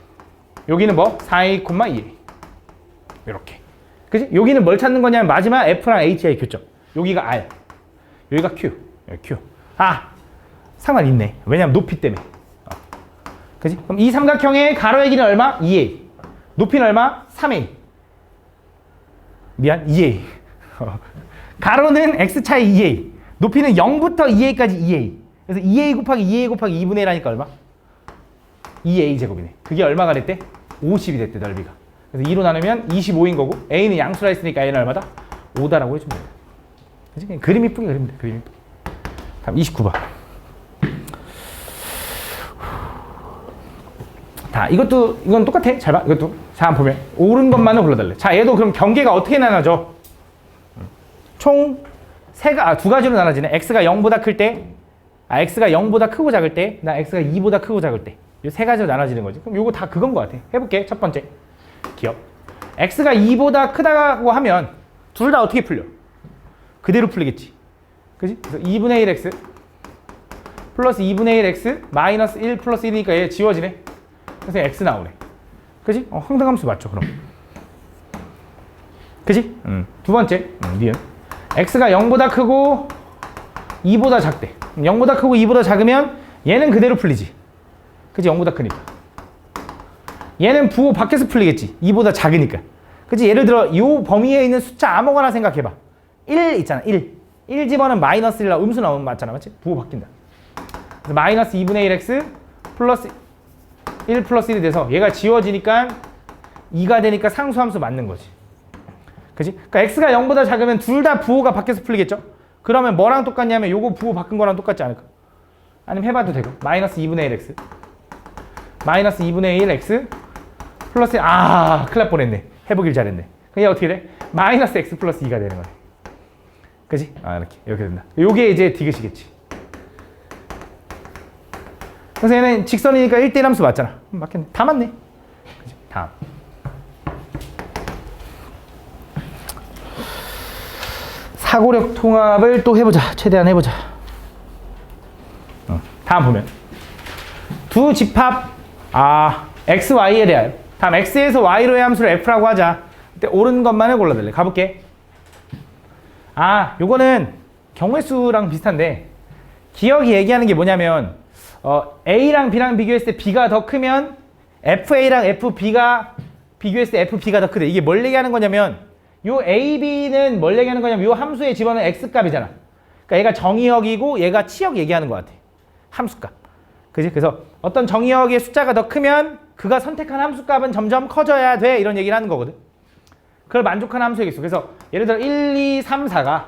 여기는 뭐? 4a, 2a. 이렇게. 그지? 여기는 뭘 찾는 거냐면 마지막 F랑 H의 교점. 여기가 R. 여기가 Q. 여기 Q. 아! 상관 있네. 왜냐면 높이 때문에. 그지? 그럼 이 삼각형의 가로의 길이는 얼마? 2a. 높이는 얼마? 3a. 미안, 2a. 가로는 x 차이 2a. 높이는 0부터 2a까지 2a. 그래서 2a 곱하기 2a 곱하기 2분의 1 하니까 얼마? 2a 제곱이네. 그게 얼마가 됐대? 50이 됐대, 넓이가. 그래서 2로 나누면 25인 거고 a는 양수라 했으니까 a는 얼마다? 5다라고 해주면 돼. 그치? 그냥 그림 이쁘게 그리면 돼. 그림 이쁘게. 다음 29번. 자, 이건 똑같아. 잘 봐. 이것도. 자, 한번 보면 옳은 것만을 골라달래. 자, 얘도 그럼 경계가 어떻게 나눠져? 총 두 가지로 나눠지네. x가 0보다 클 때, x가 0보다 크고 작을 때, 나 x가 2보다 크고 작을 때. 이 세 가지로 나눠지는 거지. 그럼 요거 다 그건 것 같아. 해볼게. 첫 번째. 기억. x가 2보다 크다고 하면 둘 다 어떻게 풀려? 그대로 풀리겠지. 그지? 그래서 2분의 1x 플러스 2분의 1x 마이너스 1 플러스 1이니까 얘 지워지네. 그래서 x 나오네. 그지? 항등함수 맞죠, 그럼. 그지? 두 번째. 니은. x가 0보다 크고 2보다 작대. 0보다 크고 2보다 작으면 얘는 그대로 풀리지. 그지? 0보다 크니까. 얘는 부호 밖에서 풀리겠지. 2보다 작으니까. 그치? 예를 들어 이 범위에 있는 숫자 아무거나 생각해봐. 1 있잖아. 1. 1 집어는 마이너스 1라 음수 나오면 맞잖아. 맞지? 부호 바뀐다. 그래서 마이너스 2분의 1x 플러스 1 플러스 1이 돼서 얘가 지워지니까 2가 되니까 상수함수 맞는 거지. 그치? 그러니까 x가 0보다 작으면 둘 다 부호가 밖에서 풀리겠죠? 그러면 뭐랑 똑같냐면 요거 부호 바꾼 거랑 똑같지 않을까? 아니면 해봐도 되고. 마이너스 2분의 1x 마이너스 2분의 1x 플러스 큰일 날 뻔했네. 해보길 잘했네. 그냥 어떻게 돼? 마이너스 x 플러스 2가 되는 거네. 그지? 이렇게 된다. 요게 이제 디귿이겠지. 그래서 얘는 직선이니까 1대1 함수 맞잖아. 맞겠네. 다 맞네. 그치? 다음. 사고력 통합을 또 해보자. 최대한 해보자. 다음 보면 두 집합 x, y에 대하여 다음 x에서 y로의 함수를 f라고 하자. 그때 옳은 것만을 골라달래. 가볼게. 요거는 경우의 수랑 비슷한데 기억이 얘기하는 게 뭐냐면 a랑 b랑 비교했을 때 b가 더 크면 fa랑 fb가 비교했을 때 fb가 더 크대. 이게 뭘 얘기하는 거냐면 요 ab는 뭘 얘기하는 거냐면 요 함수에 집어넣은 x값이잖아. 그러니까 얘가 정의역이고 얘가 치역 얘기하는 것 같아. 함수값. 그지? 그래서 어떤 정의역의 숫자가 더 크면 그가 선택한 함수값은 점점 커져야 돼. 이런 얘기를 하는 거거든. 그걸 만족하는 함수역이 있어. 그래서 예를 들어 1, 2, 3, 4가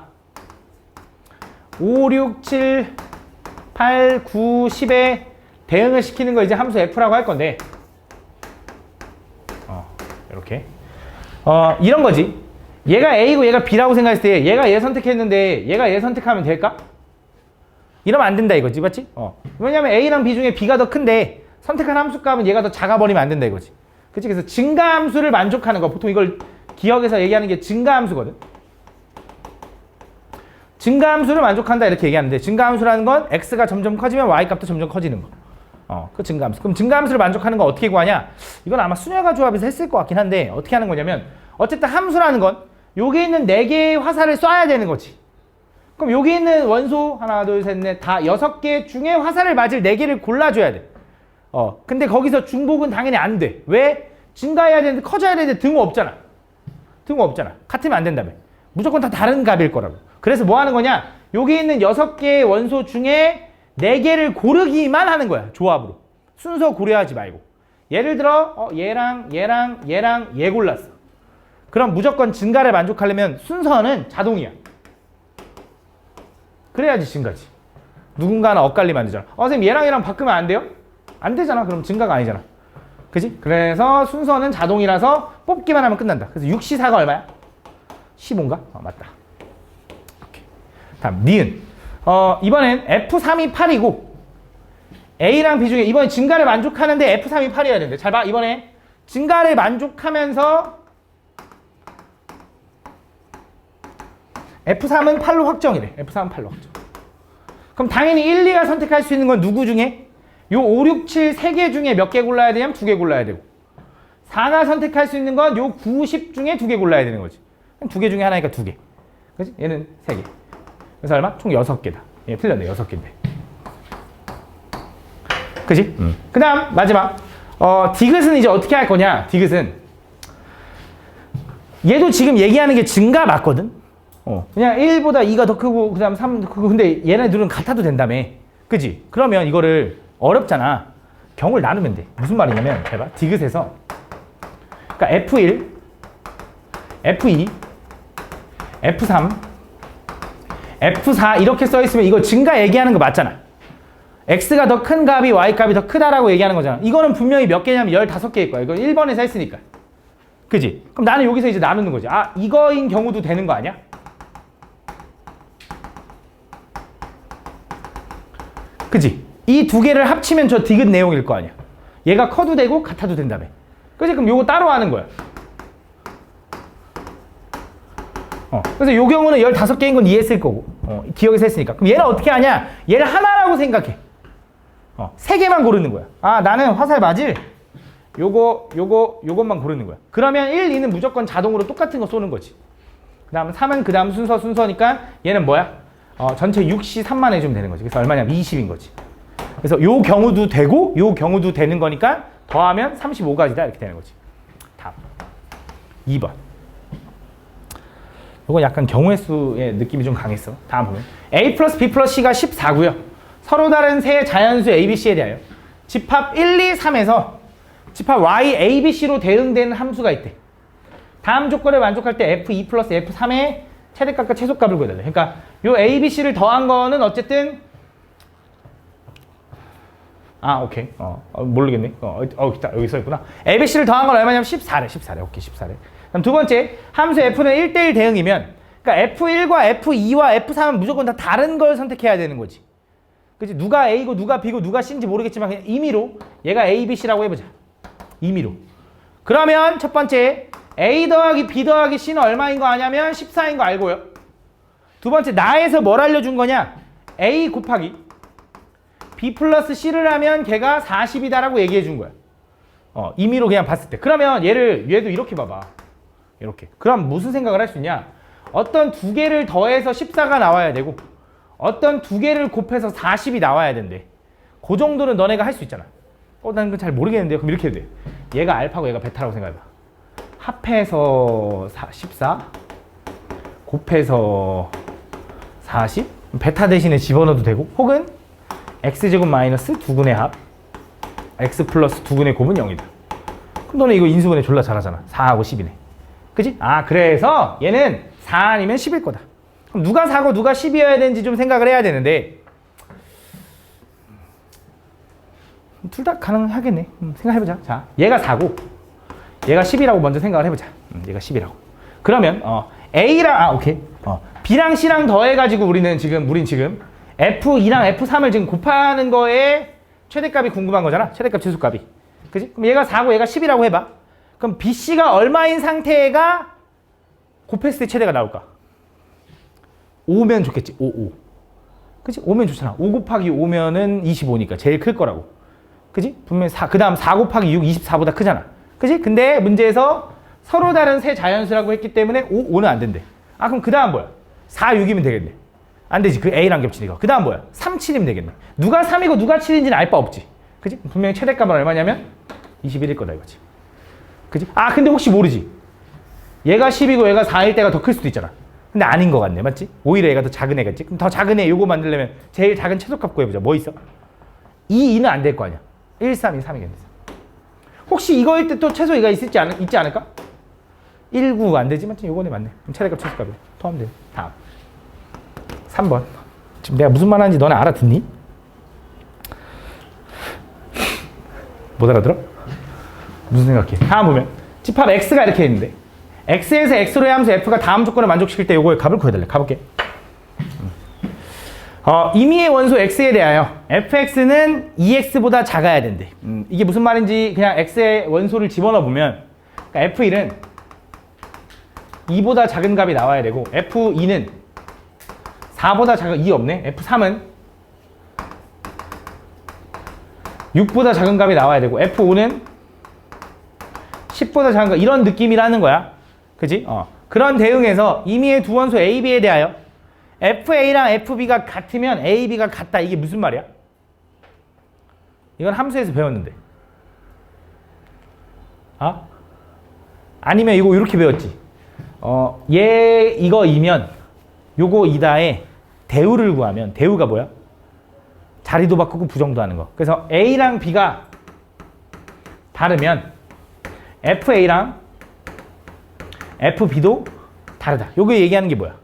5, 6, 7, 8, 9, 10에 대응을 시키는 거 이제 함수 f라고 할 건데 이렇게 이런 거지. 얘가 a고 얘가 b라고 생각했을 때 얘가 얘 선택했는데 얘가 얘 선택하면 될까? 이러면 안 된다 이거지. 맞지? 왜냐면 a랑 b 중에 b가 더 큰데 선택한 함수값은 얘가 더 작아버리면 안 된다 이거지. 그치? 그래서 증가함수를 만족하는 거. 보통 이걸 기억에서 얘기하는 게 증가함수거든. 증가함수를 만족한다 이렇게 얘기하는데 증가함수라는 건 x가 점점 커지면 y값도 점점 커지는 거. 그 증가함수. 그럼 증가함수를 만족하는 건 어떻게 구하냐? 이건 아마 순혈과 조합에서 했을 것 같긴 한데 어떻게 하는 거냐면 어쨌든 함수라는 건 여기 있는 4개의 화살을 쏴야 되는 거지. 그럼 여기 있는 원소 하나, 둘, 셋, 넷 다 6개 중에 화살을 맞을 4개를 골라줘야 돼. 근데 거기서 중복은 당연히 안 돼. 왜? 증가해야 되는데 커져야 되는데 등호 없잖아. 등호 없잖아. 같으면 안 된다며. 무조건 다 다른 값일 거라고. 그래서 뭐 하는 거냐? 여기 있는 6개의 원소 중에 4개를 고르기만 하는 거야. 조합으로. 순서 고려하지 말고. 예를 들어 얘랑 얘 골랐어. 그럼 무조건 증가를 만족하려면 순서는 자동이야. 그래야지 증가지. 누군가는 엇갈리면 안 되잖아. 선생님 얘랑 바꾸면 안 돼요? 안 되잖아. 그럼 증가가 아니잖아. 그지? 그래서 순서는 자동이라서 뽑기만 하면 끝난다. 그래서 6C4가 얼마야? 15인가? 맞다. 오케이. 다음 니은. 이번엔 F3이 8이고 A랑 B 중에 이번에 증가를 만족하는데 F3이 8이어야 되는데 잘 봐. 이번에 증가를 만족하면서 F3은 8로 확정이래. F3은 8로 확정. 그럼 당연히 1, 2가 선택할 수 있는 건 누구 중에? 요 5, 6, 7 3개 중에 몇 개 골라야 되냐면 2개 골라야 되고 4가 선택할 수 있는 건 요 9, 10 중에 2개 골라야 되는 거지. 2개 중에 하나니까 2개. 그치? 얘는 3개. 그래서 얼마? 총 6개다. 얘 틀렸네. 6개인데. 그치? 그 다음 마지막. 디귿은 이제 어떻게 할 거냐? 디귿은 얘도 지금 얘기하는 게 증가 맞거든? 그냥 1보다 2가 더 크고 그 다음 3 더 크고 근데 얘네들은 같아도 된다며. 그치? 그러면 이거를 어렵잖아. 경우를 나누면 돼. 무슨 말이냐면 잘 봐. 디귿에서 그러니까 F1, F2, F3, F4 이렇게 써있으면 이거 증가 얘기하는 거 맞잖아. X가 더 큰 값이 Y 값이 더 크다라고 얘기하는 거잖아. 이거는 분명히 몇 개냐면 15개일 거야. 이거 1번에서 했으니까. 그지? 그럼 나는 여기서 이제 나누는 거지. 아, 이거인 경우도 되는 거 아니야? 그지? 이 두 개를 합치면 저 디귿 내용일 거 아니야. 얘가 커도 되고 같아도 된다며. 그지? 그럼 요거 따로 하는 거야. 그래서 요 경우는 15개인 건 이해했을 거고. 기억에서 했으니까. 그럼 얘는 어떻게 하냐? 얘를 하나라고 생각해. 3개만 고르는 거야. 아, 나는 화살 맞을 요것만 고르는 거야. 그러면 1, 2는 무조건 자동으로 똑같은 거 쏘는 거지. 그 다음 3은 그 다음 순서니까 얘는 뭐야? 전체 6시 3만 해주면 되는 거지. 그래서 얼마냐면 20인 거지. 그래서 요 경우도 되고 요 경우도 되는 거니까 더하면 35가지다 이렇게 되는 거지. 다음 2번. 이건 약간 경우의 수의 느낌이 좀 강했어. 다음 보면 A 플러스 B 플러스 C가 14고요. 서로 다른 세 자연수 A, B, C에 대하여 집합 1, 2, 3에서 집합 Y, A, B, C로 대응되는 함수가 있대. 다음 조건을 만족할 때 F2 플러스 F3의 최대값과 최소값을 구해달래. 그러니까 요 A, B, C를 더한 거는 어쨌든 오케이. 모르겠네. 여기 써있구나. A, B, C를 더한 건 얼마냐면 14래. 오케이, 14래. 그럼 두 번째, 함수 F는 1대1 대응이면 그러니까 F1과 F2와 F3은 무조건 다 다른 걸 선택해야 되는 거지. 그치? 누가 A고 누가 B고 누가 C인지 모르겠지만 그냥 임의로 얘가 A, B, C라고 해보자. 임의로. 그러면 첫 번째, A 더하기 B 더하기 C는 얼마인 거 아냐면 14인 거 알고요. 두 번째, 나에서 뭘 알려준 거냐? A 곱하기 B 플러스 C를 하면 걔가 40이다라고 얘기해 준 거야. 임의로 그냥 봤을 때. 그러면 얘도 이렇게 봐봐. 이렇게. 그럼 무슨 생각을 할 수 있냐? 어떤 두 개를 더해서 14가 나와야 되고 어떤 두 개를 곱해서 40이 나와야 된대. 그 정도는 너네가 할 수 있잖아. 난 그건 잘 모르겠는데요. 그럼 이렇게 해도 돼. 얘가 알파고 얘가 베타라고 생각해봐. 합해서 14 곱해서 40 베타 대신에 집어넣어도 되고 혹은 x제곱 마이너스 두근의 합 x 플러스 두근의 곱은 0이다. 그럼 너네 이거 인수분해 졸라 잘하잖아. 4하고 10이네. 그치? 그래서 얘는 4 아니면 10일 거다. 그럼 누가 4고 누가 10이어야 되는지 좀 생각을 해야 되는데 둘 다 가능하겠네. 생각해보자. 자, 얘가 4고 얘가 10이라고 먼저 생각을 해보자. 얘가 10이라고. 그러면 A랑 오케이. B랑 C랑 더해가지고 우린 지금 F2랑 F3을 지금 곱하는 거에 최대값이 궁금한 거잖아. 최대값 최소값이. 그치? 그럼 얘가 4고 얘가 10이라고 해봐. 그럼 BC가 얼마인 상태가 곱했을 때 최대가 나올까? 5면 좋겠지. 5. 그치? 5면 좋잖아. 5 곱하기 5면은 25니까 제일 클 거라고. 그치? 분명히 4. 그 다음 4 곱하기 6, 24보다 크잖아. 그치? 근데 문제에서 서로 다른 세 자연수라고 했기 때문에 5는 안 된대. 그럼 그 다음 뭐야? 4, 6이면 되겠네. 안 되지. 그 A랑 겹치니까. 그 다음 뭐야? 3, 7이면 되겠네. 누가 3이고 누가 7인지는 알 바 없지. 그치? 분명히 최대값은 얼마냐면 21일 거다 이거지. 그치? 근데 혹시 모르지. 얘가 10이고 얘가 4일 때가 더 클 수도 있잖아. 근데 아닌 것 같네. 맞지? 오히려 얘가 더 작은 애겠지? 그럼 더 작은 애 요거 만들려면 제일 작은 최소값 구해보자. 뭐 있어? 2는 안 될 거 아니야. 1, 3, 2, 3이겠네. 혹시 이거일 때 또 최소 2가 있지 않을까? 1, 9가 안 되지? 맞지? 요거네 맞네. 그럼 최대값 최소값이 더하면 돼. 다음 3번. 지금 내가 무슨 말 하는지 너네 알아듣니? 못 알아들어? 무슨 생각해? 다음 보면 집합 X가 이렇게 있는데 X에서 X로의 함수 F가 다음 조건을 만족시킬 때 요거의 값을 구해달래. 가볼게. 임의의 원소 X에 대하여 fx는 2x보다 작아야 된대. 이게 무슨 말인지 그냥 X의 원소를 집어넣어 보면 그러니까 F1은 2보다 작은 값이 나와야 되고 F2는 4보다 작은 2 없네. F3은 6보다 작은 값이 나와야 되고 F5는 10보다 작은 거 이런 느낌이라는 거야. 그지? 그런 대응에서 임의의 두 원소 A, B에 대하여 FA랑 FB가 같으면 A, B가 같다. 이게 무슨 말이야? 이건 함수에서 배웠는데. 아니면 이거 이렇게 배웠지. 얘 이거이면 요거 이다의 대우를 구하면 대우가 뭐야? 자리도 바꾸고 부정도 하는 거. 그래서 A랑 B가 다르면 FA랑 FB도 다르다. 요거 얘기하는 게 뭐야?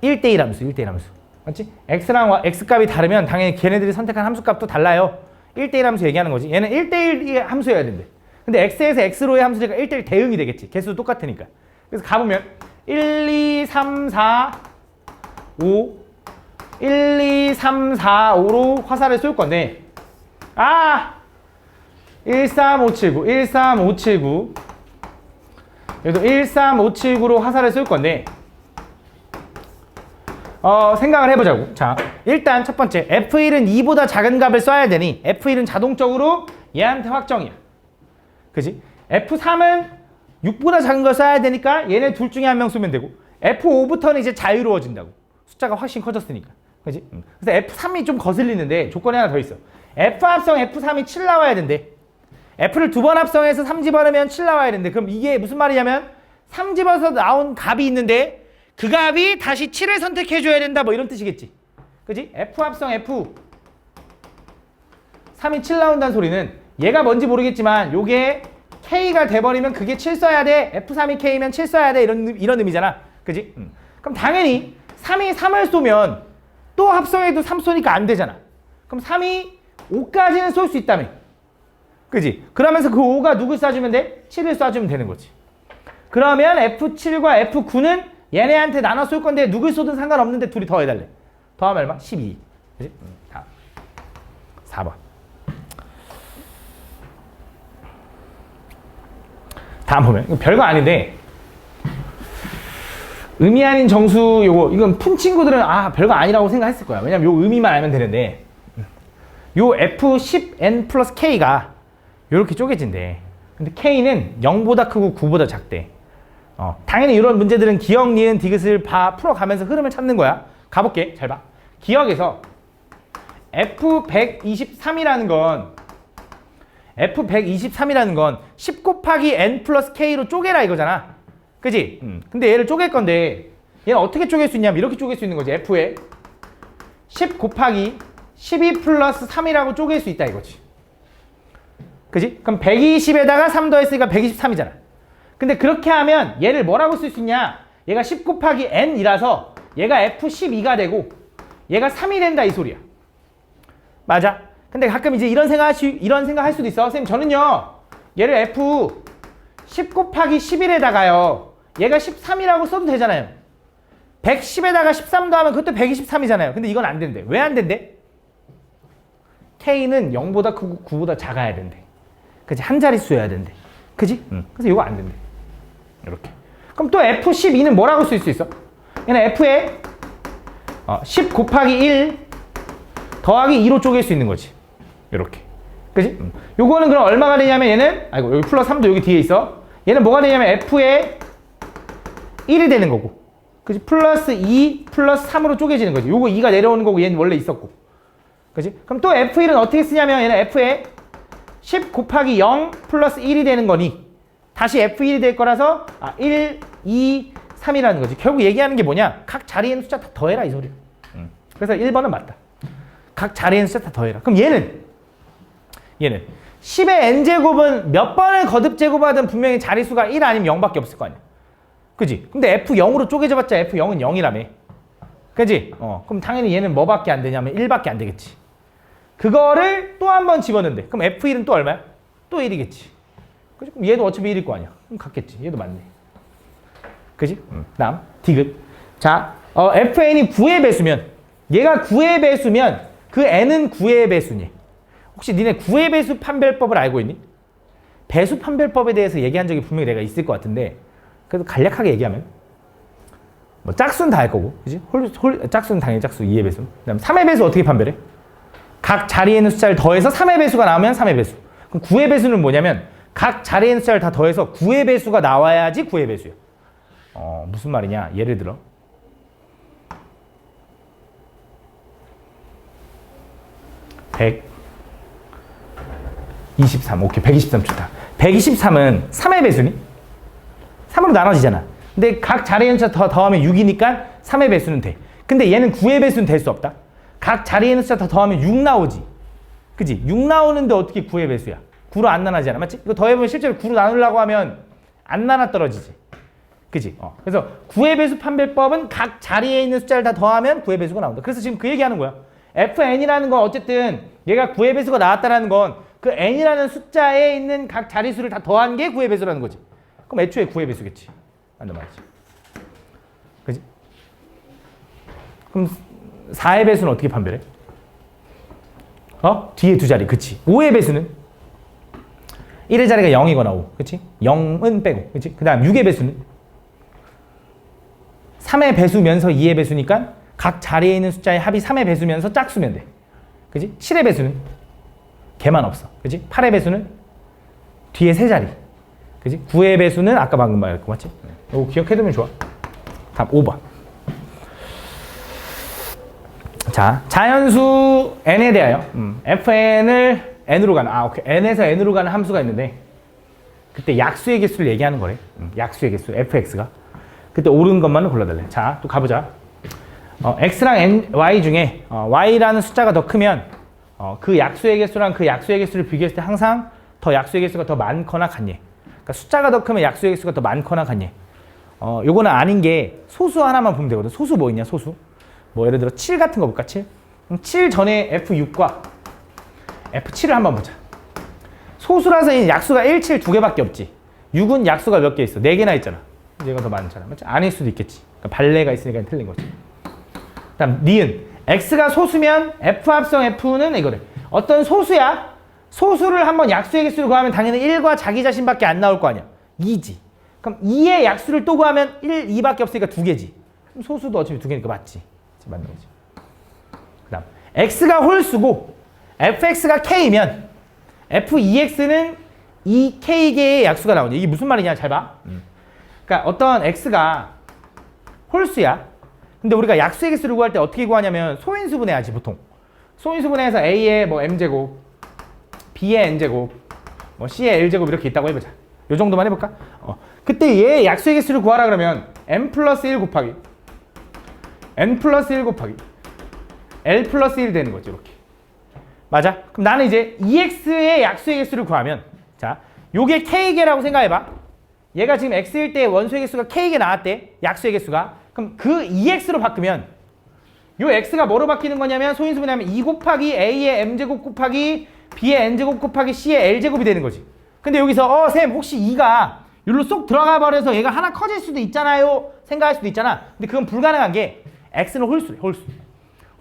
1대1 함수, 1대1 함수. 맞지? X랑 X값이 다르면 당연히 걔네들이 선택한 함수값도 달라요. 1대1 함수 얘기하는 거지. 얘는 1대1의 함수여야 된대. 근데 X에서 X로의 함수니까 1대1 대응이 되겠지. 개수도 똑같으니까. 그래서 가보면 1, 2, 3, 4, 5 1, 2, 3, 4, 5로 화살을 쏠 건데 13579 13579 여기도 13579로 화살을 쏠 건데 생각을 해보자고. 자, 일단 첫 번째 F1은 2보다 작은 값을 써야 되니 F1은 자동적으로 얘한테 확정이야. 그지? F3은 6보다 작은 걸 써야 되니까 얘네 둘 중에 한 명 쏘면 되고 F5부터는 이제 자유로워진다고. 숫자가 훨씬 커졌으니까. 그지? 그래서 F3이 좀 거슬리는데 조건이 하나 더 있어. F 합성 F3이 7 나와야 된대. F를 두 번 합성해서 3 집어넣으면 7 나와야 된대. 그럼 이게 무슨 말이냐면 3 집어서 나온 값이 있는데 그 값이 다시 7을 선택해줘야 된다. 뭐 이런 뜻이겠지. 그지? F 합성 F 3이 7 나온다는 소리는 얘가 뭔지 모르겠지만 요게 K가 돼버리면 그게 7 써야 돼. F3이 K면 7 써야 돼. 이런 의미잖아. 그지? 그럼 당연히 3이 3을 쏘면 또 합성해도 3 쏘니까 안 되잖아. 그럼 3이 5까지는 쏠 수 있다며. 그지? 그러면서 그 5가 누굴 쏴주면 돼? 7을 쏴주면 되는 거지. 그러면 F7과 F9는 얘네한테 나눠 쏠 건데 누굴 쏘든 상관없는데 둘이 더해달래. 더하면 얼마? 12. 그지? 다음. 4번. 다음 보면 이거 별거 아닌데 의미 아닌 정수 이건 푼 친구들은 별거 아니라고 생각했을 거야. 왜냐면 요 의미만 알면 되는데 요 F10n 플러스 K가 요렇게 쪼개진대. 근데 K는 0보다 크고 9보다 작대. 당연히 이런 문제들은 기억, 니은, 디귿을 풀어가면서 흐름을 찾는 거야. 가볼게. 잘 봐. 기억에서 F123이라는 건 10 곱하기 n 플러스 K로 쪼개라 이거잖아. 그지? 근데 얘를 쪼갤 건데 얘는 어떻게 쪼갤 수 있냐면 이렇게 쪼갤 수 있는 거지. F에 10 곱하기 12 플러스 3이라고 쪼갤 수 있다 이거지. 그지? 그럼 120에다가 3 더했으니까 123이잖아. 근데 그렇게 하면 얘를 뭐라고 쓸 수 있냐? 얘가 10 곱하기 n이라서 얘가 F12가 되고 얘가 3이 된다 이 소리야. 맞아. 근데 가끔 이제 이런 생각 할 수도 있어. 선생님 저는요 얘를 F 10 곱하기 11에다가요 얘가 13이라고 써도 되잖아요. 110에다가 13도 하면 그것도 123이잖아요. 근데 이건 안 된대. 왜 안 된대? K는 0보다 크고 9보다 작아야 된대. 그치? 한 자릿수여야 된대. 그지? 그래서 이거 안 된대. 이렇게. 그럼 또 F12는 뭐라고 쓸 수 있어? 얘는 F에 10 곱하기 1 더하기 2로 쪼갤 수 있는 거지. 이렇게. 그지? 요거는 그럼 얼마가 되냐면 얘는 여기 플러스 3도 여기 뒤에 있어. 얘는 뭐가 되냐면 F에 1이 되는 거고. 그지? 플러스 2 플러스 3으로 쪼개지는 거지. 요거 2가 내려오는 거고 얘는 원래 있었고. 그지? 그럼 또 F1은 어떻게 쓰냐면 얘는 F에 10 곱하기 0 플러스 1이 되는 거니 다시 F1이 될 거라서 1, 2, 3이라는 거지. 결국 얘기하는 게 뭐냐? 각 자리에 있는 숫자 다 더해라 이 소리야. 그래서 1번은 맞다. 각 자리에 있는 숫자 다 더해라. 그럼 얘는 10의 n제곱은 몇 번을 거듭 제곱하든 분명히 자리수가 1 아니면 0밖에 없을 거 아니야. 그지? 근데 F0으로 쪼개져봤자 F0은 0이라며. 그지? 그럼 당연히 얘는 뭐밖에 안 되냐면 1밖에 안 되겠지. 그거를 또 한 번 집어넣는데 그럼 F1은 또 얼마야? 또 1이겠지. 그지? 그럼 얘도 어차피 1일 거 아니야. 그럼 같겠지. 얘도 맞네. 그지? 다음 디귿. 자, FN이 9의 배수면 얘가 9의 배수면 그 n은 9의 배수니. 혹시 니네 9의 배수 판별법을 알고 있니? 배수 판별법에 대해서 얘기한 적이 분명히 내가 있을 것 같은데 그래도 간략하게 얘기하면 뭐 짝수는 다 할 거고 그지? 짝수는 당연히 짝수 2의 배수. 그다음 3의 배수 어떻게 판별해? 각 자리에 있는 숫자를 더해서 3의 배수가 나오면 3의 배수. 그럼 9의 배수는 뭐냐면 각 자리에 있는 숫자를 다 더해서 9의 배수가 나와야지 9의 배수야. 무슨 말이냐? 예를 들어 123. 오케이. 123 좋다. 123은 3의 배수니? 3으로 나눠지잖아. 근데 각 자리에 있는 숫자 더 더하면 6이니까 3의 배수는 돼. 근데 얘는 9의 배수는 될 수 없다. 각 자리에 있는 숫자 더 더하면 6 나오지. 그지? 6 나오는데 어떻게 9의 배수야? 9로 안 나눠지잖아. 맞지? 이거 더해보면 실제로 9로 나누려고 하면 안 나눠 떨어지지. 그지? 그래서 9의 배수 판별법은 각 자리에 있는 숫자를 다 더하면 9의 배수가 나온다. 그래서 지금 그 얘기하는 거야. fn이라는 건 어쨌든 얘가 9의 배수가 나왔다는 건 그 n이라는 숫자에 있는 각 자리수를 다 더한 게 9의 배수라는 거지. 그럼 애초에 9의 배수겠지. 맞는 말이지. 그지? 그럼 4의 배수는 어떻게 판별해? 뒤에 두 자리. 그치? 5의 배수는? 1의 자리가 0이거나 5. 그치? 0은 빼고. 그치? 그 다음 6의 배수는? 3의 배수면서 2의 배수니까 각 자리에 있는 숫자의 합이 3의 배수면서 짝수면 돼. 그치? 7의 배수는? 걔만 없어. 그치? 8의 배수는? 뒤에 세 자리. 그치? 9의 배수는 아까 방금 말했고, 맞지? 이거 기억해두면 좋아. 다음 5번. 자, 자연수 n에 대하여 fn을 n으로 가는, 오케이. n에서 n으로 가는 함수가 있는데 그때 약수의 개수를 얘기하는 거래. 약수의 개수, fx가. 그때 옳은 것만은 골라달래. 자, 또 가보자. x랑 n, y 중에 y라는 숫자가 더 크면 그 약수의 개수랑 그 약수의 개수를 비교했을 때 항상 더 약수의 개수가 더 많거나 같니. 그러니까 숫자가 더 크면 약수의 개수가 더 많거나 같니. 요거는 아닌 게 소수 하나만 보면 되거든. 소수 뭐 있냐, 소수. 뭐 예를 들어 7 같은 거 볼까, 7? 그럼 7 전에 F6과 F7을 한번 보자. 소수라서 이 약수가 1, 7 두 개밖에 없지. 6은 약수가 몇 개 있어? 4개나 있잖아. 얘가 더 많잖아. 맞지? 아닐 수도 있겠지. 그러니까 발레가 있으니까 틀린 거지. 그 다음 니은. X가 소수면 F 합성 F는 이거래. 어떤 소수야? 소수를 한번 약수의 개수를 구하면 당연히 1과 자기 자신밖에 안 나올 거 아니야. 2지. 그럼 2의 약수를 또 구하면 1, 2밖에 없으니까 2개지. 그럼 소수도 어차피 2개니까 맞지. 맞는 거지. 그 다음 X가 홀수고 fx가 k면 f2x는 2k개의 약수가 나오냐. 이게 무슨 말이냐 잘 봐. 그러니까 어떤 x가 홀수야. 근데 우리가 약수의 개수를 구할 때 어떻게 구하냐면 소인수분해하지 보통. 소인수분해해서 a의 뭐 m제곱, b의 n제곱, 뭐 c의 l제곱 이렇게 있다고 해보자. 요 정도만 해볼까? 그때 얘 약수의 개수를 구하라 그러면 m 플러스 1 곱하기 n 플러스 1 곱하기 l 플러스 1 되는 거지. 이렇게. 맞아? 그럼 나는 이제 ex의 약수의 개수를 구하면 자, 요게 k개라고 생각해봐. 얘가 지금 x일 때 원소의 개수가 k개 나왔대. 약수의 개수가. 그럼 그 ex로 바꾸면 요 x가 뭐로 바뀌는 거냐면 소인수분해하면 2 곱하기 a의 m제곱 곱하기 b의 n제곱 곱하기 c의 l제곱이 되는 거지. 근데 여기서 쌤 혹시 2가 여기로 쏙 들어가 버려서 얘가 하나 커질 수도 있잖아요 생각할 수도 있잖아. 근데 그건 불가능한 게 x는 홀수래. 홀수.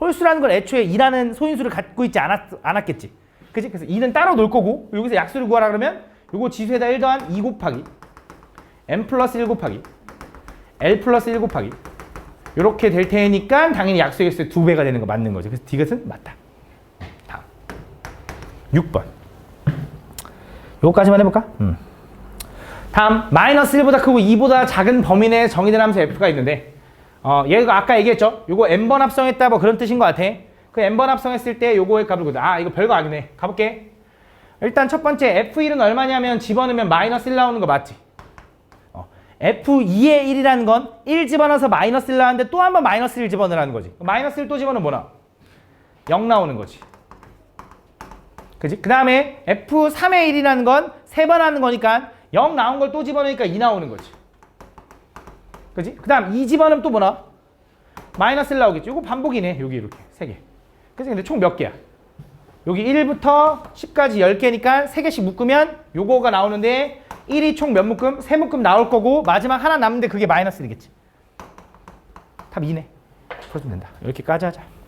홀수라는 걸 애초에 2라는 소인수를 갖고 있지 않았겠지. 그치? 그래서 2는 따로 놓을 거고 여기서 약수를 구하라 그러면 요거 지수에다 1 더한 2 곱하기 m 플러스 1 곱하기 l 플러스 1 곱하기 요렇게 될 테니까 당연히 약수의 개수의 2배가 되는 거 맞는 거죠. 그래서 디귿은 맞다. 다음 6번 요거까지만 해볼까? 다음 마이너스 1보다 크고 2보다 작은 범위 내에 정의된 함수 f가 있는데 얘가 아까 얘기했죠? 요거 n번 합성했다 뭐 그런 뜻인 것 같아. 그 n번 합성했을 때 요거의 값을 보자. 이거 별거 아니네. 가볼게. 일단 첫 번째 f1은 얼마냐면 집어넣으면 마이너스 1 나오는 거 맞지? f2의 1이라는 건 1 집어넣어서 마이너스 1 나왔는데 또 한 번 마이너스 1 집어넣으라는 거지. 마이너스 1 또 집어넣으면 뭐 나와? 0 나오는 거지. 그지? 그 다음에 f3의 1이라는 건 3번 하는 거니까 0 나온 걸 또 집어넣으니까 2 나오는 거지. 그지? 그 다음 2 집어넣으면 또 뭐 나와? 마이너스 1 나오겠지. 이거 반복이네. 여기 이렇게 3개. 그치? 근데 총 몇 개야? 여기 1부터 10까지 10개니까 3개씩 묶으면 요거가 나오는데 1이 총 몇 묶음? 3묶음 나올 거고 마지막 하나 남는데 그게 마이너스 1이겠지. 답 2네. 풀어주면 된다. 이렇게까지 하자.